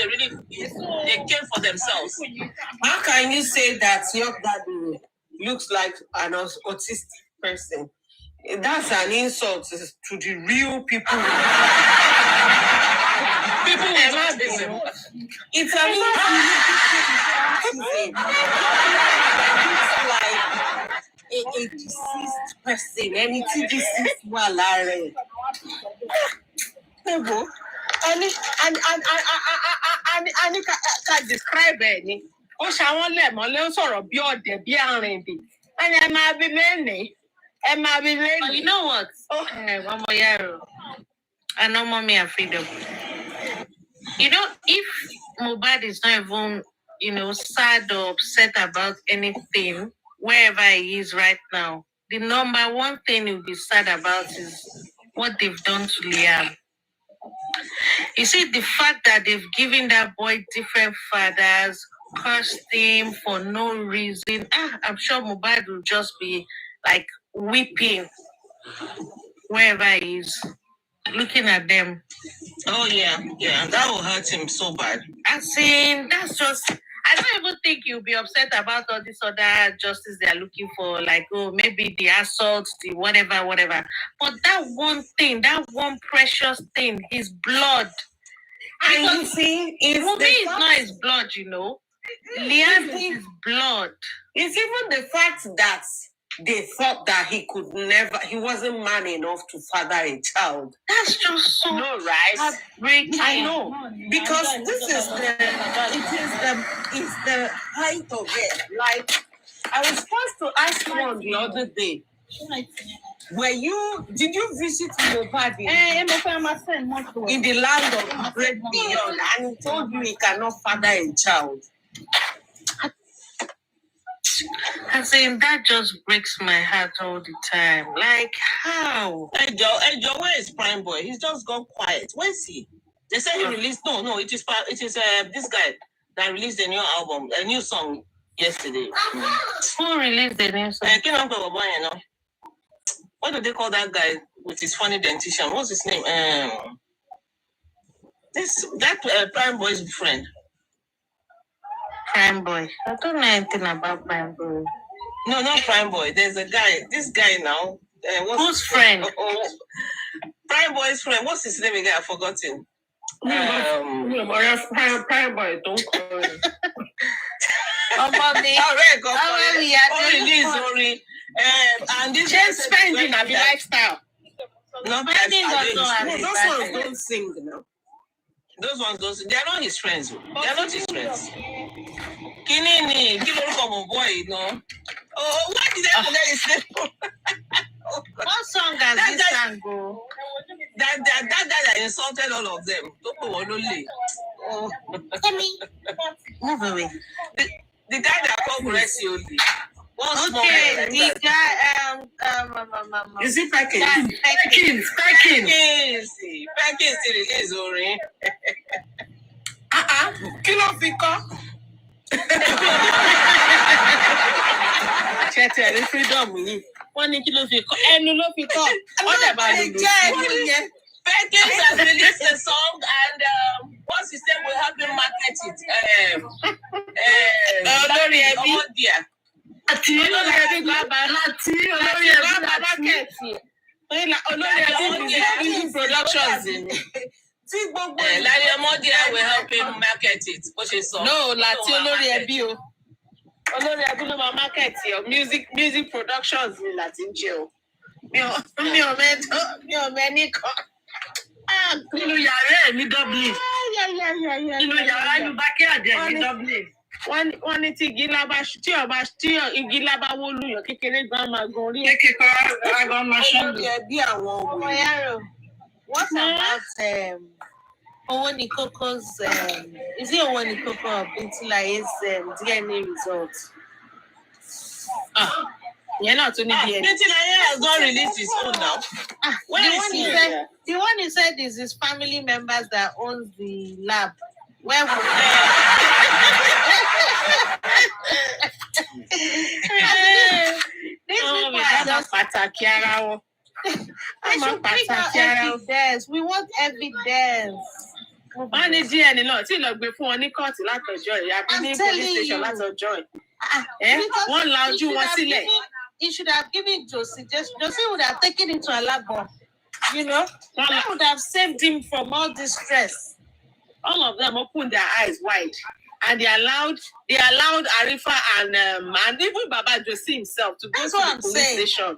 they came for themselves. How can you say that your daddy looks like an autistic person? That's an insult to the real people. People with autism. It's an insult. Like a deceased person, and it's deceased while I and can describe any. Oh, shall one let my little sort of beyond the beyond and I might be many. And might be many. Oh, you know what? Oh, one more year. I know mommy and freedom. You know, if Mohbad is not even, sad or upset about anything, wherever he is right now, the number one thing he'll be sad about is what they've done to Liam. You see, the fact that they've given that boy different fathers, cursed him for no reason. I'm sure Mohbad will just be like weeping wherever he is, looking at them. Oh yeah, that will hurt him so bad. I saying that's just. I don't even think you'll be upset about all this other justice they're looking for, like, maybe the assault, the whatever. But that one thing, that one precious thing, his blood. And you see, it's not his blood, Liam is his blood. It's even the fact that they thought that he wasn't man enough to father a child. That's just so heartbreaking. I know, because this is the height of it. Like, I was supposed to ask one the other day. Did you visit Mohbad in the land of great beyond, and he told you he cannot father a child? I saying that just breaks my heart all the time. Like, how? Hey Joe, where is Prime Boy? He's just gone quiet. Where is he? They said he released. No, it is this guy that released a new album, a new song yesterday. Who released the new song? What do they call that guy with his funny dentition? What's his name? That Prime Boy's friend. Prime Boy. I don't know anything about Prime Boy. No, not Prime Boy. There's a guy. This guy now. Whose friend? Prime Boy's friend. What's his name again? I've forgotten. Prime Boy. Don't call him. Mommy. And this just spending a lifestyle. Not those ones don't sing now. Those ones don't sing. They are not his friends. They are not his friends. Kinini, boy, no. Oh, why did I forget his name? What song has this song go? That guy that insulted all of them. Oh. Kemi, move away. The guy that called Gracie only. Okay, the guy, Is it Perkins? Perkins. Perkins is Ori. Kilo Fika. Chetty, freedom. One kilo Fika. And no Fika. What about it? Perkins has released a song, and what's his name will help him market it. market here. Music productions in. Larry Amodia will help him market it. What she saw. No, Lati Olori Ebi o. Olori Ebi ló máa market here. Music productions in Latin jail. Mi ò mẹ́ni kan. Nínú yàrá ẹ̀ ní Dublin. Nínú yàrá Yubake Adé ní Dublin. Wọ́n ní tí igi lábá wó lùyàn kékeré gan máa gan orí. Kékeré gan máa ṣe lù. Bí àwọn ọmọ yàrá. What about Owoni Coco's is it Owoni Coco of Bintilaye's DNA results? You're not only DNA. Bintilaye has not released his own now. The one he said is his family members that owns the lab. Where would these people are just patakiara. Evidence. We want evidence. Wọ́n ní DNA náà tí lọ gbé fún wọn ní kóòtù látọjọ́ yìí àbí ní police station látọjọ́ yìí. Wọ́n la ojú wọn sílẹ̀. He should have given Josie. Josie would have taken him to a lab, you know. That would have saved him from all this stress. All of them opened their eyes wide, and they allowed Arifa and even Baba Josie himself to go to the police station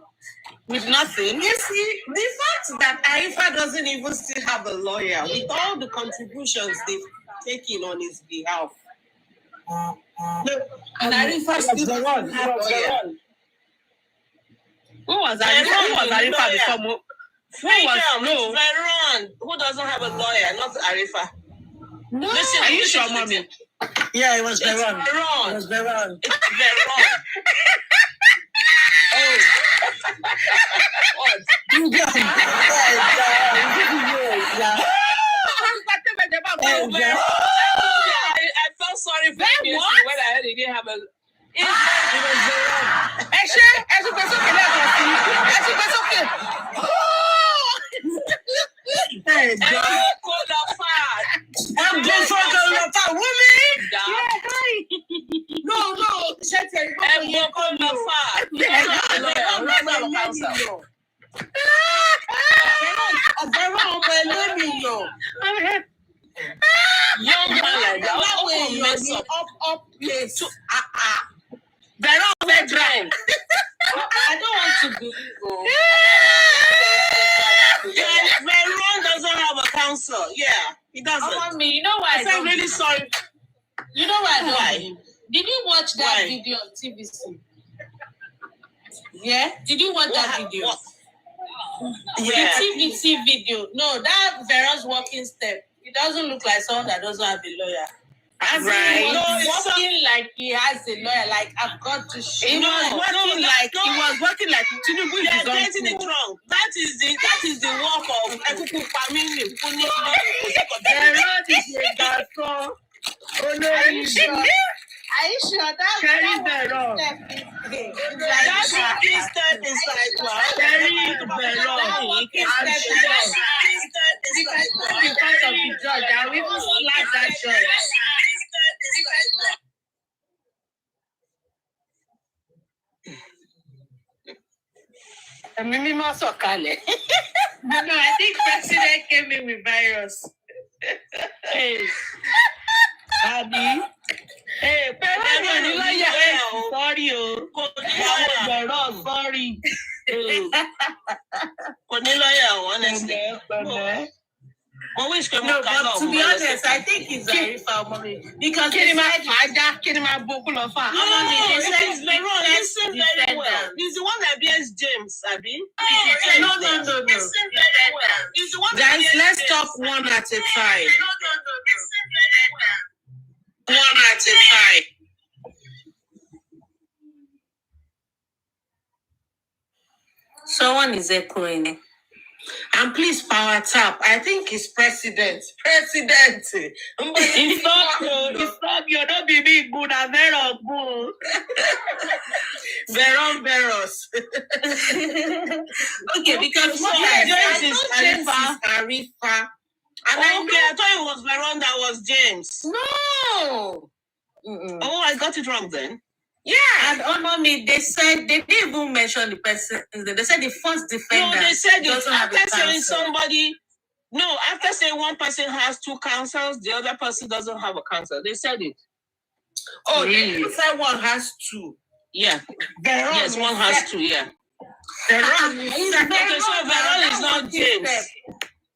with nothing. You see, the fact that Arifa doesn't even still have a lawyer with all the contributions they've taken on his behalf. And Arifa still doesn't have a lawyer. Who was Arifa before? Veron, who doesn't have a lawyer, not Arifa. No. Listen, are you sure, mommy? Yeah, it was Veron. It was Veron. It's Veron. Oh. What? I felt sorry for him when I heard he didn't have a... It was Veron. Hey, God. I'm going for the woman. No. Young man like that. Up place. They're all very drunk. I don't want to be evil. Veron doesn't have a counsel. Yeah, he doesn't. You know why? I'm really sorry. You know why? Did you watch that video on TVC? Yeah? Did you watch that video? Yeah. The TVC video. No, that Veron's walking step. It doesn't look like someone that doesn't have a lawyer. Right. He was walking like he has a lawyer. Like, I've got to show. He was walking like Tinubu is getting it wrong. That is the work of Ekuku Family. Veron is a garçon. Oh no, are you sure? That walking step is like what? Cherry Veron. Because of the judge, I will even slap that judge. No, I think President Kemi with virus. Hey, Abby. Hey, President, sorry, sorry. Honestly. No, but to be honest, I think it's very far, mommy. Because he's very well. Listen very well. He's the one that bears James, Abby. No. Listen very well. He's the one. Guys, let's talk one at a time. Listen very well. One at a time. Someone is echoing. And please power tap. I think it's president. It's not you're not being good and Veron good. Veros. Okay, because what I is Arifa. And I thought it was Veron that was James. No. Oh, I got it wrong then. Yeah. And mommy, they said they didn't even mention the person. They said the first defendant. No, they said it doesn't have after a saying counsel. somebody. No, after saying one person has 2 counsels, the other person doesn't have a counsel. They said it. Oh, really? You said one has 2. Yeah. Yes, one has 2. Yeah. Veron is not James.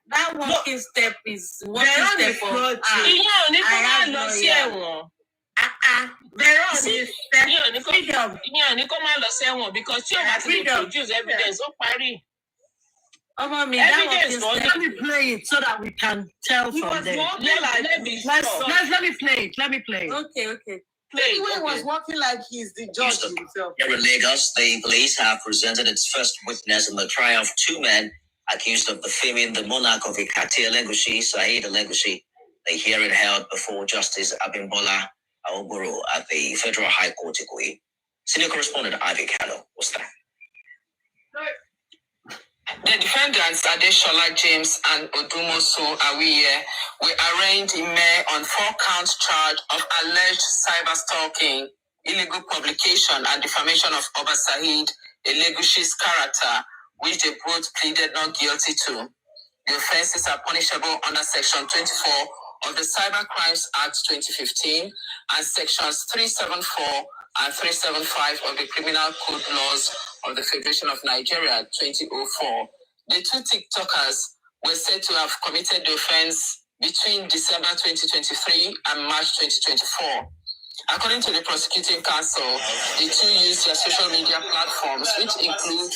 That walking step is walking step of Veron is freedom. Because you have to produce evidence. Oh, mommy, Evidence, let me play it so that we can tell from there. Let me play it. Okay. He was walking like he's the judge himself. Here in Lagos, the police have presented its first witness in the trial of 2 men accused of defaming the monarch of Ikati Elegushi, Saheed Elegushi. The hearing held before Justice Abimbola Aogboro at the Federal High Court, Ikoyi. Senior correspondent Ivy Kano was there. The defendants, Adeshola James and Odumosu Awiye, were arraigned in May on 4-count charge of alleged cyber-stalking, illegal publication, and defamation of Oba Saheed Elegushi's character, which they both pleaded not guilty to. The offences are punishable under Section 24 of the Cyber Crimes Act 2015 and Sections 374 and 375 of the Criminal Code Laws of the Federation of Nigeria 2004. The 2 TikTokers were said to have committed the offense between December 2023 and March 2024. According to the prosecuting counsel, the 2 used their social media platforms, which includes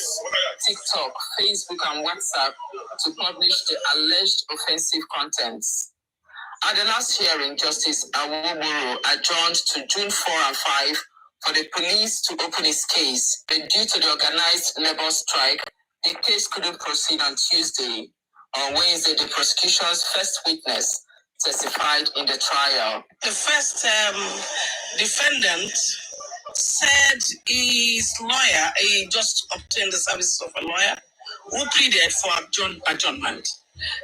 TikTok, Facebook, and WhatsApp, to publish the alleged offensive contents. At the last hearing, Justice Awoboro adjourned to June 4 and 5 for the police to open its case, but due to the organized labor strike, the case couldn't proceed on Tuesday. On Wednesday, the prosecution's first witness testified in the trial. The first defendant said his lawyer, he just obtained the services of a lawyer who pleaded for adjournment.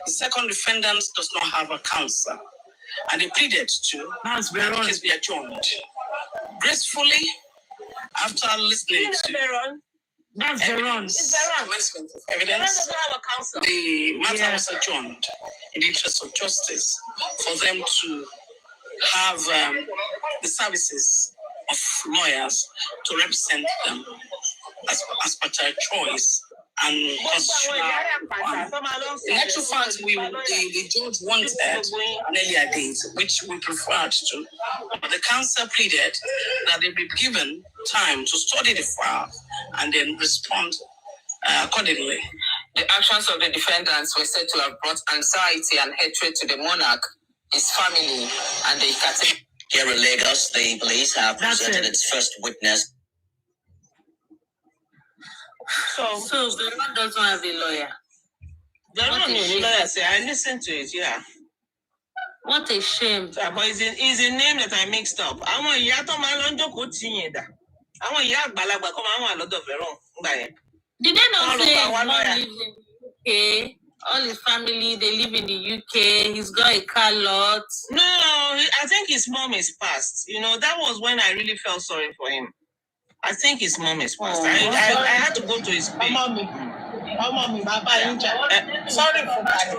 The second defendant does not have a counsel, and he pleaded to the case be adjourned. Gracefully, after listening to That's Veron. commencement of evidence, the matter was adjourned in the interest of justice for them to have the services of lawyers to represent them as per their choice and constitutional. In actual fact, the judge wanted an earlier date, which we preferred to. But the counsel pleaded that they be given time to study the file and then respond accordingly. The actions of the defendants were said to have brought anxiety and hatred to the monarch, his family, and the Ikati. Here in Lagos, the police have presented its first witness. So Veron doesn't have a lawyer. Veron is a lawyer. I listened to it, yeah. What a shame. But it's a name that I mixed up. I want Yato Malonjo Kotinyeda. I want Yak Balagba come. I want a lot of Veron. Did they not say mom lives in the UK? All his family, they live in the UK. He's got a car lot. No, I think his mom is passed. That was when I really felt sorry for him. I think his mom is passed. I had to go to his page. Mommy, sorry for that.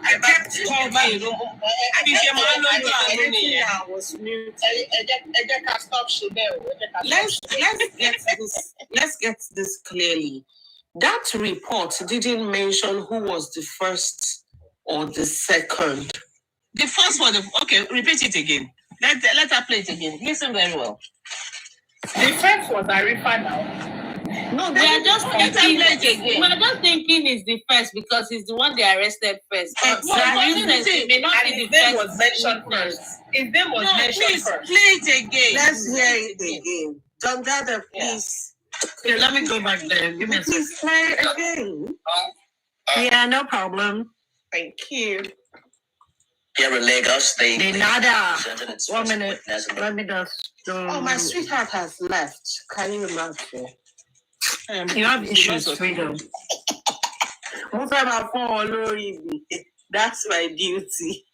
I kept talking. I was mute. Let's get this clearly. That report didn't mention who was the first or the second. The first one. Okay, repeat it again. Let her play it again. Listen very well. The first was Arifa now. No, we are just thinking is the first because he's the one they arrested first. Exactly. His name was mentioned first. His name was mentioned first. Play it again. Let's hear it again. Don't gather, please. Okay, let me go back there. Give me a second. Please play again. Yeah, no problem. Thank you. Here in Lagos, they presented its 1 first minute. witness in the Let me just. Oh, my sweetheart has left. Can you imagine? You have issues, freedom. That's my duty.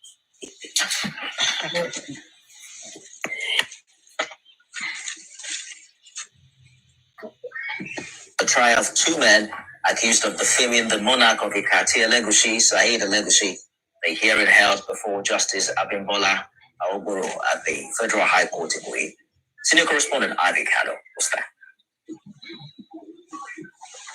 The trial of two men accused of defaming the monarch of Ikati, Elegushi, Saeed Elegushi. The hearing held before Justice Abimbola Aogboro at the Federal High Court in Ikoyi. Senior correspondent Ivy Kado was there.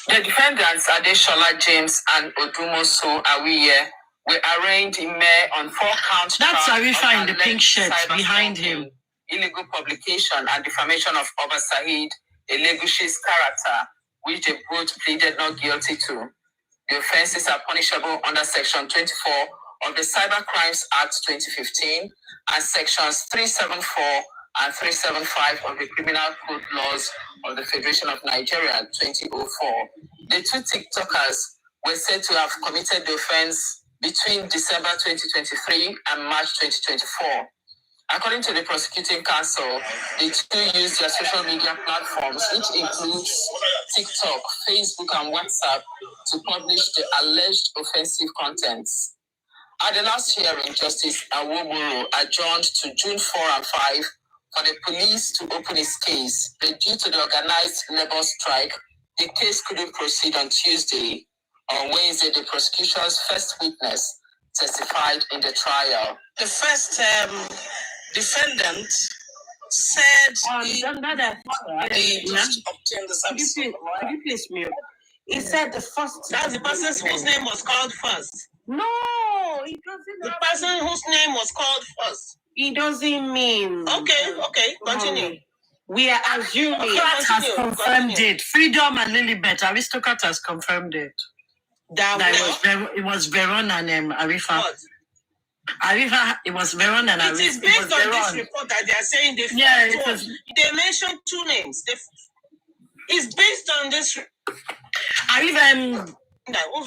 The defendants, Adeshola James and Odumosu Awiye, were arraigned in May on 4 counts. That's Arifa in the pink shirt behind him. Illegal publication and defamation of Oba Saeed Elegushi's character, which they both pleaded not guilty to. The offences are punishable under Section 24 of the Cyber Crimes Act 2015 and Sections 374 and 375 of the Criminal Code Laws of the Federation of Nigeria 2004. The two TikTokers were said to have committed the offense between December 2023 and March 2024. According to the prosecuting counsel, the two used their social media platforms, which includes TikTok, Facebook, and WhatsApp, to publish the alleged offensive contents. At the last hearing, Justice Awoboro adjourned to June 4 and 5 for the police to open its case. But due to the organized labor strike, the case couldn't proceed on Tuesday. On Wednesday, the prosecution's first witness testified in the trial. The first defendant said he just obtained the service. Could you please mute? He said the first. That's the person whose name was called first. No, it doesn't. The person whose name was called first. It doesn't mean. Okay, continue. We are assuming has confirmed it. Freedom and Lilibet, Aristocrat has confirmed it. It was Veron and Arifa. What? Arifa, it was Veron and Arifa. It is based on this report that they are saying they mentioned two names. It's based on this. Arifa,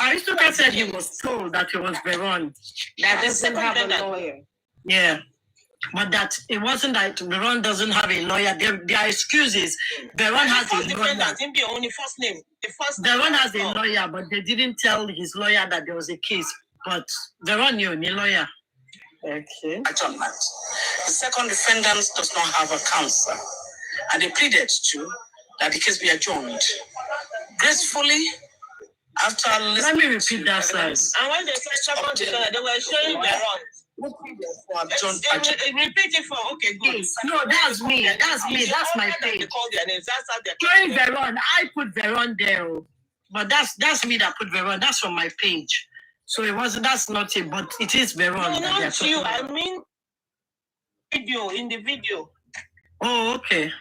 Aristocrat said he was told that it was Veron. That doesn't have a lawyer. Yeah. But that it wasn't that Veron doesn't have a lawyer. Their excuse is Veron has a lawyer. Veron has a lawyer, but they didn't tell his lawyer that there was a case. But Veron knew a lawyer. Okay. Adjournment. The second defendant does not have a counsel, and they pleaded to that the case be adjourned. Gracefully, after listening. Let me repeat that sentence. And when they said second defendant, they were showing Veron. Repeat it for okay, good. No, that's me. That's my page. They call their names. That's how they're showing Veron. I put Veron there, but that's me that put Veron. That's from my page. So it wasn't. That's not it, but it is Veron. No, not you. I mean, in the video. Oh, okay.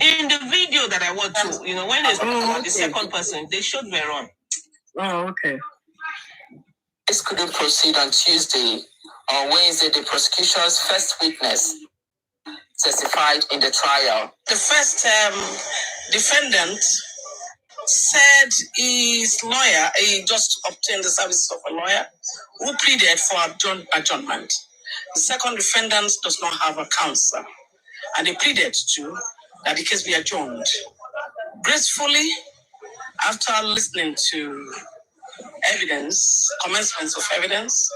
In the video that I watched, when they spoke about the second person, they showed Veron. Oh, okay. This couldn't proceed on Tuesday. On Wednesday, the prosecution's first witness testified in the trial. The first defendant said his lawyer, he just obtained the services of a lawyer who pleaded for adjournment. The second defendant does not have a counsel, and they pleaded to that the case be adjourned. Gracefully, after listening to commencements of evidence,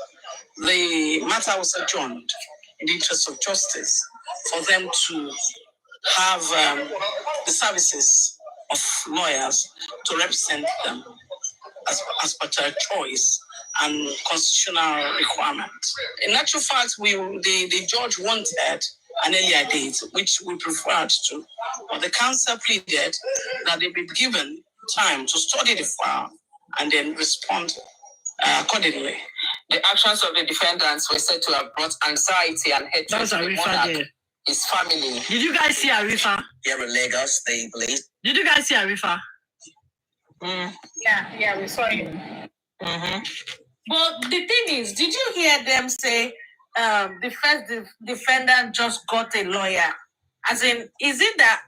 the matter was adjourned in the interest of justice for them to have the services of lawyers to represent them as per their choice and constitutional requirement. In actual fact, the judge wanted an earlier date, which we preferred to, but the counsel pleaded that they be given time to study the file and then respond accordingly. The actions of the defendants were said to have brought anxiety and hatred to the monarch, his family. Did you guys see Arifa? Here in Lagos, they believe. Did you guys see Arifa? Yeah, we saw it. Mm-hmm. But the thing is, did you hear them say the first defendant just got a lawyer? As in, is it that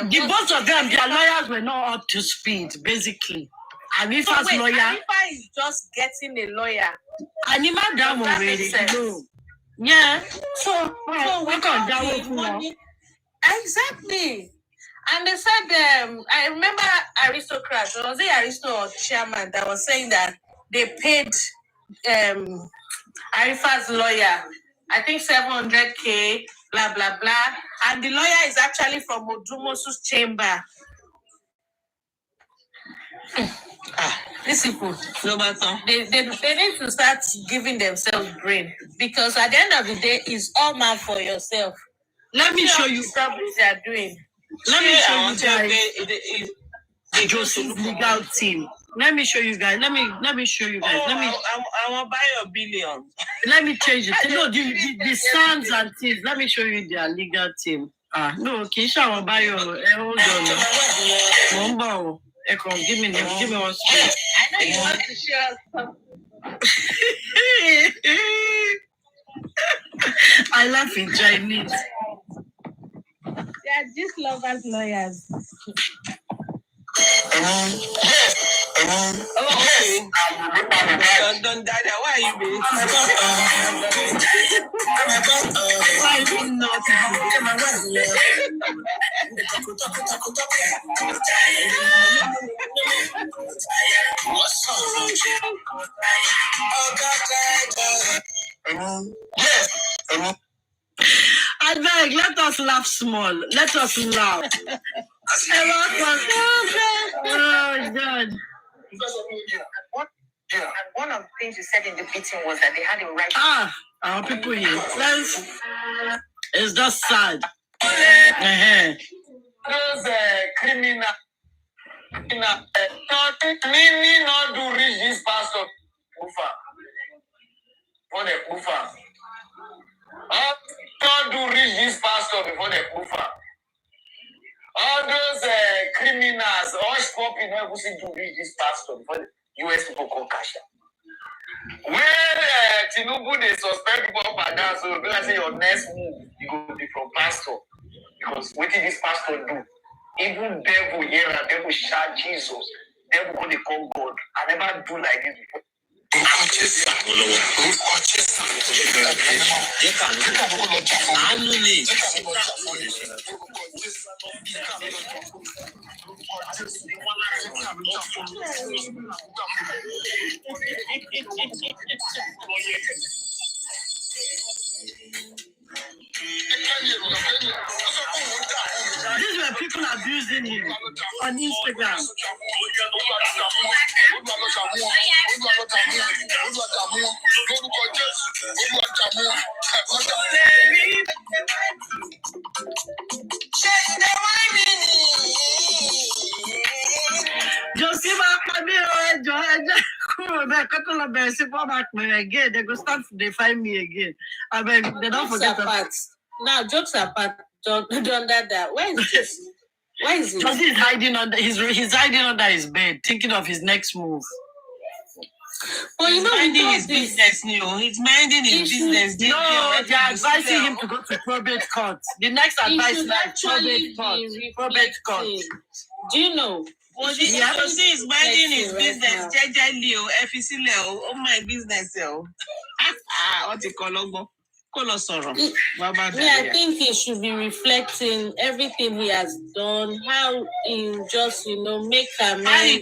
the both of them, their lawyers were not up to speed, basically. Arifa's lawyer. Arifa is just getting a lawyer. Anima down already. No. Yeah. So we can down money. Exactly. And they said, I remember Aristocrat, was it Aristo or Chairman that was saying that they paid Arifa's lawyer, I think 700K, blah, blah, blah. And the lawyer is actually from Odumosu's chamber. These people, No matter. they need to start giving themselves brain, because at the end of the day, it's all man for yourself. Let me show you. What they are doing. Let me show you guys The Josie's legal team. Let me show you guys. Let me show you guys. I will buy a billion. Let me change it. No, the sons and things. Let me show you their legal team. No, Keisha will buy your hold on. Mumbo. Give me one space. I know you want to share some. I laugh in Chinese. They are just lovers lawyers. Okay. Don't die. Why are you being? Why you not? I beg, let us laugh small. Let us laugh. Oh, God. And one of the things you said in the meeting was that they had a right. Our people here. It's just sad. Those criminal. Many not do reach this pastor. Bufa. For the Bufa. Not do reach this pastor before the Bufa. All those criminals, all poor people who see to reach this pastor before the US people call cash. When Tinubu they suspect people up and down, so when I say your next move, you go be from pastor. Because what did this pastor do? Even devil here and devil shout Jesus. Devil go they call God. I never do like this before. These were people abusing him on Instagram. Josie, again. They go start to define me again. I mean, they don't forget apart. Now, jokes apart. Don't that. Where is this? Why is it? Josie is hiding under he's hiding under his bed, thinking of his next move. Well, he's minding his business, He's minding his business. No, they're advising him to go to probate court. The next advice is probate court. Probate court. Do you know? Well, Josie is minding his business. Leo, FEC Leo, oh my business, what you call logo? I think he should be reflecting everything he has done, how he just, make amends. How he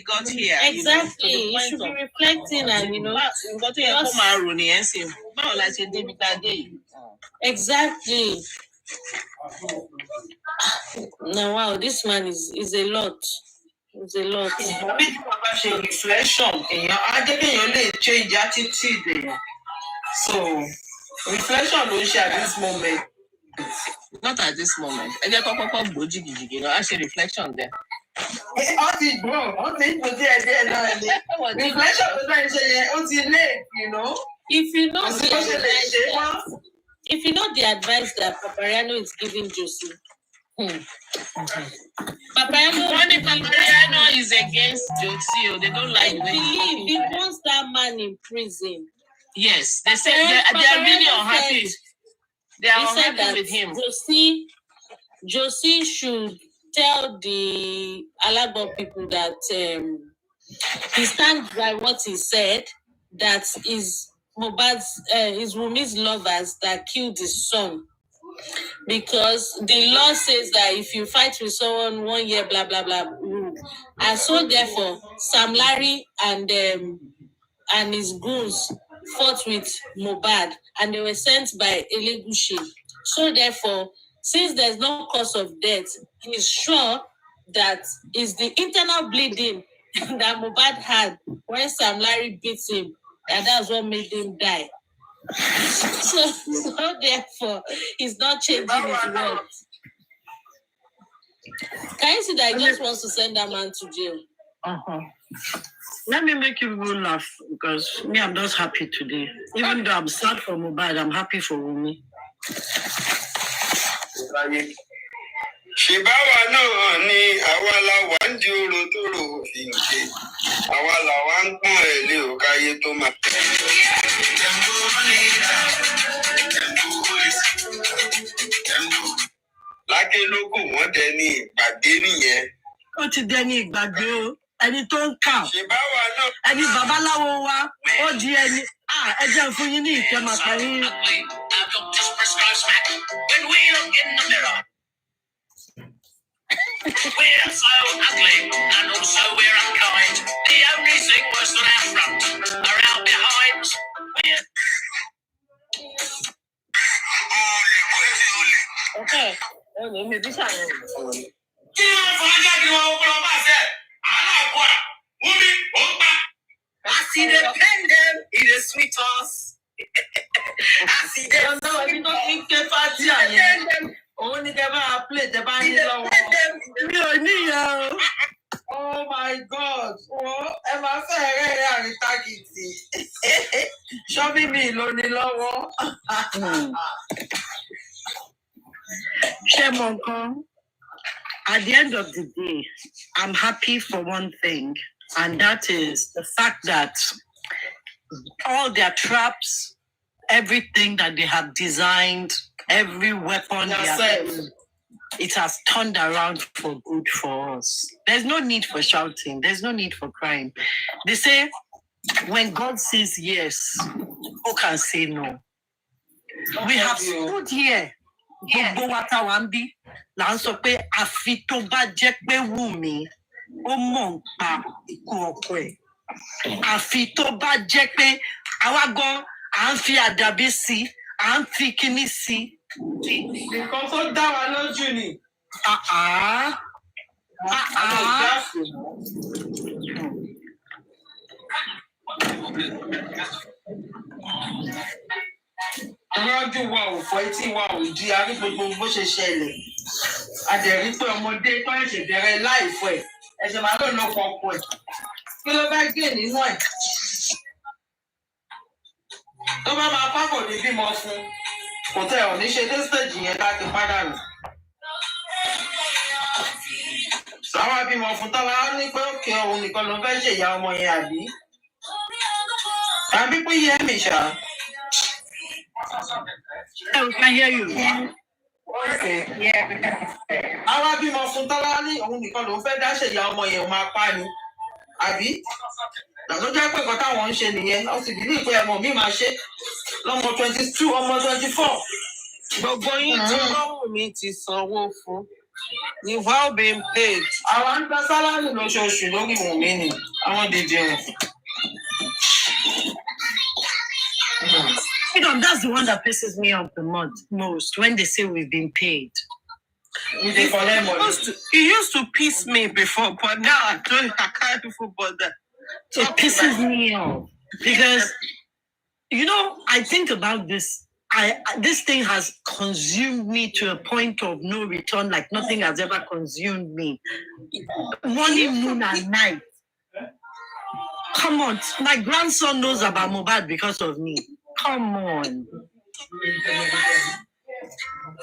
got here. Exactly. He should be reflecting and, Exactly. No, wow, this man is a lot. It's a lot. Reflection. Change attitude. So, reflection don't share at this moment. Not at this moment. I say reflection there. Reflection if you know the advice that Papariano is giving Josie. Papariano is against Josie. They don't like him. He wants that man in prison. Yes, they said they are really unhappy. They are unhappy with him. Josie should tell the Alagbo people that he stands by what he said, that is Wumi's lovers that killed his son. Because the law says that if you fight with someone 1 year, blah, blah, blah. And so therefore, Sam Larry and his goons fought with Mohbad and they were sent by Elegushi. So therefore, since there's no cause of death, he's sure that is the internal bleeding that Mohbad had when Sam Larry beat him, and that's what made him die. So therefore, he's not changing his words. Can you see that he just wants to send that man to jail? Let me make you people laugh, because me, I'm just happy today. Even though I'm sad for Mohbad, I'm happy for Wunmi. Ṣèbáwa náà ni àwa la wà ń di oró tó rò fi ń ṣe. Àwa la wà ń pọ́n ẹ̀ lé òkáyé tó máa. Lákè lókù wọ́n dẹni ìgbàgbé nìyẹn. Ó ti dẹni ìgbàgbé o. Ẹni tó ń kà. Ṣèbáwa náà. Ẹni babaláwo wa. Ó di ẹni. Ẹ jẹ́ fún yín ní ìfẹ́ máa parí. When we look in the mirror, we're so ugly and also we're unkind. The only thing worse than our front are our behinds. Okay. I see the pendant, it is sweet us. I see the Only never play the band. Oh my God! Oh, am I fair? Show me lonely lover. At the end of the day, I'm happy for one thing, and that is the fact that all their traps, everything that they have designed, every weapon they have used, it has turned around for good for us. There's no need for shouting. There's no need for crying. They say, when God says yes, who can say no? We have stood here. Gbogbo wa tá wà ń bí là ń sọ pé àfi tó bá jẹ́ pé Wùmí ó mọ̀ ń pa ikú ọkọ ẹ̀. Àfi tó bá jẹ́ pé àwa gan à ń fi àdàbí sí, à ń fi kíní sí. Nǹkan tó dá wa lójú ni. Rọ́jú wa ò fọ́ etí wa ò di arí gbogbo bó ṣe ṣẹlẹ̀. A dẹ̀ rí pé ọmọdé tó ń ṣe bẹ̀rẹ̀ láìfọ̀ ẹ̀. Ẹ̀ṣẹ̀ máa lò lọ́kọ̀ ọkọ ẹ̀. Kí ló bá gé nínú ẹ̀? Tó bá máa pápọ̀ ní bímọ fún, kò tẹ̀ ọ̀ ní ṣe dé stage yẹn láti padà nù. Sáwá bímọ fún tọ́lá ó ní pé òkè òun nìkan ló fẹ́ ṣèyá ọmọ yẹn àbí? Tàbí pé yẹ mi ṣá. I can hear you. Okay. Àwa bímọ fún tọ́lá ní òun nìkan ló fẹ́ dá ṣèyá ọmọ yẹn ò máa pa ni. Àbí? Lọ́jọ́ jẹ́ pé nǹkan táwọn ń ṣe nìyẹn. Ó sì bí ní ìpè ẹ̀mọ mi máa ṣe lọ́mọ 22, ọmọ 24. Gbogbo yín tí Wùmí ti sanwó fún. You've all been paid. Àwa ń gba sálárì lóṣooṣù lórí Wùmí ni. Àwọn dìde wọn. That's the one that pisses me off the most when they say we've been paid. It used to piss me before, but now I can't even bother. It pisses me off because, I think about this. This thing has consumed me to a point of no return, like nothing has ever consumed me. Morning, noon, and night. Come on, my grandson knows about Mohbad because of me. Come on.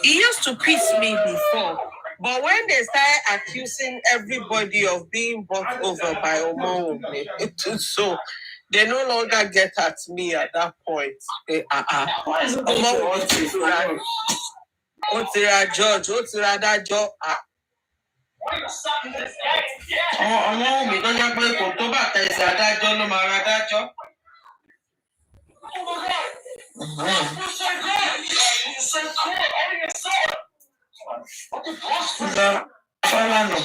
It used to piss me before, but when they started accusing everybody of being bought over by Omo, so they no longer get at me at that point. Judge, that judge. Ọmọ mi tó jẹ́ pé kò tó bàtà ẹsẹ̀ adájọ́ ló máa ra adájọ́. Fọ́lánà.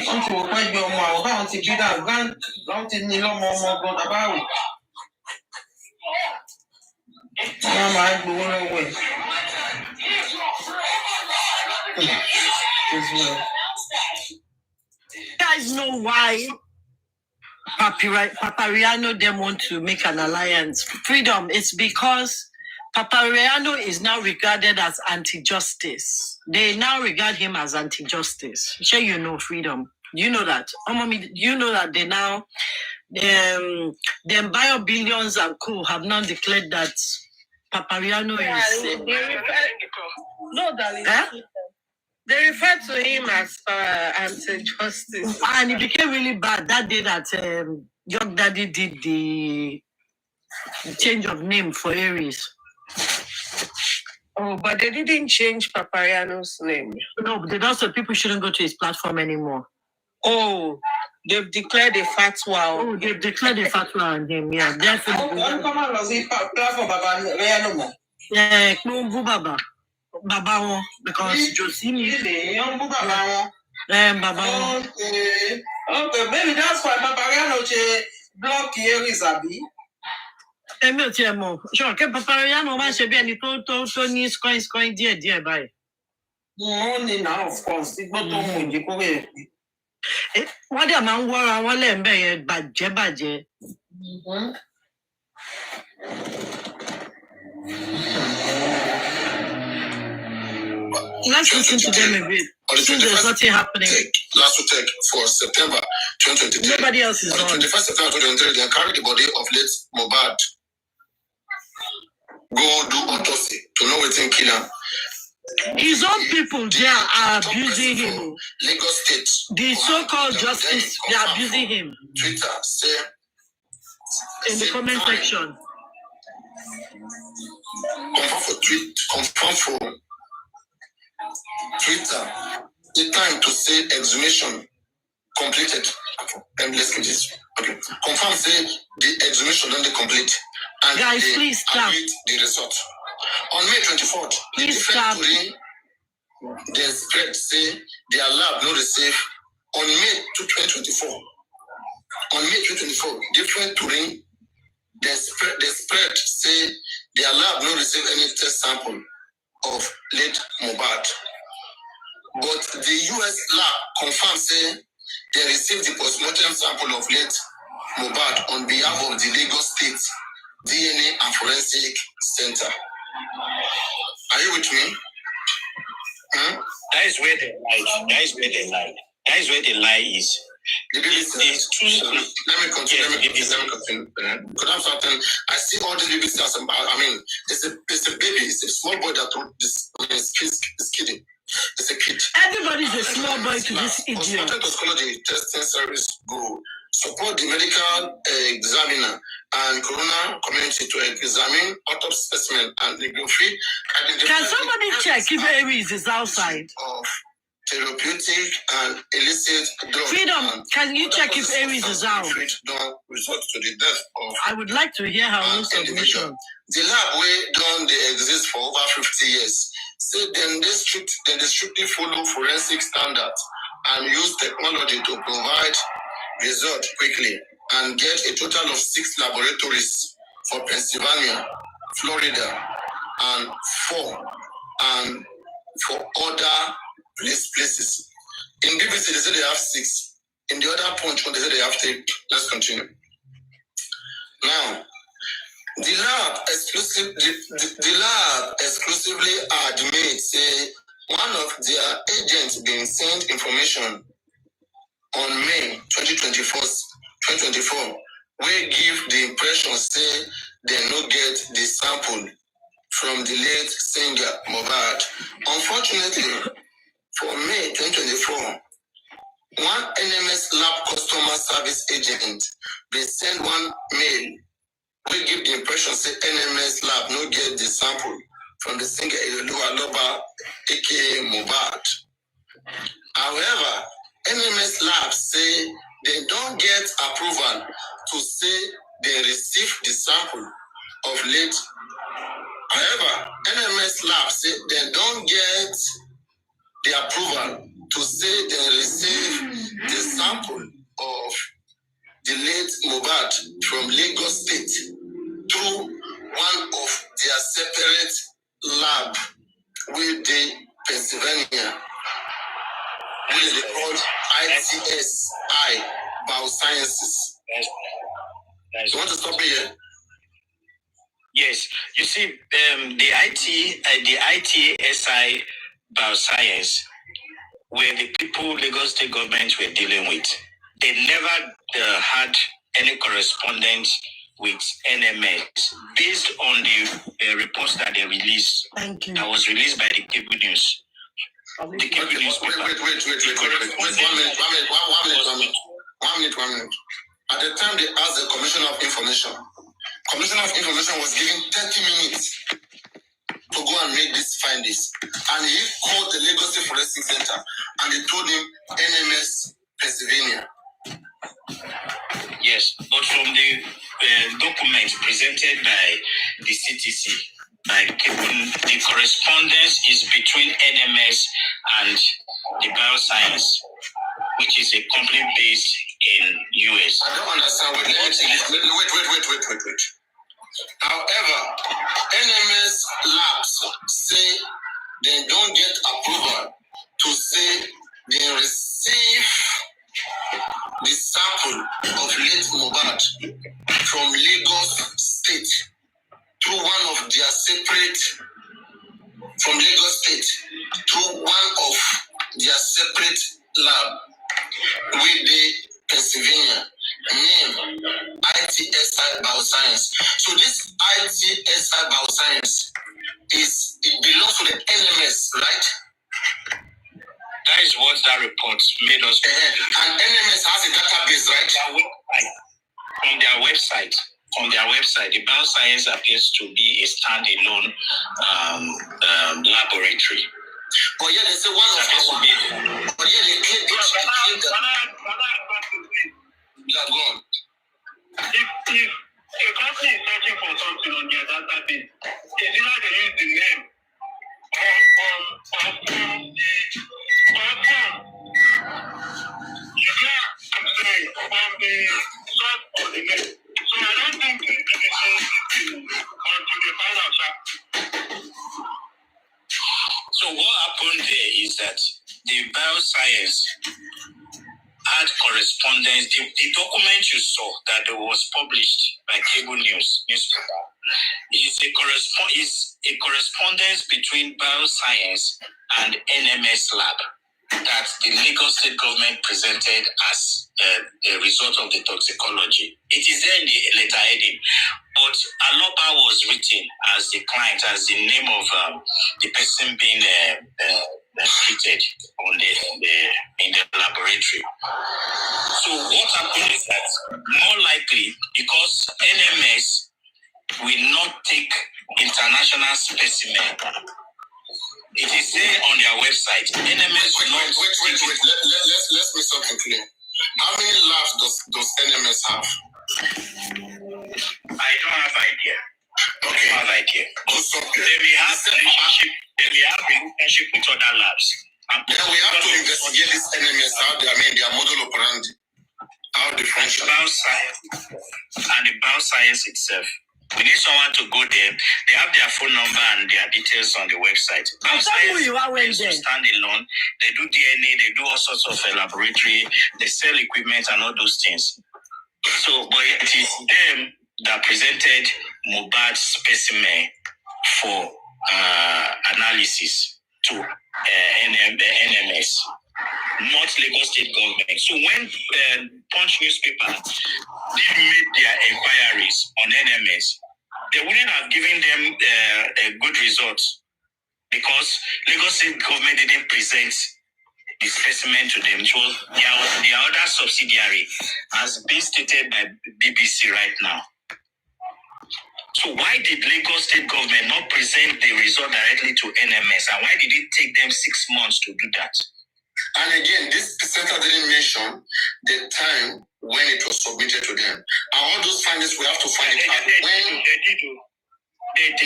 Wọ́n ti wò pé gbé ọmọ àwọn báwọn ti bí dàrú láwọn ti ní lọ́mọ ọmọ ọgbọ́n tàbáwò. Wọ́n máa ń gbowó lọ́wọ́ ẹ̀. as well. You guys know why Papariano them want to make an alliance? Freedom, it's because Papariano is now regarded as anti-justice. They now regard him as anti-justice. Sure, you know, Freedom. You know that. You know that they now, them bio-billions and co have now declared that Papariano is... No, darling. Huh? They refer to him as anti-justice. And it became really bad that day that Young Daddy did the change of name for Aries. Oh, but they didn't change Papariano's name. No, but they also people shouldn't go to his platform anymore. Oh, they've declared a fatwa. Oh, they've declared a fatwa on him. Yeah, definitely. Yeah, Baba. Baba, because Josini. Baba. Okay, maybe that's why Papariano block Aries Abi. Sure, Papariano might be any to needs coin dear by. Only now, of course. What the man wore a wallet badge. Let's listen to them a bit. Since there's nothing happening. Last week for September 2023. Nobody else is on. 21st September 2023, they carried the body of late Mohbad. Go do autopsy to know what's in killer. His own people there are abusing him. Lagos State. The so-called justice, they are abusing him. Twitter say in the comment section. Confirm for Twitter. The time to say exhumation completed. Okay. Let's get this. Okay. Confirm say the exhumation done complete. And guys, please stop. The result. On May 24th, please stop. The spread say their lab no receive on May 2024. On May 2024, different Turin, the spread say their lab no receive any test sample of late Mohbad. But the US lab confirmed say they received the postmortem sample of late Mohbad on behalf of the Lagos State DNA and Forensic Center. Are you with me? That is where they lie. That is where they lie. That is where the lie is. Let me continue. Because I'm something. I see all these baby stars. I mean, it's a baby. It's a small boy that wrote this. It's kidding. It's a kid. Everybody's a small boy to this idiot. Toxicology testing service go support the medical examiner and coroner community to examine autopsy specimen and legal free. Can somebody check if Aries is outside? Of therapeutic and illicit drugs. Freedom, can you check if Aries is out? Don't result to the death of. I would like to hear her own submission. The lab where done they exist for over 50 years. Say then they strictly follow forensic standards and use technology to provide results quickly and get a total of 6 laboratories for Pennsylvania, Florida, and 4 and for other places. In BBC they say they have 6. In the other point they say they have 3. Let's continue. Now, the lab exclusively admits one of their agents been sent information on May 2024, where give the impression say they no get the sample from the late singer Mohbad. Unfortunately, for May 2024, one NMS lab customer service agent been send one mail we give the impression say NMS lab no get the sample from the singer Loba, aka Mohbad. However, NMS lab say they don't get approval to say they receive the sample of late. However, NMS lab say they don't get the approval to say they receive the sample of the late Mohbad from Lagos State through one of their separate lab with the Pennsylvania. which is called ITSI Biosciences. You want to stop me here? Yes, you see, the ITSI Bioscience were the people Lagos State government were dealing with. They never had any correspondence with NMS based on the reports that they released. Thank you. That was released by the cable news. The cable newspaper. Wait. 1 minute. At the time they asked the Commissioner of Information was given 30 minutes to go and make these findings. And he called the Lagos State Forensic Center and they told him NMS Pennsylvania. Yes, but from the document presented by the CTC, the correspondence is between NMS and the Bioscience, which is a company based in US. I don't understand. Wait. However, NMS labs say they don't get approval to say they receive the sample of late Mohbad from Lagos State through one of their separate lab with the Pennsylvania name ITSI Bioscience. So this ITSI Bioscience it belongs to the NMS, right? That is what that report made us. And NMS has a database, right? From their website, the Bioscience appears to be a standalone laboratory. But yeah, they say one of our. But yeah, they claim that. Yeah, go on. If a company is searching for something on their database, it's either they use the name of the name. So I don't think the BBC until they find out. So what happened there is that the Bioscience had correspondence. The document you saw that was published by cable newspaper is a correspondence between Bioscience and NMS Lab that the Lagos State government presented as the result of the toxicology. It is there in the letter heading, but Aloba was written as the client, as the name of the person being treated in the laboratory. So what happened is that more likely, because NMS will not take international specimen. It is there on their website. NMS will not. Wait. Let's make something clear. How many labs does NMS have? I don't have idea. Okay. I don't have idea. Also, They may have relationship with other labs. Then we have to investigate this NMS, their model operandi, how they function. And the Bioscience itself. We need someone to go there. They have their phone number and their details on the website. Bioscience is standalone. They do DNA, they do all sorts of laboratory, they sell equipment and all those things. So, but it is them that presented Mohbad's specimen for analysis to NMS, not Lagos State government. So when Punch newspaper did make their inquiries on NMS, they wouldn't have given them a good result because Lagos State government didn't present the specimen to them. It was their other subsidiary, as been stated by BBC right now. So why did Lagos State government not present the result directly to NMS, and why did it take them 6 months to do that? And again, this center didn't mention the time when it was submitted to them. And all those findings, we have to find it out. When they did. Wait.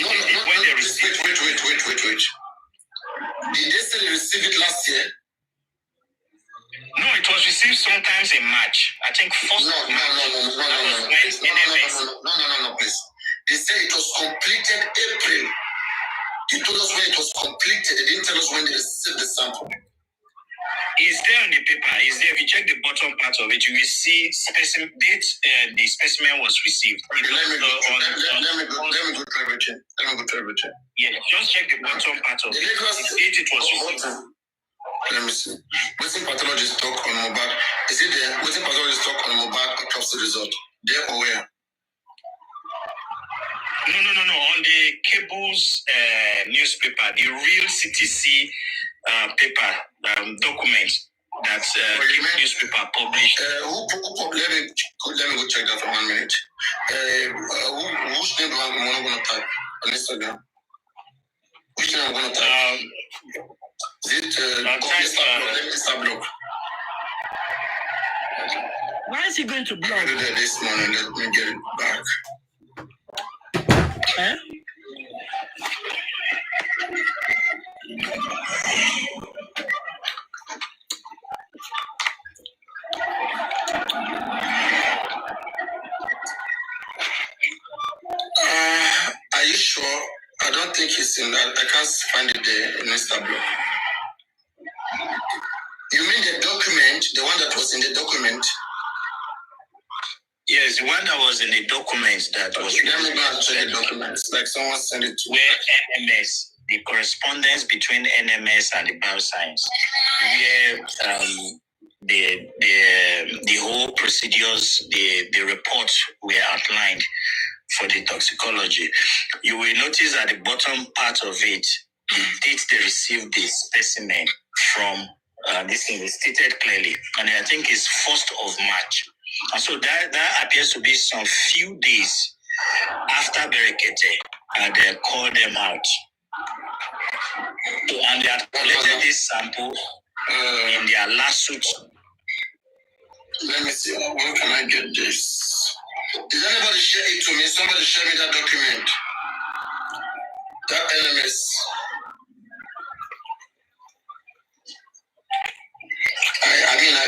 Did they say they received it last year? No, it was received sometimes in March. I think first. No, please. They said it was completed April. They told us when it was completed. They didn't tell us when they received the sample. It's there on the paper. It's there. If you check the bottom part of it, you will see date the specimen was received. Okay, let me go to everything. Yeah, just check the bottom part of it. The date it was received. Let me see. Waiting pathologist talk on mobile. Is it there? Waiting pathologist talk on mobile autopsy result. There or where? No. On the Cable's newspaper, the real CTC paper document that Cable newspaper published. Let me go check that for 1 minute. Whose name do I'm going to type on Instagram? Which name I'm going to type? Is it Insta blog? Why is he going to blog? I did that this morning. Let me get it back. Eh? Are you sure? I don't think it's in that. I can't find it there in Insta blog. You mean the document, the one that was in the document? Yes, the one that was in the document that was. Let me go and check the documents. Like someone sent it to. Where NMS, the correspondence between NMS and the bioscience, where the whole procedures, the report were outlined for the toxicology. You will notice at the bottom part of it, the date they received the specimen from. This thing is stated clearly, and I think it's 1st of March. And so that appears to be some few days after Berekete, and they called them out. And they had collected this sample in their lawsuit. Let me see. Where can I get this? Did anybody share it to me? Somebody share me that document. That LMS.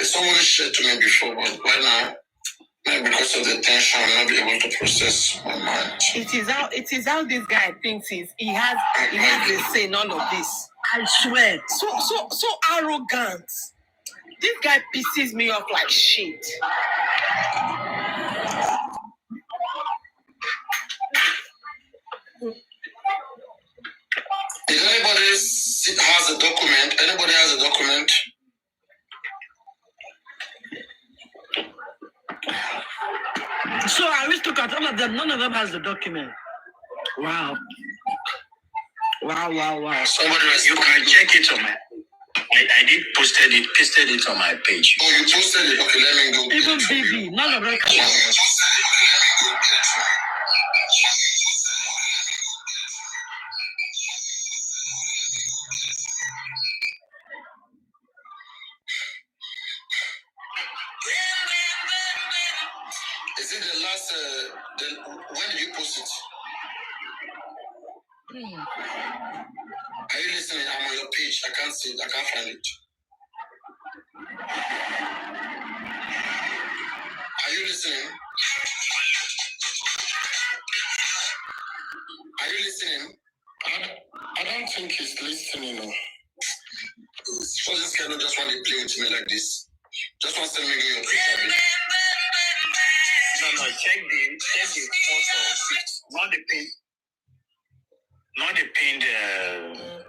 Somebody shared to me before, but right now, maybe because of the tension, I'll not be able to process my mind. It is how this guy thinks he has a say in all of this. I swear. So arrogant. This guy pisses me off like shit. If anybody has a document, anybody has a document? So I wish to cut all of them. None of them has the document. Wow. Somebody, you can check it on my. I did pasted it on my page. Oh, you posted it? Okay, let me go. Even BB, none of them. Is it the last? When did you post it? Are you listening? I'm on your page. I can't see it. I can't find it. Are you listening? Are you listening? I don't think he's listening. No. So this guy don't just want to play with me like this. Just want to send me your picture. No, check the 4th or 5th, not the pinned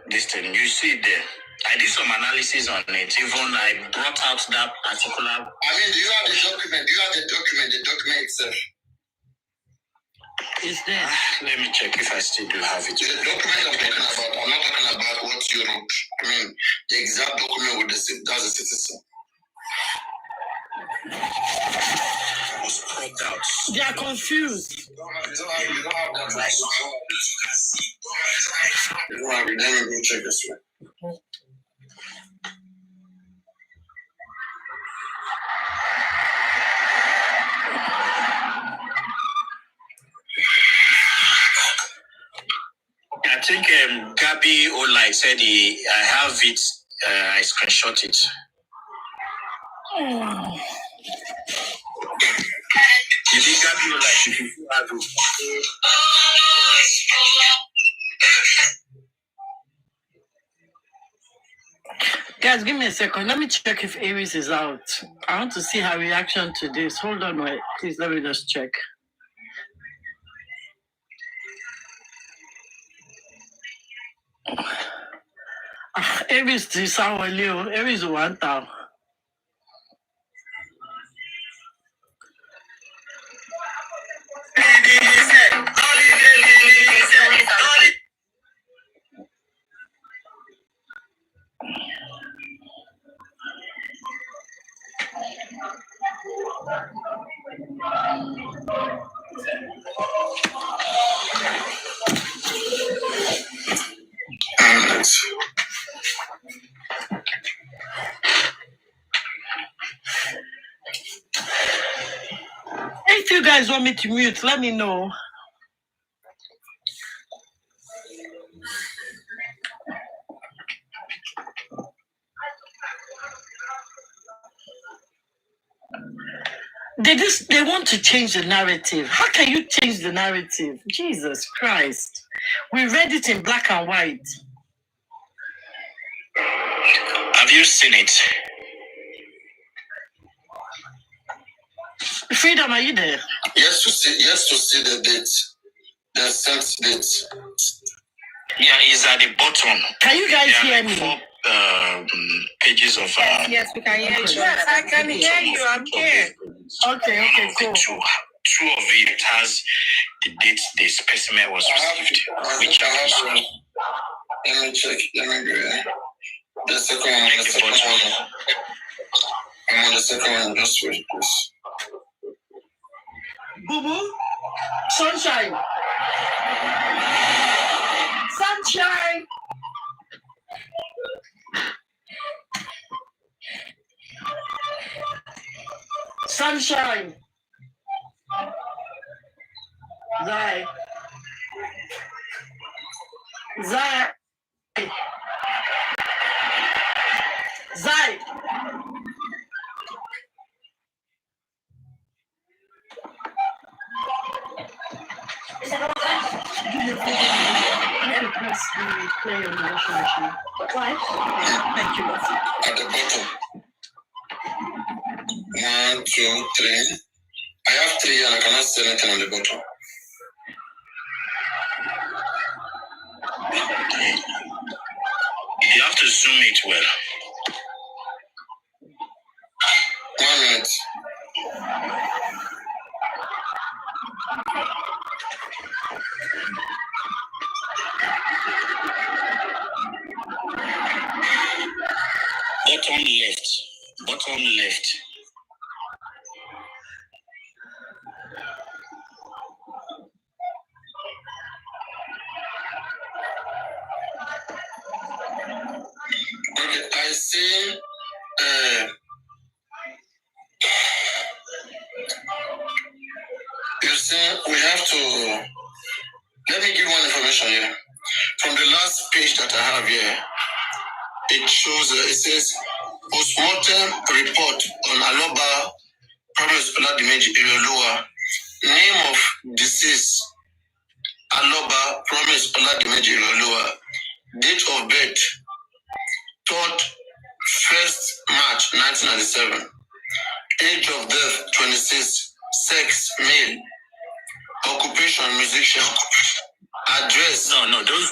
this thing. You see it there. I did some analysis on it. Even I brought out that particular. I mean, do you have the document? Do you have the document itself? It's there. Let me check if I still do have it. The document I'm talking about, I'm not talking about what you wrote. I mean, the exact document with that's the citizen. Was cropped out. They are confused. You don't have that. You don't have it. Let me go check this one. I think Gabi Olai said I have it. I screenshot it. You think Gabi Olai if you have it? Guys, give me a second. Let me check if Aries is out. I want to see her reaction to this. Hold on, wait. Please, let me just check. Aries is our Leo. Aries one town. If you guys want me to mute, let me know. They want to change the narrative. How can you change the narrative? Jesus Christ. We read it in black and white. Have you seen it? Freedom, are you there? Yes, to see the date. The sent date. Yeah, it's at the bottom. Can you guys hear me? 4 pages of. Yes, we can hear you. Yes, I can hear you. I'm here. Okay, cool. Two of it has the date the specimen was received. Which let me check. Let me go. The second one. I'm on the second one. Just wait, please. Boo boo. Sunshine. Sunshine. Sunshine. Zai. Zai. Zai. Press the play on the washing machine. Why? Thank you. At the bottom. 1, 2, 3. I have 3 and I cannot see anything on the bottom. You have to zoom it well. 1 minute. Bottom left. Okay, I see. You see, we have to. Let me give one information here. From the last page that I have here, it shows. It says postmortem report on Aloba Promise Oladimeji Irioluwa. Name of deceased Aloba Promise Oladimeji Irioluwa. Date of birth 1st March 1997. Age of death 26. Sex male. Occupation musician. Address. No, those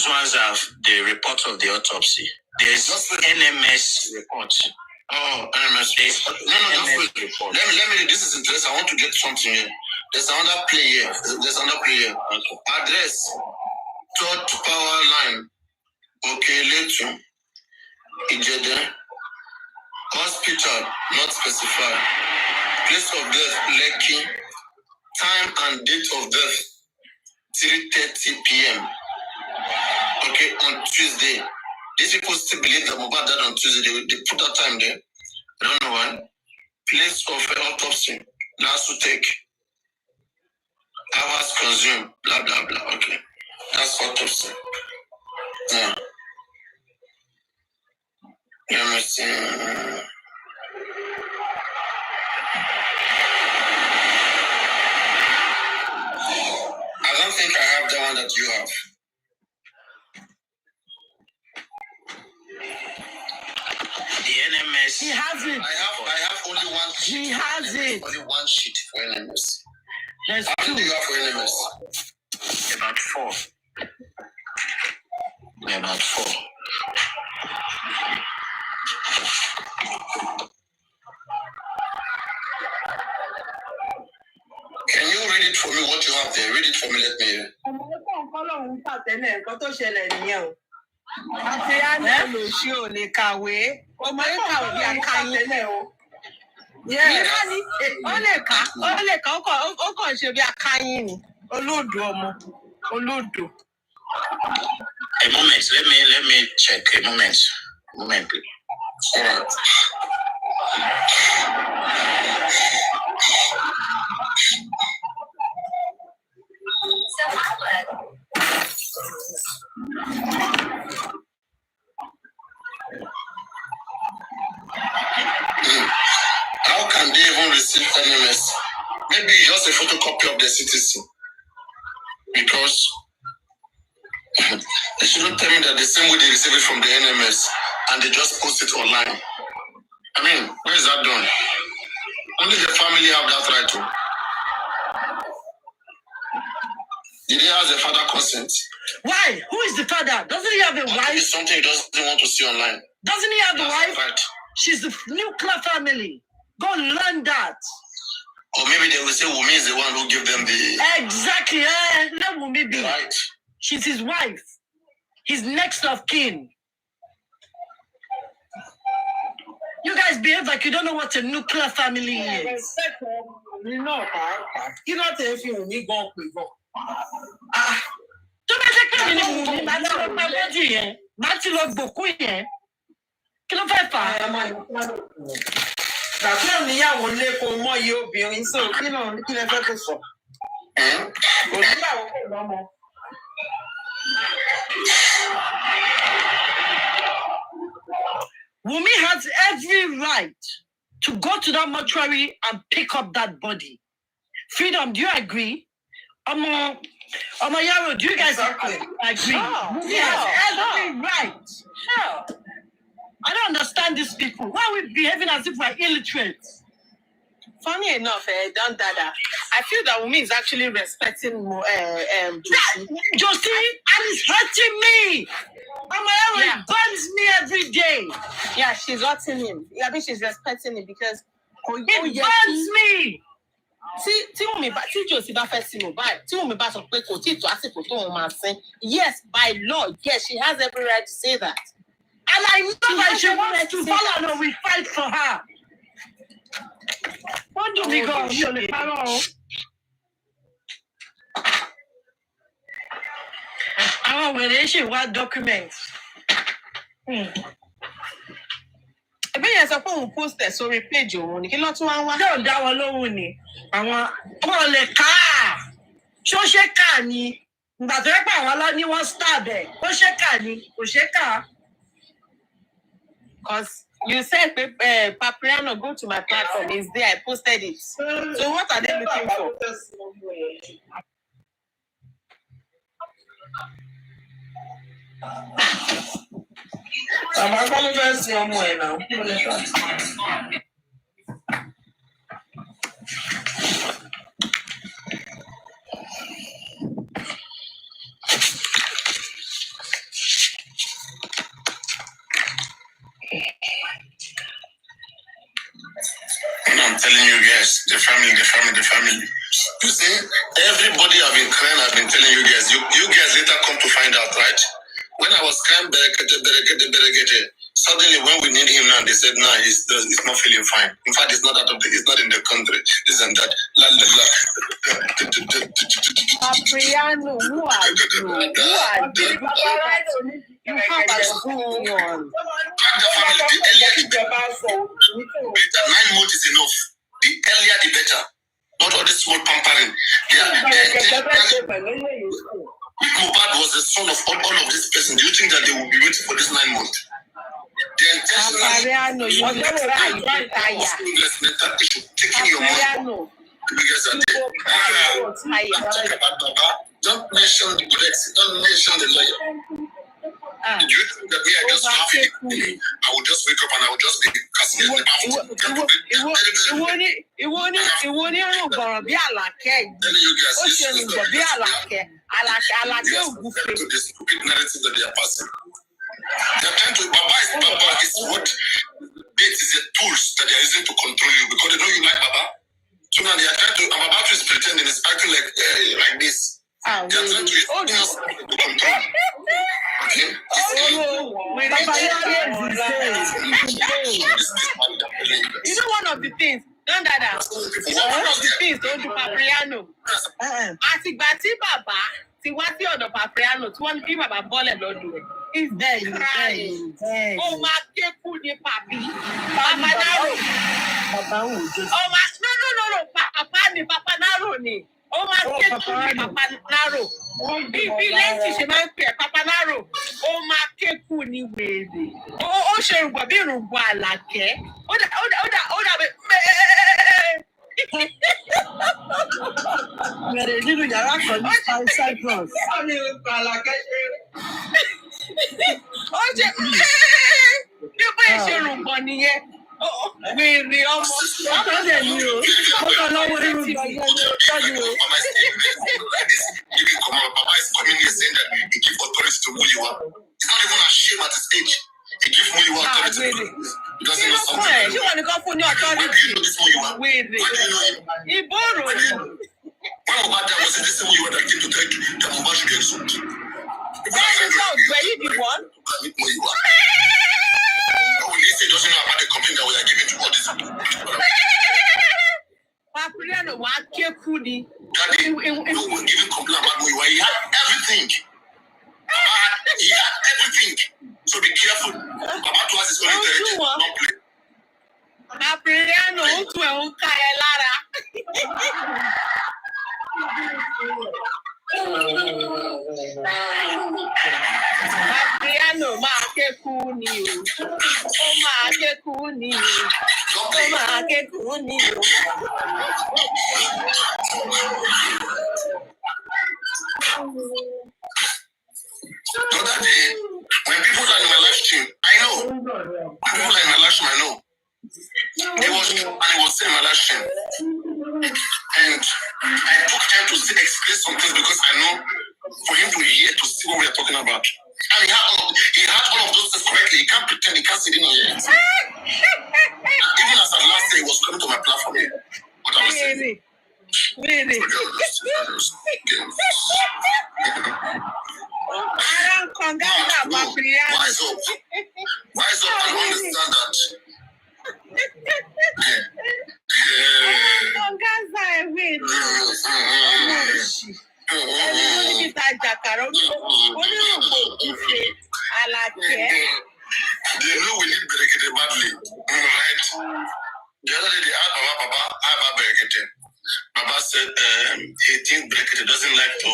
ones are the report of the autopsy. There's NMS report. Oh, NMS. No, report. Let me. This is interesting. I want to get something here. There's another play here. Okay. Address. 3rd power line. Okay, Letu. Ijede. Hospital, not specified. Place of death, Lekki. Time and date of death, 3:30 p.m. Okay, on Tuesday. These people still believe that Mohbad died on Tuesday. They put that time there. I don't know why. Place of autopsy, last to take. Hours consumed, blah, blah, blah. Okay. That's autopsy. Yeah. Let me see. I don't think I have the one that you have. NMS. He has it. I have only one sheet. He has it. Only one sheet for NMS. There's How two. many do you have for NMS? About 4. About 4. Can you read it for me? What you have there? Read it for me. Let me hear. A moment. Let me check. A moment. Please. All right. How can they even receive NMS? Maybe just a photocopy of the citizen. Because they shouldn't tell me that the same way they receive it from the NMS and they just post it online. I mean, where is that done? Only the family have that right to. Did he ask the father consent? Why? Who is the father? Doesn't he have a wife? It's something he doesn't want to see online. Doesn't he have a wife? Right. She's the nuclear family. Go learn that. Or maybe they will say Wumi is the one who gave them the... Exactly. Let Wumi be. Right. She's his wife. His next of kin. You guys behave like you don't know what a nuclear family is. You know, you know if you need go. Tó bá jẹ́ pé mi ni Wumi, màá ti lọ pa méjì yẹn. Màá ti lọ gbòkú yẹn. Kí ló fẹ́ fà á? Dàbí òníyàwó lé kó mọ́ iye obìnrin sí òkè náà kí lè fẹ́ kó sọ. Òníyàwó kò lọ́mọ. Wumi has every right to go to that mortuary and pick up that body. Freedom, do you agree? Omo Yaro, do you guys agree? Wumi has every right. Sure. I don't understand these people. Why are we behaving as if we're illiterate? Funny enough, Don Dada, I feel that Wumi is actually respecting Josie. Josie, and it's hurting me. It burns me every day. Yeah, she's hurting him. Yeah, I mean, she's respecting him because it burns me. Tí Wumi bá tí Josie bá fẹ́ sí Mohbad, tí Wumi bá sọ pé kò tí tó àsìkò tó òun máa sin. Yes, by law, yes, she has every right to say that. And I know that she wants to follow her, we fight for her. What do we go? Àwọn wèrè ṣì wá documents. Ẹbí yẹn sọ pé òun post ẹ̀ sórí page òun ni kí ló tún wá wá. Yóò dá wọn lóhùn ni. Àwọn ọmọ lè ká à. Ṣó ṣe kà ni? Ìgbà tó yẹ pé àwọn ọlọ́ ní wọ́n stab ẹ̀. Ó ṣe kà ni? Kò ṣe kà. Because you said, Papriano, go to my platform. It's there. I posted it. So what are they looking for? I'm going to see you now. I'm telling you guys, the family. You see, everybody I've been crying, I've been telling you guys. You guys later come to find out, right? When I was crying, suddenly when we need him now, they said, nah, he's not feeling fine. In fact, it's not it's not in the country. This and that. Papriano, who are you? You have a school on. The earlier the better. 9 months is enough. The earlier the better. Not all this small pampering. Mohbad was the son of all of this person. Do you think that they will be waiting for this 9 months? Papriano, you will try. Taking your money. Because talk about Baba. Don't mention the Brexit. Don't mention the lawyer. Do you think that me, I just have it? I will just wake up and I will just be casting in the bathroom. To the stupid narrative that they are passing. They are trying to, Baba is what? This is the tools that they are using to control you because they know you like Baba. So now they are trying to, Baba is pretending, is acting like this. They are trying to use us to control. Okay? You know one of the things, don't that? One of the things, don't do Papriano. Àtìgbà tí bàbá ti wá sí ọ̀dọ̀ Papriano tí wọ́n ní kí bàbá bọ́lẹ̀ lọ́dún rẹ̀. Is crying. Oh my kepu ni papi. Papa Naro. Papa who just. Oh my no. Papa Naro ni. Oh my kepu ni Papa Naro. Bí lẹ́ǹtì ṣe máa ń pè Papa Naro. Oh my kepu ni wèrè. Ó ṣe rùgbọ̀n bí rùgbọ̀n Àlàkẹ́. Ó dàbí. Wèrè nínú yàrá kan ní Cyprus. Ó ní rùgbọ̀n Àlàkẹ́ ṣe. Ó jẹ bí bẹ́ẹ̀ ṣe rùgbọ̀n nìyẹn wèrè ọmọ ọmọdé ni o ọkọ lọ́wọ́ irúgbọ̀n yẹn ni ó tọ́jú o. Baba is coming here saying that he give authority to Muyiwa. He's not even ashamed at his age. He give Muyiwa authority. He doesn't know something. Ṣé wọ́n nìkan fún ní authority? Why do you know this Muyiwa? Wèrè ìbòrò ni. When Mohbad died, was it this Muyiwa that came to tell you that Mohbad should get exhumed? Then were you the one? How will he say doesn't know about the complaint that we are giving to all these people? Papriano wa keku ni. Daddy, no one giving complaint about Muyiwa. He had everything. He had everything. So be careful. About to ask his own intelligence. Don't play. Papriano ń tu ẹ̀ ń ká ẹ lára. Papriano máa kéku ni o. Ó máa kéku ni o. Ó máa kéku ni o. The other day, when people are in my live stream, I know. When people are in my live stream, I know. It was true and it was in my live stream. And I took time to explain some things because I know for him to hear, to see what we are talking about. And he had all of those things correctly. He can't pretend, he can't sit in on it. Even as at last day, he was coming to my platform here. What I was saying. Really? Wise up. Wise up and understand that. They know we need Berekete badly, right? The other day they asked Baba, how about Berekete? Baba said he thinks Berekete doesn't like to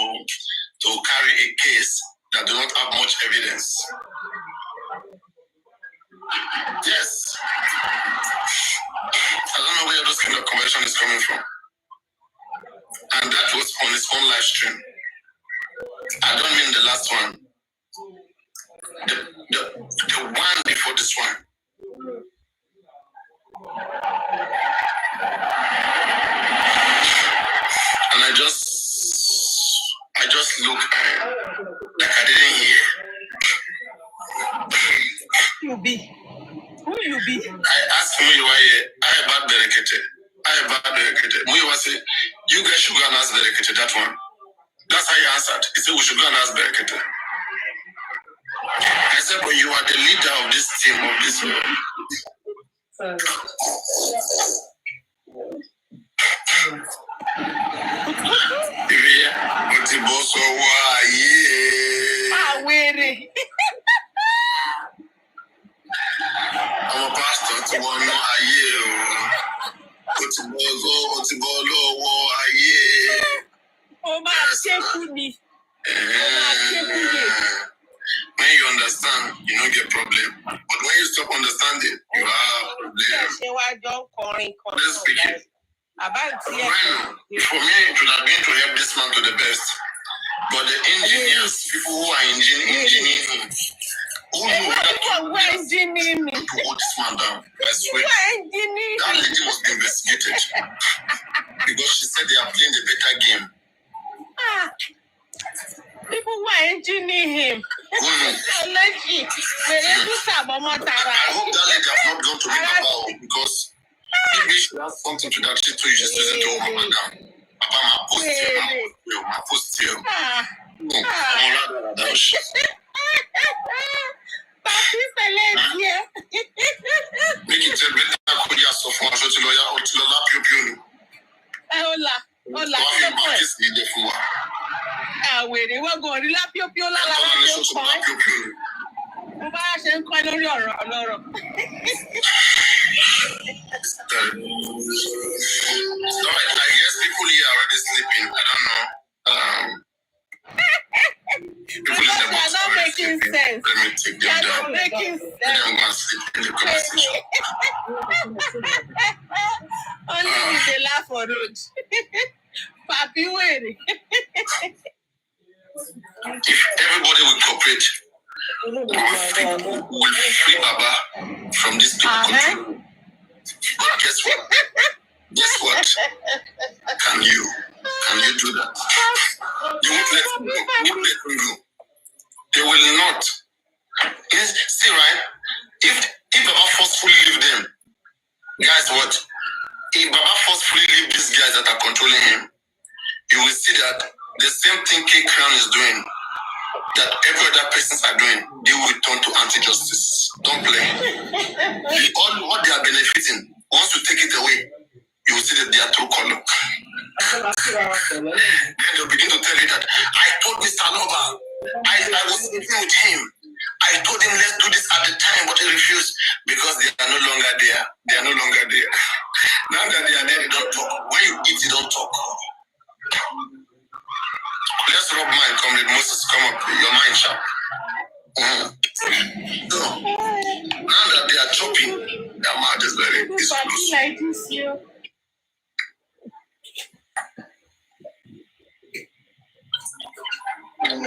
carry a case that do not have much evidence. Yes. I don't know where those kind of conversation is coming from. And that was on his own live stream. I don't mean the last one. The one before this one. And I just look like I didn't hear. You be? Who you be? I asked Muyiwa, I about Berekete. Muyiwa said, you guys should go and ask Berekete that one. That's how he answered. He said, we should go and ask Berekete. I said, but you are the leader of this team, of this world. I'm a pastor to one no aye. When you understand, you don't get problem. But when you stop understanding, you have problem. Let's speak it. For me, it would have been to help this man to the best. But the engineers, people who are engineering, Who knew that Who engineering me? to hold this man down? I swear. That lady must be investigated. Because she said they are playing the better game. People were engineering him. Who knew? I hope that lady has not gone to meet Papa because maybe she has something to that shit so you just listen to her Mama down. Papa, my post here. Make it a better career so far. So to lawyer or to lap your Hola. Wait, they were going to lap your pure. I guess people here are already sleeping. I don't know. People in the box are not making sense. Let me take them down. Not making sense. Let them go and sleep in the conversation. Only if they laugh for road. Papi, wait. If everybody will cooperate, we'll free Baba from this people control. But guess what? Can you do that? You won't let them go. They will not. Yes, see, right? If Baba forcefully leave them, guys, what? If Baba forcefully leave these guys that are controlling him, you will see that the same thing K Crown is doing, that every other persons are doing, they will turn to anti-justice. Don't play. All what they are benefiting, once you take it away, you will see that they are true color. Then they'll begin to tell you that I told Mr. Nova, I was sitting with him. I told him let's do this at the time, but he refused because they are no longer there. Now that they are there, they don't talk. When you eat, you don't talk. Let's rub mine, come with Moses, come up, your mind sharp. So, now that they are chopping, their mouth is very close. When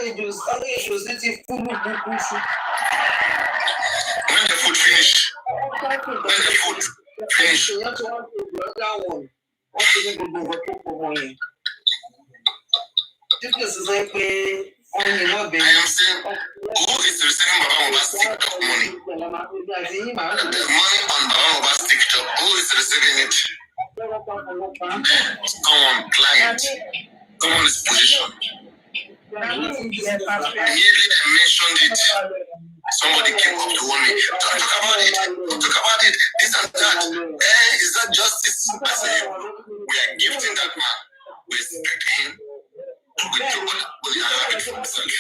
the food finish, I am saying, who is receiving Baba Moba's TikTok money? The money on Baba Moba's TikTok, who is receiving it? Someone, client, someone is positioned. Immediately I mentioned it. Somebody came up to warn me. Don't talk about it. This and that. Is that justice? I say, we are gifting that man. We expect him to be but he have it for himself.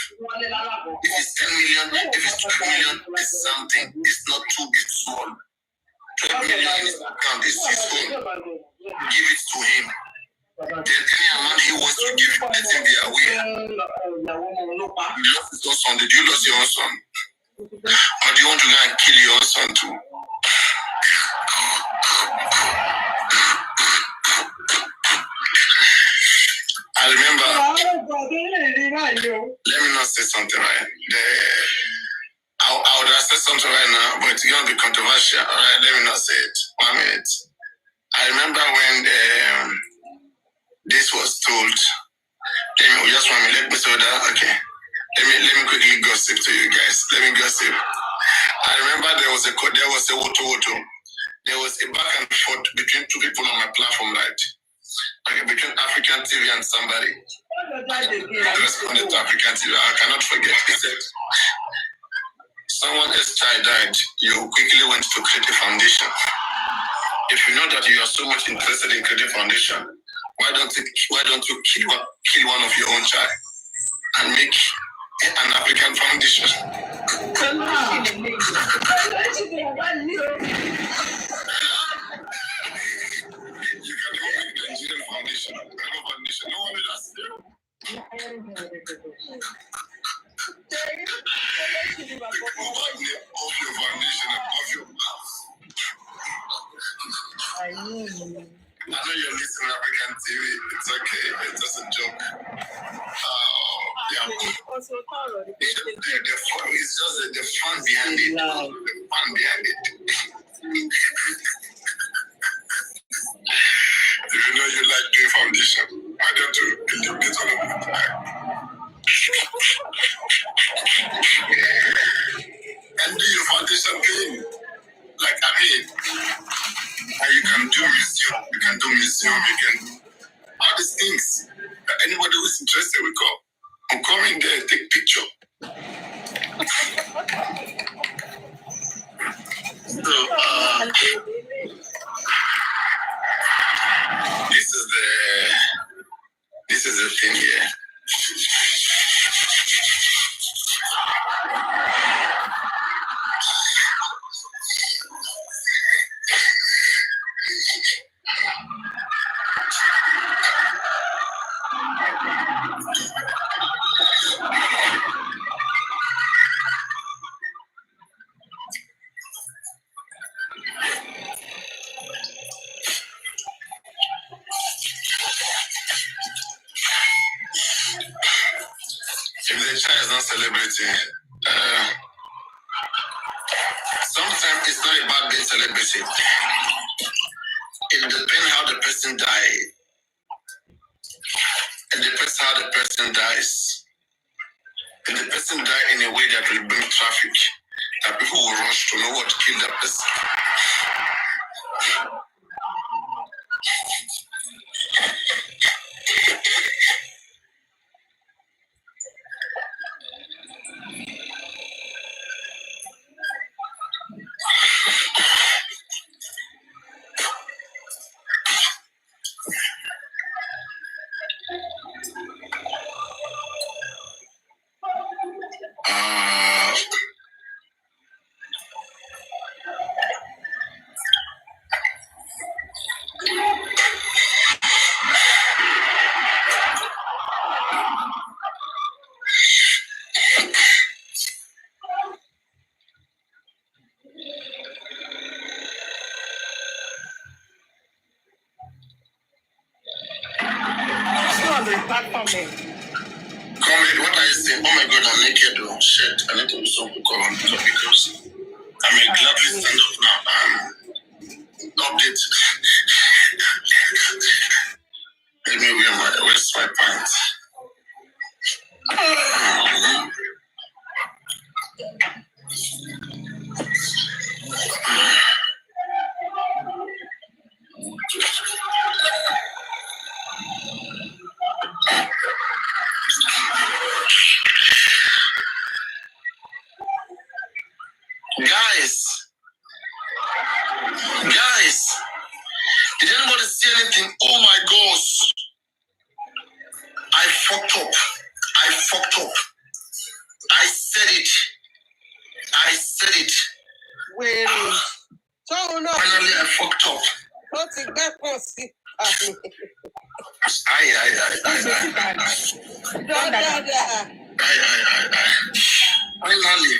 If it's 10 million, if it's 12 million, it's something. It's not too big, small. 12 million in his account is his own. Give it to him. Then any amount he wants to give, let him be aware. You lost his own son. Did you lose your own son? Or do you want to go and kill your own son too? I remember, let me not say something right. I would have said something right now, but it's going to be controversial. All right, let me not say it. 1 minute. I remember when this was told. Let me say that. Okay. Let me quickly gossip to you guys. Let me gossip. I remember there was a woto. There was a back and forth between two people on my platform, right? Okay, between African TV and somebody. I responded to African TV. I cannot forget. He said, someone else's child died. You quickly went to create a foundation. If you know that you are so much interested in creating a foundation, why don't you kill one of your own child and make an African foundation? You can even make the Nigerian foundation. No one will ask you. Of your foundation and of your house. I know you're listening to African TV. It's okay. It's just a joke. Yeah. It's just the fun behind it. The fun behind it. If you know you like doing foundation, why don't you eliminate all of it? And do your foundation thing. Like, I mean, you can do museum, you can do all these things. Anybody who's interested will come. We'll come in there and take picture. So, this is the thing here. If the child is not celebrating, sometimes it's not about being celebrated. It depends how the person died. It depends how the person dies. If the person died in a way that will bring traffic, that people will rush to know what killed that person. Comrade, what are you saying? Oh my God, I'm naked. Oh shit, I need to do something on top because I may gladly stand up now and update. Let me where's my pants? Guys, did anybody see anything? Oh my gosh, I fucked up. I said it. Wait. So no. Finally, I fucked up. What's it back on? Finally.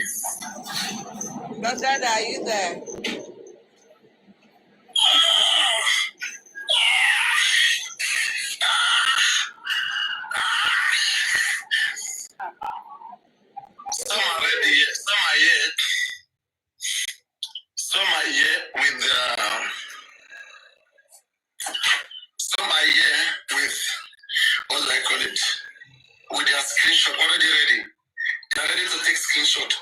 Dada, are you there? Some are here with what do I call it? With their screenshot already ready. They're ready to take screenshot.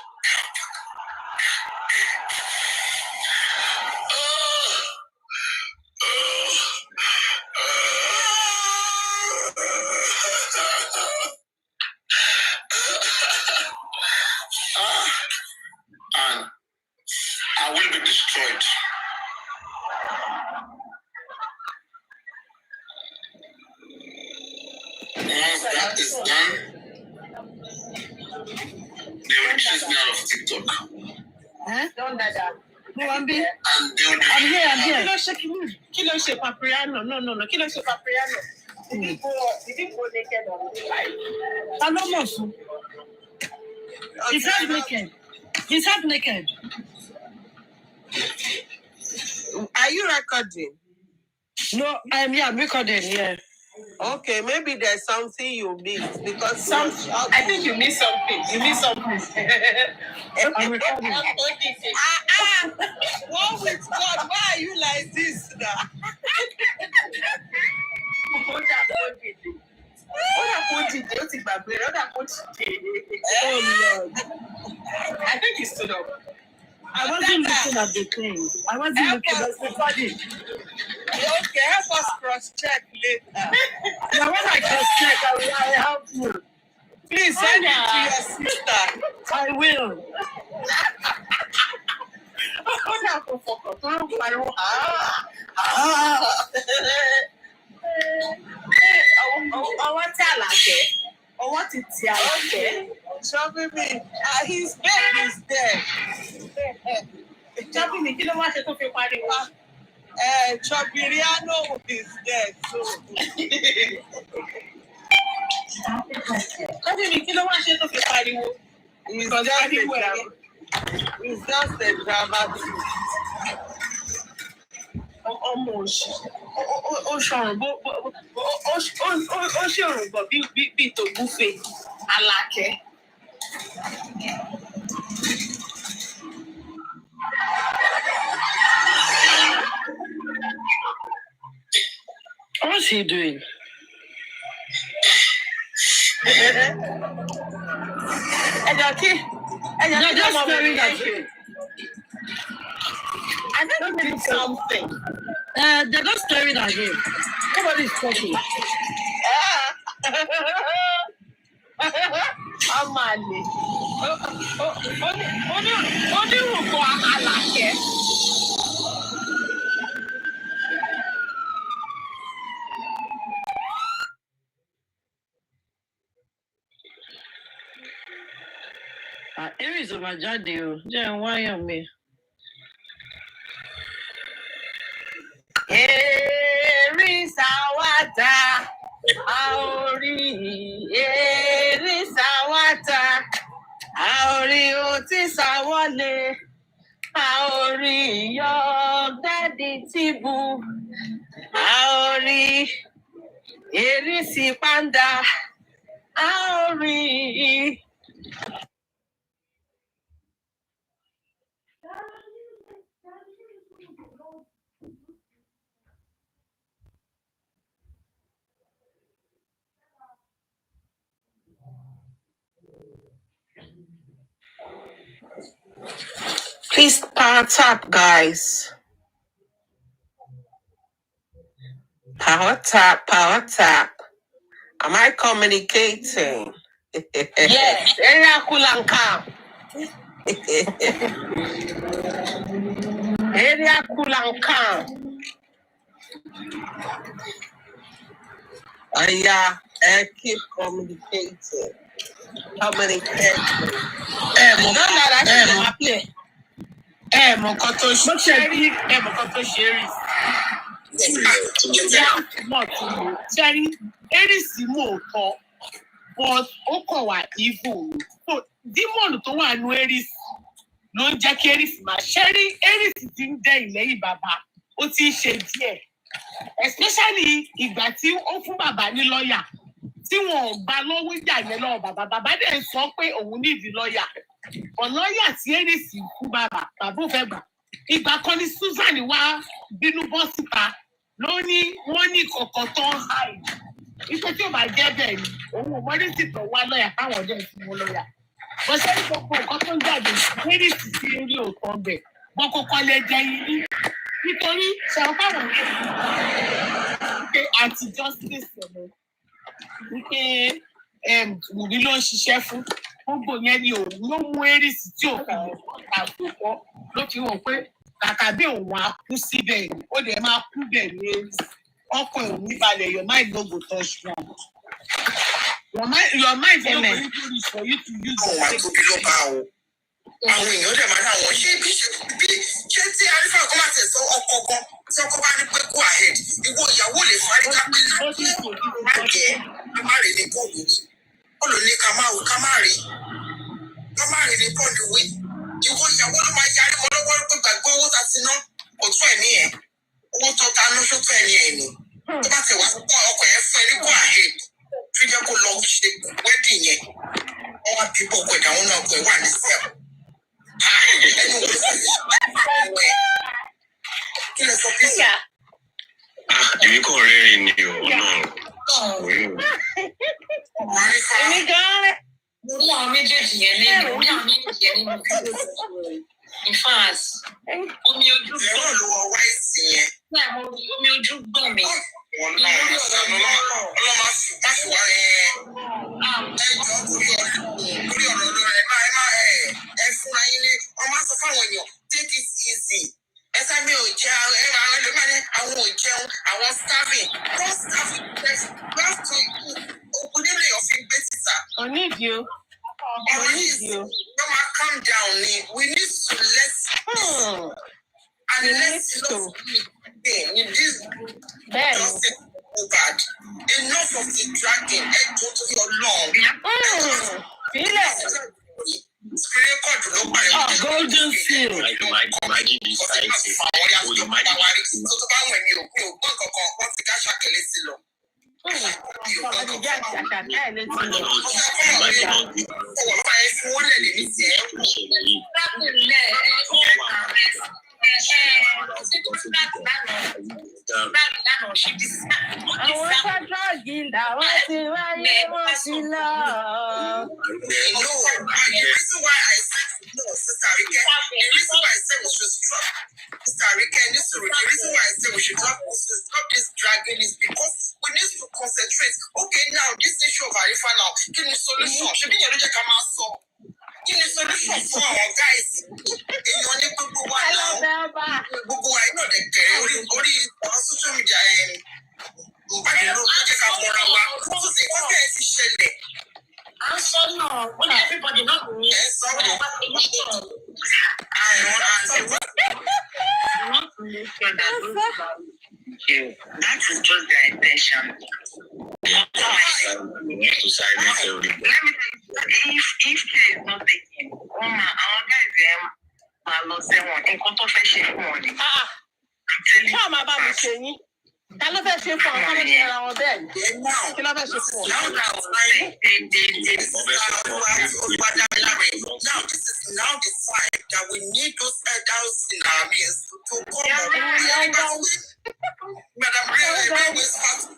And I will be destroyed. Once that is done, they will chase me out of TikTok. Don't dada. No, I'm here. I'm here. Kilo se papriano. No. Kilo se papriano. Did you go naked on the live? I'm almost. He's half naked. Are you recording? No, I'm recording, yeah. Okay, maybe there's something you missed because I think you missed something. You missed something. I'm recording. What with God? Why are you like this now? Oh Lord. I think he stood up. I wasn't looking at the thing. I wasn't looking at the recording. Okay, help us cross-check later. Now when I can check, I will help you. Please send it to your sister. I will. Trouble me. His bed is there. Chobiriano is there too. It's just a drama. Almost. Ó ṣọ̀rùn bọ̀ bí tó gúfe Alákẹ́. What's he doing? They're just staring at him. I don't think something. They're just staring at him. Nobody's talking. Amani. Onírùkọ Alákẹ́. Aries ọba jáde o, jẹ́ ń wáyọ̀ mi. Aries àwàdà, àórí Aries àwàdà, àórí òtí sáwọlé, àórí yọ dádì tìbú, àórí Aries pàndà, àórí. Please power tap, guys. Power tap, power tap. Am I communicating? Yes, area cool and calm. Area cool and calm. Yeah, keep communicating. Communicating. Mo nǹkan tó ṣe rí nǹkan tó ṣe rí. Ṣẹ́rí, Aries mò ń kọ́, but ó kàn wá evil. So, dímọ̀nù tó wà nú Aries ló ń jẹ́ kí Aries máa. Ṣẹ́rí, Aries ti ń dẹ́ ìlẹ́yìn bàbá, ó ti ń ṣe díẹ̀. Especially ìgbà tí ó fún bàbá ní lọ́ọ̀yà, tí wọn ò gba lọ́wọ́ ìjà yẹn lọ́wọ́ bàbá. Bàbá dẹ̀ sọ pé òun nídìí lọ́ọ̀yà. Ọlọ́yà tí Aries fún bàbá ò fẹ́ gbà. Ìgbà kan ní Susan wá bínú bọ́ síta ló ní wọ́n ní kọ̀ọ̀kan tó ń háì. Iṣẹ́ tí ò bá jẹ́ bẹ́ẹ̀ ni òun ò mọ́rí sì tọ̀ wá lọ́ọ̀yà káwọn ọdẹ fún wọn lọ́ọ̀yà. Bọ́ sẹ́ni gbogbo nǹkan tó ń jáde Aries sí rí òótọ́ bẹ̀. Wọ́n kọ́kọ́ lè jẹ́ yìí nítorí ṣàwọn fáwọn àti justice ẹ̀mọ́ wípé Wùmí ló ń ṣiṣẹ́ fún. Gbogbo yẹn ni òun ló mú Aries tí òun àkókò ló fi hàn pé kàkà bí òun á kú síbẹ̀ ó dẹ̀ máa kú bẹ̀ ní Aries. Ọkàn òun níbalẹ̀ your mind no go touch ground. Your mind no go reach for you to use your leg. Àwọn èèyàn dẹ̀ máa dáwọn ṣé bí tí arífà kọ́ máa tẹ̀sán ọkọ̀ gan tí ọkọ̀ bá ní pé go ahead ìwọ ìyàwó lè fárí ká pé láti má jẹ́ ká má rí ní bọ́ọ̀lù wí bọ́ọ̀lù ní ká má rí ní bọ́ọ̀lù wí ìwọ ìyàwó ló máa yarí mọ́ lọ́wọ́ pé gbàgbé owó ta ti ná kò tún ẹ̀mí ẹ̀ owó tó ta ná sótó ẹ̀mí ẹ̀ ni. But it was okay, go ahead. Figure go long wedding yet. All people go down on go one is anyway. You go really new. No. In fact, take it easy. As I know, child, I won't tell, I want starving. Don't starve it. Last week, open your feet, I need you. I need you. Mama, calm down. We need to let's and let's love in this just bad. Enough of the dragging and go to your long. Golden seal. Dragging is because we need to concentrate. Okay, now this issue of Arifa now, give me solution. Should be your come out so. Give me solution for our guys. In your neighbor, I know the social media. Everybody not that is just their intention. Let me tell you, if care is not taken, our guys are not saying one in confession money. Come about me saying. I love that shit for coming around there. Now this is now the time that we need those elders in our midst to come up. Madam everybody's body.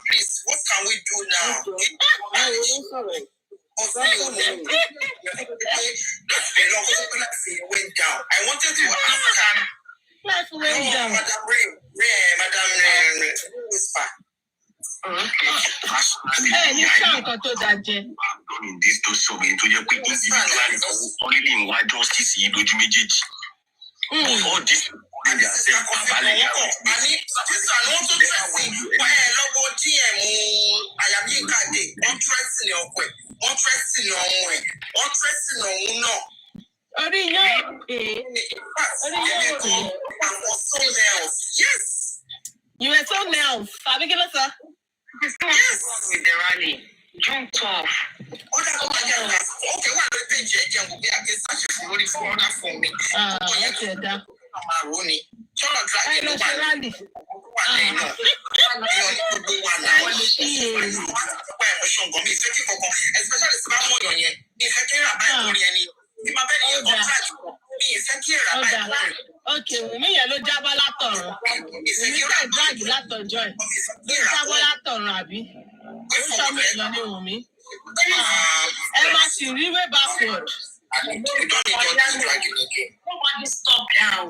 Please, what can we do now? Went down. I wanted to ask Madam Whisper. You can't go to that, Jen. In this to show me to your people only in white justice you do all this and they say yes. You were so now. Yes. With the rally. June 12. Okay, what the page will be against such a fully for me. option gan mi ìfẹ́ kí kankan especially tí bá mọ̀ yàn yẹn mi ìfẹ́ kí rà báyìí lórí ẹni bí máa bẹ́ẹ̀ ni yẹn contract mi ìfẹ́ kí rà báyìí lórí. Okay, Wùmí yẹn ló jábọ́ látọ̀run. Wùmí yẹn drag látọ̀jọ́ ẹ̀. Ló jábọ́ látọ̀run àbí? Ó sọmọ èèyàn ní Wùmí. Ẹ máa sì rí way backward. Nobody stop now.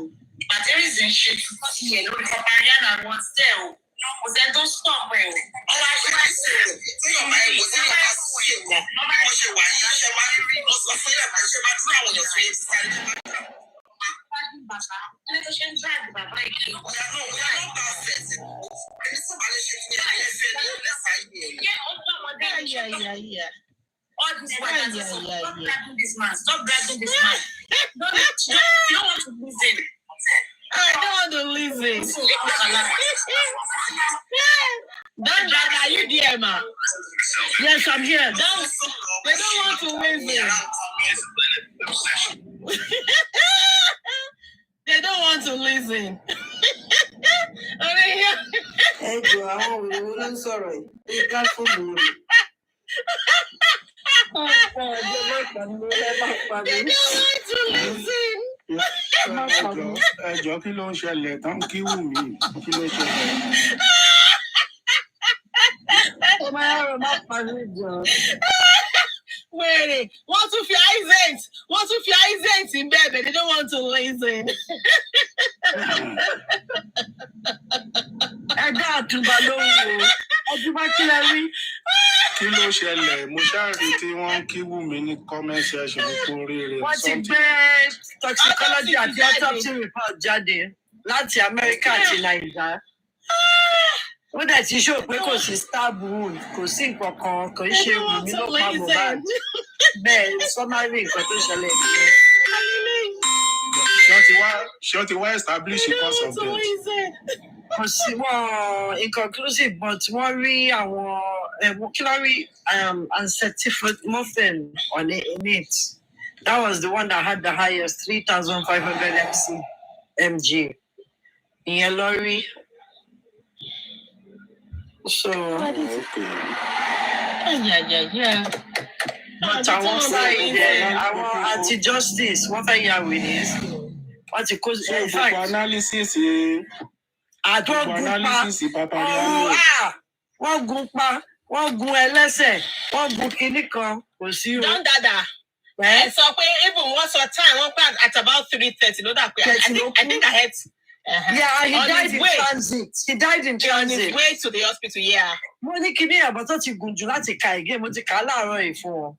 Materials in shit. Yeah, no, for Mariana was there. Was there don't stop him? Oh, I should I say, your mind was in your house. No matter what you share, my most of your passion, my crown on your face. Yeah. All this stop dragging this man. Stop dragging this man. You don't want to listen. I don't want to listen. Don't drag. Are you there, ma? Yes, I'm here. They don't want to listen. They don't want to listen. Ẹ jọ àwọn òwúrò ló ń sọ̀rọ̀ yìí. Ní pílátífọ̀mù rẹ̀. They don't want to listen. Ẹ jọ kí ló ń ṣẹlẹ̀ tán kí wù mí kí ló ṣẹlẹ̀. Wait, want to fi Isaac in bed, but they don't want to listen. Ẹ dá àtúbà lóhùn o. Ọdún bá kílẹ̀ rí. Kí ló ṣẹlẹ̀? Mo ṣáàrí tí wọ́n ń kí wù mí ní comment section kó rere. Wọ́n ti gbé toxicology àti autopsy report jáde láti Amẹ́ríkà àti Nàìjíríà. Ó dẹ̀ ti ṣó pé kò sí stab wound, kò sí nǹkan kan, kò ń ṣe Wùmí ló pa Mohbad. Bẹ́ẹ̀ summary nǹkan tó ṣẹlẹ̀ nìyẹn. Ṣé ó ti wá establish the cause of death? Kò sí wọn inconclusive but wọ́n rí àwọn kí ló rí acetaminophen on it. That was the one that had the highest 3,500 mg. Ìyẹn ló rí. So, Yeah. but àwọn side àwọn anti-justice wọ́n fẹ́ yà wèrè wọ́n ti kó in fact analysis wọ́n gun pa wọ́n gun ẹlẹ́sẹ̀ wọ́n gun kinní kan kò sí o. Don Dada. Ẹ sọ pé even wọ́n sọ time wọ́n pa at about 3:30 ló dà pé I think I heard. Yeah, he died in transit. He died in transit. On his way to the hospital, yeah. Mo ní kíní àbọ̀ tó ti gùn jù láti ka ìgé, mo ti kà á láàárọ̀ yìí fún ọ.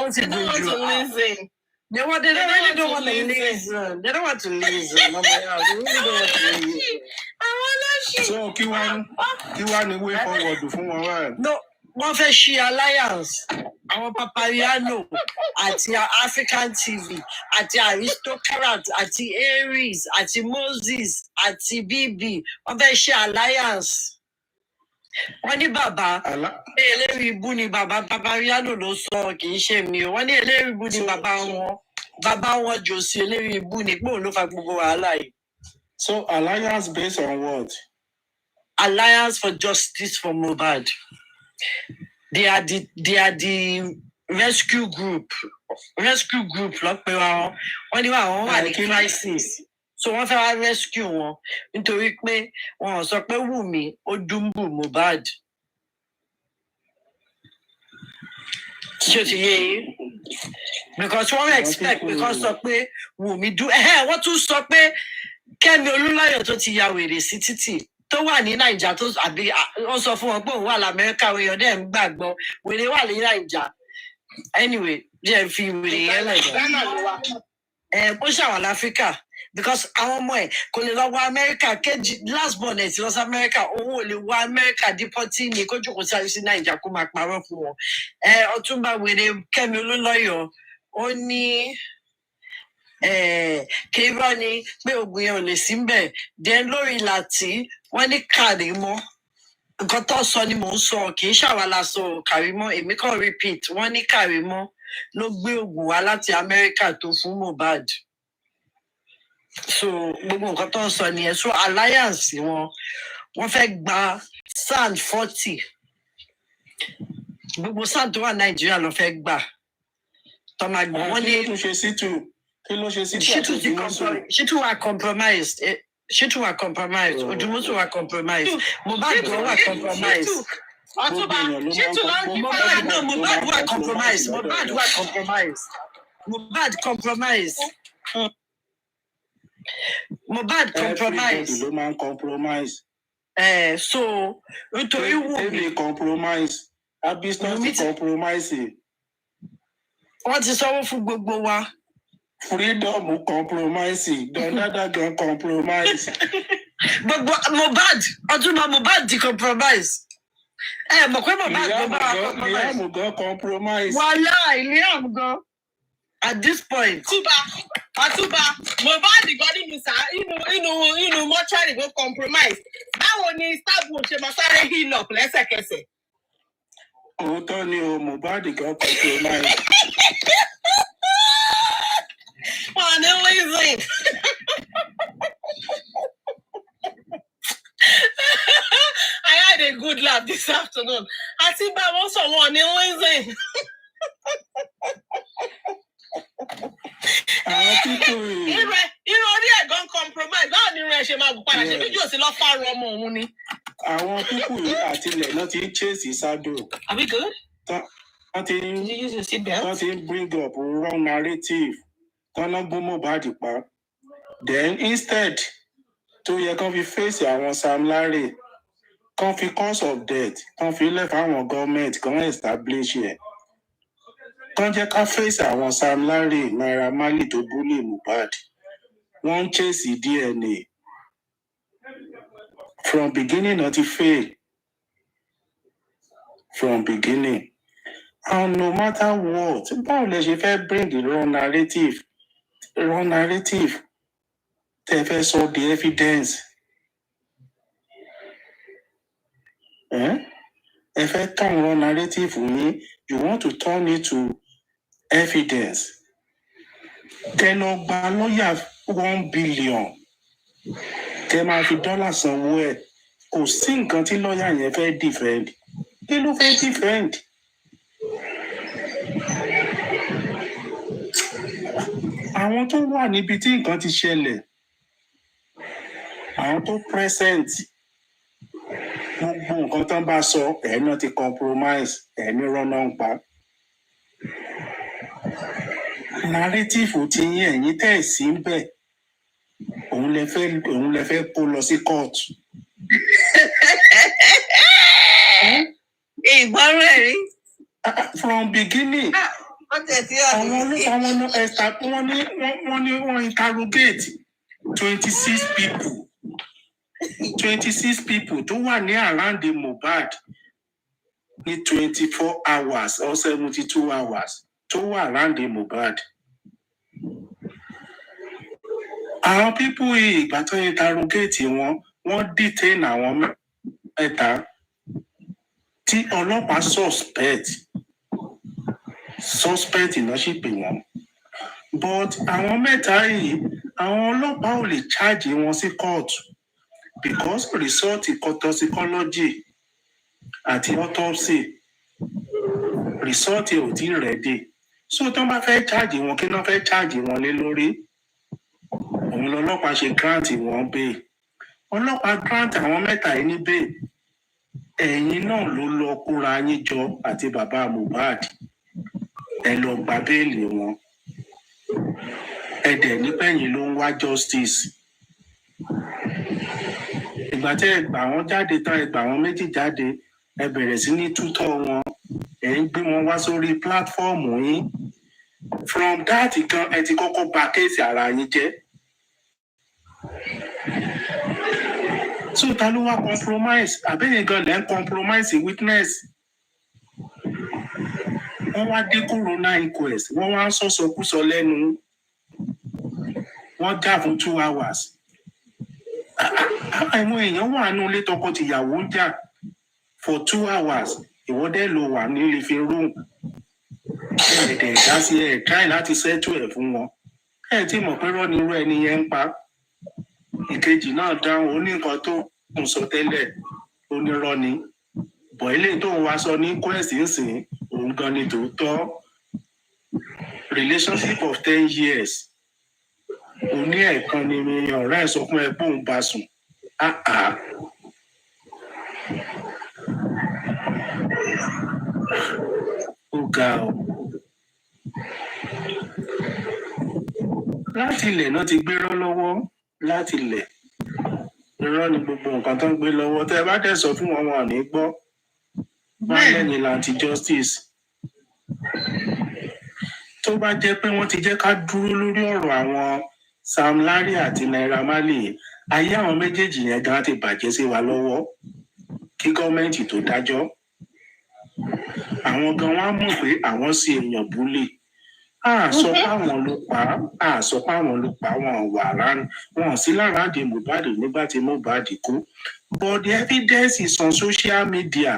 Ó ti gùn jù. They really don't want to listen. They don't want to listen. Mama, yeah, they really don't want to listen. So kí wá ní way forward fún wọn wá? No, wọ́n fẹ́ ṣe alliance. Àwọn Papariano àti African TV àti Aristocrat àti Aries àti Moses àti BB wọ́n fẹ́ ṣe alliance. Wọ́n ní bàbá eléri ibú ni bàbá Papariano ló sọ kì í ṣe mi o. Wọ́n ní eléri ibú ni bàbá wọn Jòsí eléri ibú ni pé òun ló fa gbogbo wàhálà yìí. So alliance based on what? Alliance for Justice for Mohbad. They are the rescue group. Rescue group lọ pé wọn ní àwọn wà ní crisis. So wọ́n fẹ́ wá rescue wọn nítorí pé wọ́n sọ pé Wùmí ó dùnbù Mohbad. Ṣé o ti yé yín? Because wọ́n expect because sọ pé Wùmí wọ́n tún sọ pé Kemi Olúnlọ́yọ̀ tó ti ya wèrè sí títì tó wà ní Nàìjà tó àbí wọ́n sọ fún wọn pé òun wà l'Amẹ́ríkà wèèyàn dẹ̀ ń gbàgbọ́ wèrè wà ní Nàìjà. Anyway, jẹ́ fi wèrè yẹn lẹ́jà. Ó ṣàwọn l'Áfíríkà because àwọn ọmọ ẹ̀ kò lè lọ wọ Amẹ́ríkà kejì last born ẹ̀ ti lọ sí Amẹ́ríkà òun ò lè wọ Amẹ́ríkà dípọ́tì ní kó jókòó sáré sí Nàìjà kó máa parọ́ fún wọn. Ọ̀túnba wèrè Kemi Olúnlọ́yọ̀ ó ní kéwà ni pé oògùn yẹn ò lè sí mbẹ̀ then lórí Láti wọ́n ní Kàrímọ́ nǹkan tó sọ ni mò ń sọ kì í ṣàwálà sọ Kàrímọ́ èmi kàn repeat wọ́n ní Kàrímọ́ ló gbé oògùn wá láti Amẹ́ríkà tó fún Mohbad. So gbogbo nǹkan tó ń sọ nìyẹn so alliance wọ́n fẹ́ gba sand 40 Gbogbo sáà tó wà Nàìjíríà ló fẹ́ gbà. Tọ́mà wọ́n ní. Ṣítù wà compromised. Ṣítù wà compromised. Odùmọ̀sù wà compromised. Mohbad wà compromised. Mohbad wà compromised. Mohbad compromised. Mohbad compromise. Everybody ló máa ń compromise. So nítorí Wùmí compromise. Abistan ti compromise. Wọ́n ti sanwó fún gbogbo wa. Freedom compromise. Donada gan compromise. Gbogbo Mohbad ti compromise. Mọ̀ pé Mohbad ló bá compromise. Liam gan compromise. Wàhálà Liam gan. At this point. Ọ̀túnba, Mohbad gan inú mọ́ṣúárì go compromise. Báwo ni Starboy ṣe máa sáré heal up lẹ́sẹ̀kẹsẹ̀? Òótọ́ ni o, Mohbad gan compromise. Wọ́n ní reason. I had a good laugh this afternoon. Àti bá wọn sọ wọn ní reason. Irú orí ẹ̀gán compromise báwo ni irun ẹ̀ ṣe máa gùn padà ṣe fídíò sí lọ́ọ́ fárọ ọmọ òun ni. Àwọn pípù yìí àtilẹ̀ náà ti ń chase Sado. Are we good? Wọ́n ti ń bring up wrong narrative. Tọ́nà gbó Mohbad pa. Then instead tó yẹ kán fi face àwọn Sam Larry, kán fi cause of death, kán fi lẹ̀ fáwọn gọ́ọ̀mẹ̀ntì kán establish ẹ̀. Kán jẹ́ ká face àwọn Sam Larry, Naira Marley tó bully Mohbad. Wọ́n ń chase DNA. From beginning not to fail. From beginning. And no matter what, báwo lẹ ṣe fẹ́ bring the wrong narrative? Wrong narrative. Tẹ fẹ́ sọ the evidence. Ẹ fẹ́ turn wrong narrative yín. You want to turn it to evidence. Tẹ lọ gba lọ́yà 1 billion. Tẹ máa fi dọ́là sanwó ẹ̀. Kò sí nǹkan tí lọ́yà yẹn fẹ́ defend. Kí ló fẹ́ defend? Àwọn tó wà níbi tí nǹkan ti ṣẹlẹ̀, àwọn tó present, gbogbo nǹkan tán bá sọ ẹ̀ náà ti compromise, ẹ̀ ní rọ́nà ń pa. Narrative ti yín ẹ̀yìn tẹ̀ sí ń bẹ̀, òun lẹ fẹ́ kó lọ sí court. Ìgbọ́rọ̀ rí. From beginning. Wọ́n interrogate 26 people. 26 people tó wà ní around the Mohbad ní 24 hours or 72 hours tó wà around the Mohbad. Àwọn people yìí ìgbà tó interrogate wọ́n detain àwọn mẹ́ta tí ọlọ́pàá suspect iná sì pè wọ́n. But àwọn mẹ́ta yìí àwọn ọlọ́pàá ò lè charge wọn sí court because result toxicology àti autopsy result ò tí ready. So tó bá fẹ́ charge wọn kí wọ́n fẹ́ charge wọn lé lórí. Òun lọ́lọ́pàá ṣe grant wọn bail. Ọlọ́pàá grant àwọn mẹ́ta yìí ní bail. Ẹ̀yin náà ló lọ kóra yín jọ àti bàbá Mohbad. Ẹ lọ gba béèlì wọn. Ẹ dẹ̀ nípẹ̀yìn ló ń wá justice. Ìgbà tí ẹ gbà wọ́n jáde tán, ẹ gbà wọ́n méjì jáde, ẹ bẹ̀rẹ̀ sí ní tútọ̀ wọn. Ẹ ń gbé wọn wá sórí pílátífọ́ọ̀mù yín. From that gan ẹ ti kọ́kọ́ bà kéèsì ara yín jẹ́. So ta ló wá compromise? Àbẹ́yẹn gan lẹ́ ń compromise witness. Wọ́n wá dé corona inquest, wọ́n wá ń sọ̀sọ̀kúsọ lẹ́nu. Wọ́n jà fún 2 hours. Àwọn èèyàn wà nínú ilé tọkọ-tìyàwó ń jà for 2 hours. Ìwọ́dẹ́ ló wà ní living room. Ẹ̀ẹ́dẹ̀ dá sí ẹ̀ try láti settle ẹ̀ fún wọn. Ẹ tí mọ̀ pé rọ́ ni irú ẹni yẹn ń pa. Ìkejì náà dáhùn ó ní nǹkan tó ń sọ tẹ́lẹ̀ ó ní rọ́ ni. bọ̀ ilé tó ń wá sọ ní quest nsìn òun gan ni tòótọ́ relationship of 10 years òní ẹ̀kan ni mi ọ̀rẹ́ ẹ̀ sọ fún ẹ pé òun bá sùn ó ga ọ láti ilẹ̀ náà ti gbérọ́ lọ́wọ́ láti ilẹ̀ irọ́ ni gbogbo nǹkan tó ń gbé lọ́wọ́ tẹ́ ẹ bá dẹ̀ sọ fún wọn wọn ò ní gbọ́ wọn lẹ́yìn lanti justice tó bá jẹ́ pé wọ́n ti jẹ́ ká dúró lórí ọ̀rọ̀ àwọn Sam Larry àti Naira Marley ayé àwọn méjèèjì yẹn gan ti bàjẹ́ sí wa lọ́wọ́ kí gọ́ọ̀mẹ̀ntì tó dájọ́ àwọn gan wá mọ̀ pé àwọn sì èèyàn búlé sọ pé àwọn ló pa sọ pé àwọn ló pa wọn sí lára di Mohbad nígbà tí Mohbad kú but the evidence is on social media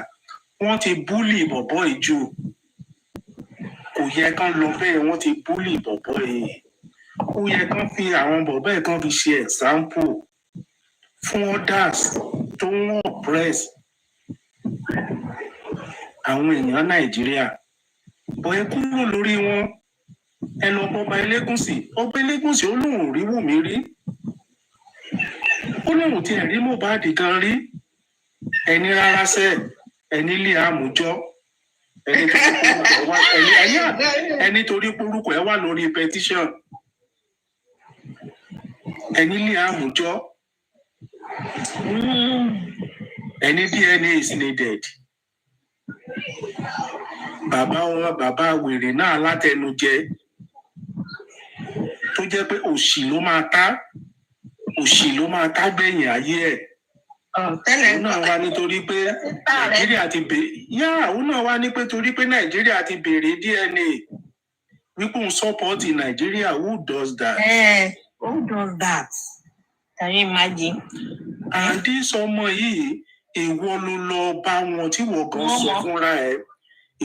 wọ́n ti búlì bọ̀bọ́ ìjù kò yẹ kán lọ bẹ́ẹ̀ wọ́n ti búlì bọ̀bọ́ yìí ó yẹ kán fi àwọn bọ̀bọ́ ẹ̀ kán fi ṣe example fún others tó wọ́n press àwọn èèyàn Nàìjíríà bọ̀ ẹ kúrò lórí wọn ẹ lọ bọba Elégùṣì ọba Elégùṣì ó lóun ò rí Wùmí rí ó lóun ti rí Mohbad gan rí ẹni rárá sẹ ẹni lé àmújọ ẹni torí porúkọ ẹ wà lórí petition ẹni lé àmújọ ẹni DNA is needed bàbá wèrè náà látẹnujẹ tó jẹ́ pé òṣì ló máa tá gbẹ̀yìn ayé ẹ̀ òun náà wá nítorí pé Nàìjíríà ti torí pé Nàìjíríà ti béèrè DNA wípé òun sọ́pọ́ọ̀tì Nàìjíríà who does that? Who does that? Can you imagine? Àǹdí sọmọ yìí ìwọ ló lọ bá wọn tí wọ́n gan sọ fúnra ẹ̀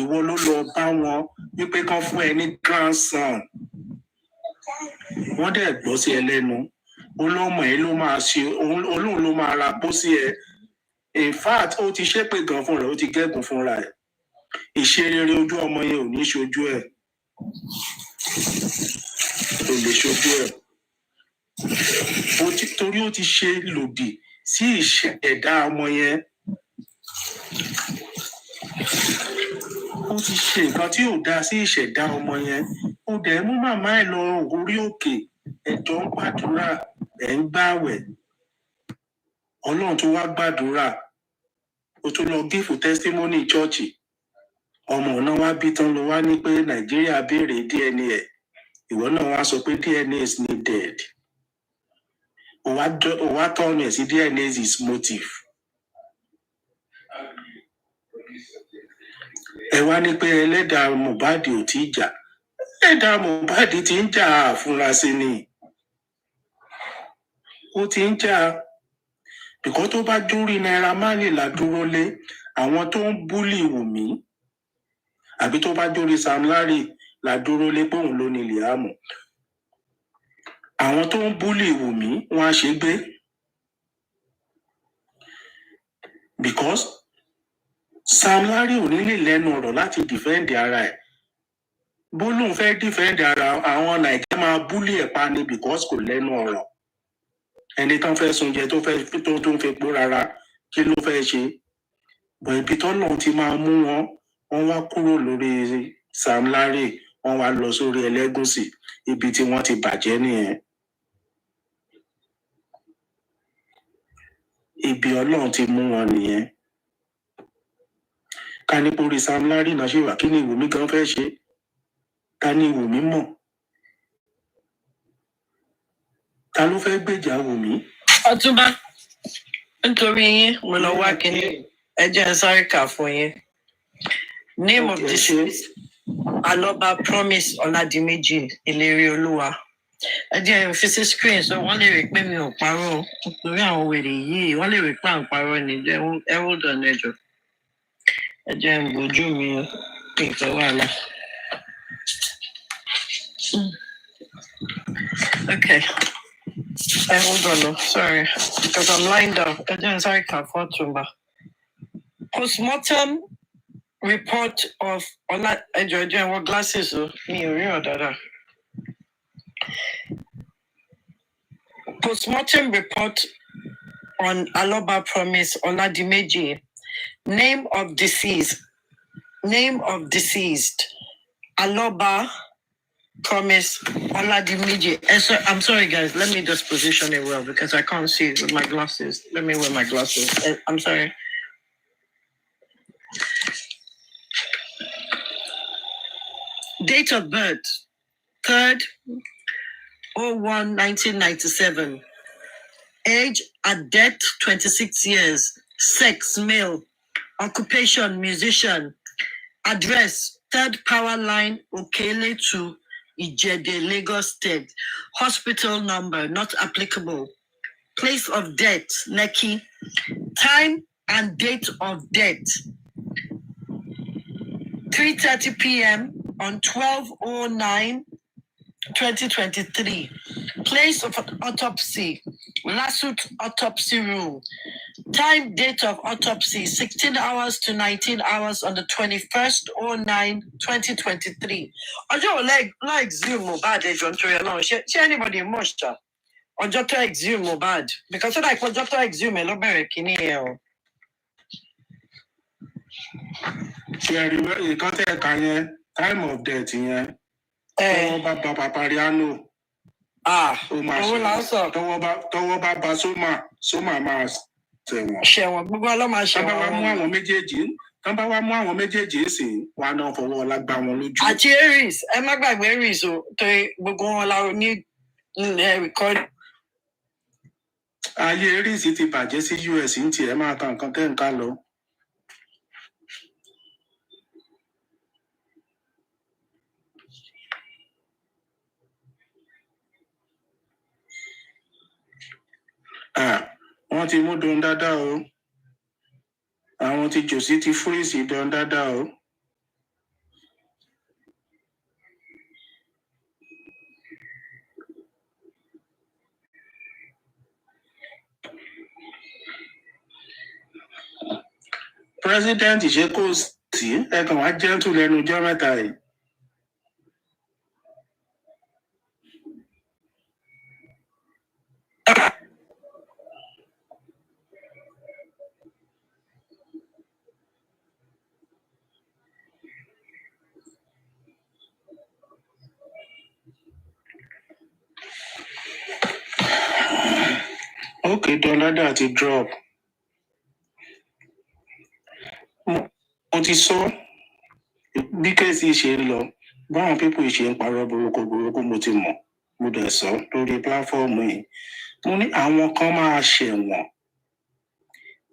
ìwọ ló lọ bá wọn wípé kán fún ẹ ní grandson wọ́n dẹ̀ gbọ́ sí ẹ lẹ́nu olómọ ẹ ló máa ṣe olóhùn ló máa ra pósí ẹ in fact ó ti ṣépè gan fúnra ó ti gégùn fúnra ẹ ìṣerere ojú ọmọ yẹn ò ní ṣojú ẹ kò lè ṣojú ẹ torí ó ti ṣe lòdì sí ìṣẹ̀dá ọmọ yẹn ó ti ṣe nǹkan tí ò dáa sí ìṣẹ̀dá ọmọ yẹn ó dẹ̀ mú màmá ẹ̀ lọ orí òkè ẹ̀jọ̀ ń gbàdúrà ẹ̀ ń gbààwẹ̀ Ọlọ́run tó wá gbàdúrà ó tó lọ gífù testimony chọ́ọ̀chì ọmọ náà wá bí tán ló wá ní pé Nàìjíríà béèrè DNA ẹ̀ ìwọ náà wá sọ pé DNA is needed ó wá tọ́nu ẹ̀ sí DNA is motive. Ẹ wá ní pé ẹlẹ́dàá Mohbad ò tí ì jà ẹlẹ́dàá Mohbad ti ń jà àfúrásì ni ó ti ń jà bìkọ́ tó bá dúrí Naira Marley là dúró lé àwọn tó ń búlì Wùmí àbí tó bá dúrí Sam Larry là dúró lé pé òun ló ní Liam àwọn tó ń búlì Wùmí wọn á ṣe gbé because Sam Larry ò ní lè lẹ́nu ọ̀rọ̀ láti dìfẹ́ǹdì ara ẹ̀ bó lóun fẹ́ dìfẹ́ǹdì ara àwọn Nàìjíríà máa búlì ẹ̀ pa ni because kò lẹ́nu ọ̀rọ̀ ẹni tán fẹ́ sunjẹ tó ń fi pó rárá kí ló fẹ́ ṣe bọ̀ ibi tọ́lọ́run ti máa mú wọn wá kúrò lórí Sam Larry wọn wá lọ sórí Elégùṣì ibi tí wọ́n ti bàjẹ́ nìyẹn ibi Ọlọ́run ti mú wọn nìyẹn ká ní pórí Sam Larry náà ṣe wà kí ni Wùmí gan fẹ́ ṣe ká ní Wùmí mọ̀ ta ló fẹ́ gbèjà Wùmí. Ọ̀túnba nítorí yín mo lọ wá kínní ẹ jẹ́ n sáré kà fún yín name of the show Aloba Promise Ọládìméjì Ìlérí Olúwa ẹ jẹ́ n fi sí screen so wọ́n lè rí pé mi ò parọ́ nítorí àwọn wèrè yìí wọ́n lè rí pé à ń parọ́ ní ẹ hold on ẹ jọ̀ọ́. Ẹ jẹ́ n bójú mi kí n fẹ́ wàhálà. Okay. Hold on, sorry, because I'm lying down. Ẹ jẹ́ n sáré kà fún Ọ̀túnba. Postmortem report of what glasses Postmortem report on Aloba Promise Oladimeji. Name of deceased. Aloba Promise Oladimeji. I'm sorry, guys. Let me just position it well because I can't see it with my glasses. Let me wear my glasses. I'm sorry. Date of birth, 3rd 01/1997. Age at death, 26 years. Sex, male. Occupation, musician. Address, 3rd Power Line, Okele to Ijede, Lagos State. Hospital number, not applicable. Place of death, Lekki. Time and date of death, 3:30 p.m. on 12/09/2023. Place of autopsy, Lasut autopsy room. Time, date of autopsy, 16 hours to 19 hours on the 21st/09/2023. Ojo like Zoom bad John Toriano. She anybody most Ojo to exhume bad because like Ojo to exhume no better kini here. Time of death yẹn. Tọwọ́ bá ba Papariano. Tọwọ́ bá ba Soma máa ṣẹ̀wọ̀n. Ṣẹ̀wọ̀n gbogbo ọlọ́mọ ṣẹ̀wọ̀n. Tán bá wá mú àwọn méjèèjì sí wà náà fọwọ́ ọlá gbá wọn lójú. Àti Aries, ẹ má gbàgbé Aries o, torí gbogbo wọn la ní record. Ayé Aries ti bàjẹ́ sí US ní tiẹ̀ máa ka nǹkan tẹ́ ń ká lọ. Wọ́n ti mú Don Dada o. Àwọn ti Jòsí ti fúrìsì Don Dada o. President ṣe kò sí ẹ̀kan wá jẹ́ntù lẹ́nu ọjọ́ mẹ́ta yìí. Okay, Don Dada ti drop. Mo ti sọ bí kẹ́sì ṣe ń lọ báwọn pípò ṣe ń parọ́ burúkú mo ti mọ̀ mo dẹ̀ sọ lórí pláfọ́ọ̀mù yìí. Mo ní àwọn kan máa ṣẹ̀wọ̀n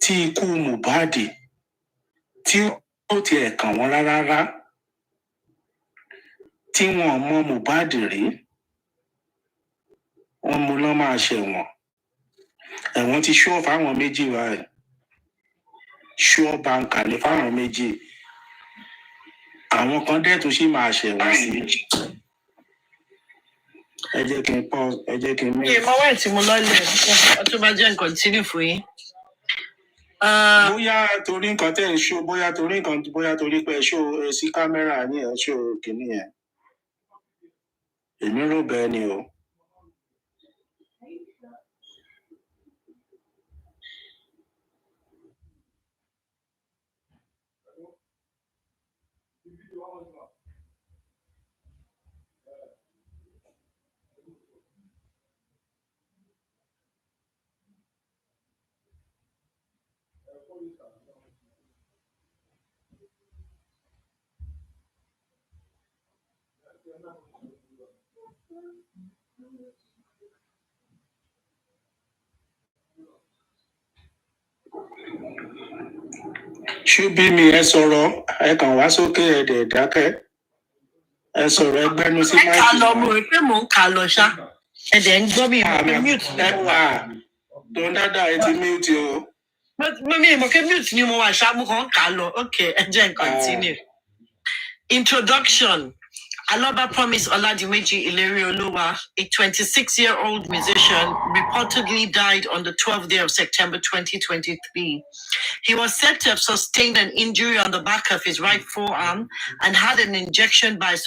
tí ikú Mohbad tí ó tiẹ̀ kàn wọ́n rárá tí wọn ò mọ Mohbad rí wọn mú lọ́ máa ṣẹ̀wọ̀n. Ẹ̀wọ̀n ti ṣọ́ fáwọn méjì báyìí ṣọ́ báńkà ní fáwọn méjì. Àwọn kan dẹ̀ tó sì máa ṣẹ̀wọ̀n sí. Ẹ jẹ́ kí n mú. Ìmọ̀wé tí mo lọ́lẹ̀ ọtún bá jẹ́ nǹkan tí ní fún yín. Bóyá torí nǹkan tẹ́ ń ṣó bóyá torí pé ẹ ṣó sí kámẹ́rà ní ẹ̀ ṣó kìíní yẹn. Èmi rò bẹ́ẹ̀ ni o. Ṣúbí mi ẹ sọ̀rọ̀ ẹ kàn wá sókè ẹ dẹ̀ dákẹ́ ẹ sọ̀rọ̀ ẹ gbẹ́nu sí máìkì. Ẹ kà lọ mo rò pé mò ń kà lọ ṣá. Ẹ dẹ̀ ń gbọ́ mi ìmọ̀ pé mute ni mo wà. Don Dada ẹ ti mute o. Mi ìmọ̀ pé mute ni mo wà ṣá mo kàn ń kà lọ. Okay, ẹ jẹ́ n continue. Introduction. Aloba Promise Oladimeji Ilerioluwa, a 26-year-old musician, reportedly died on the 12th day of September 2023. He was said to have sustained an injury on the back of his right forearm and had an injection by a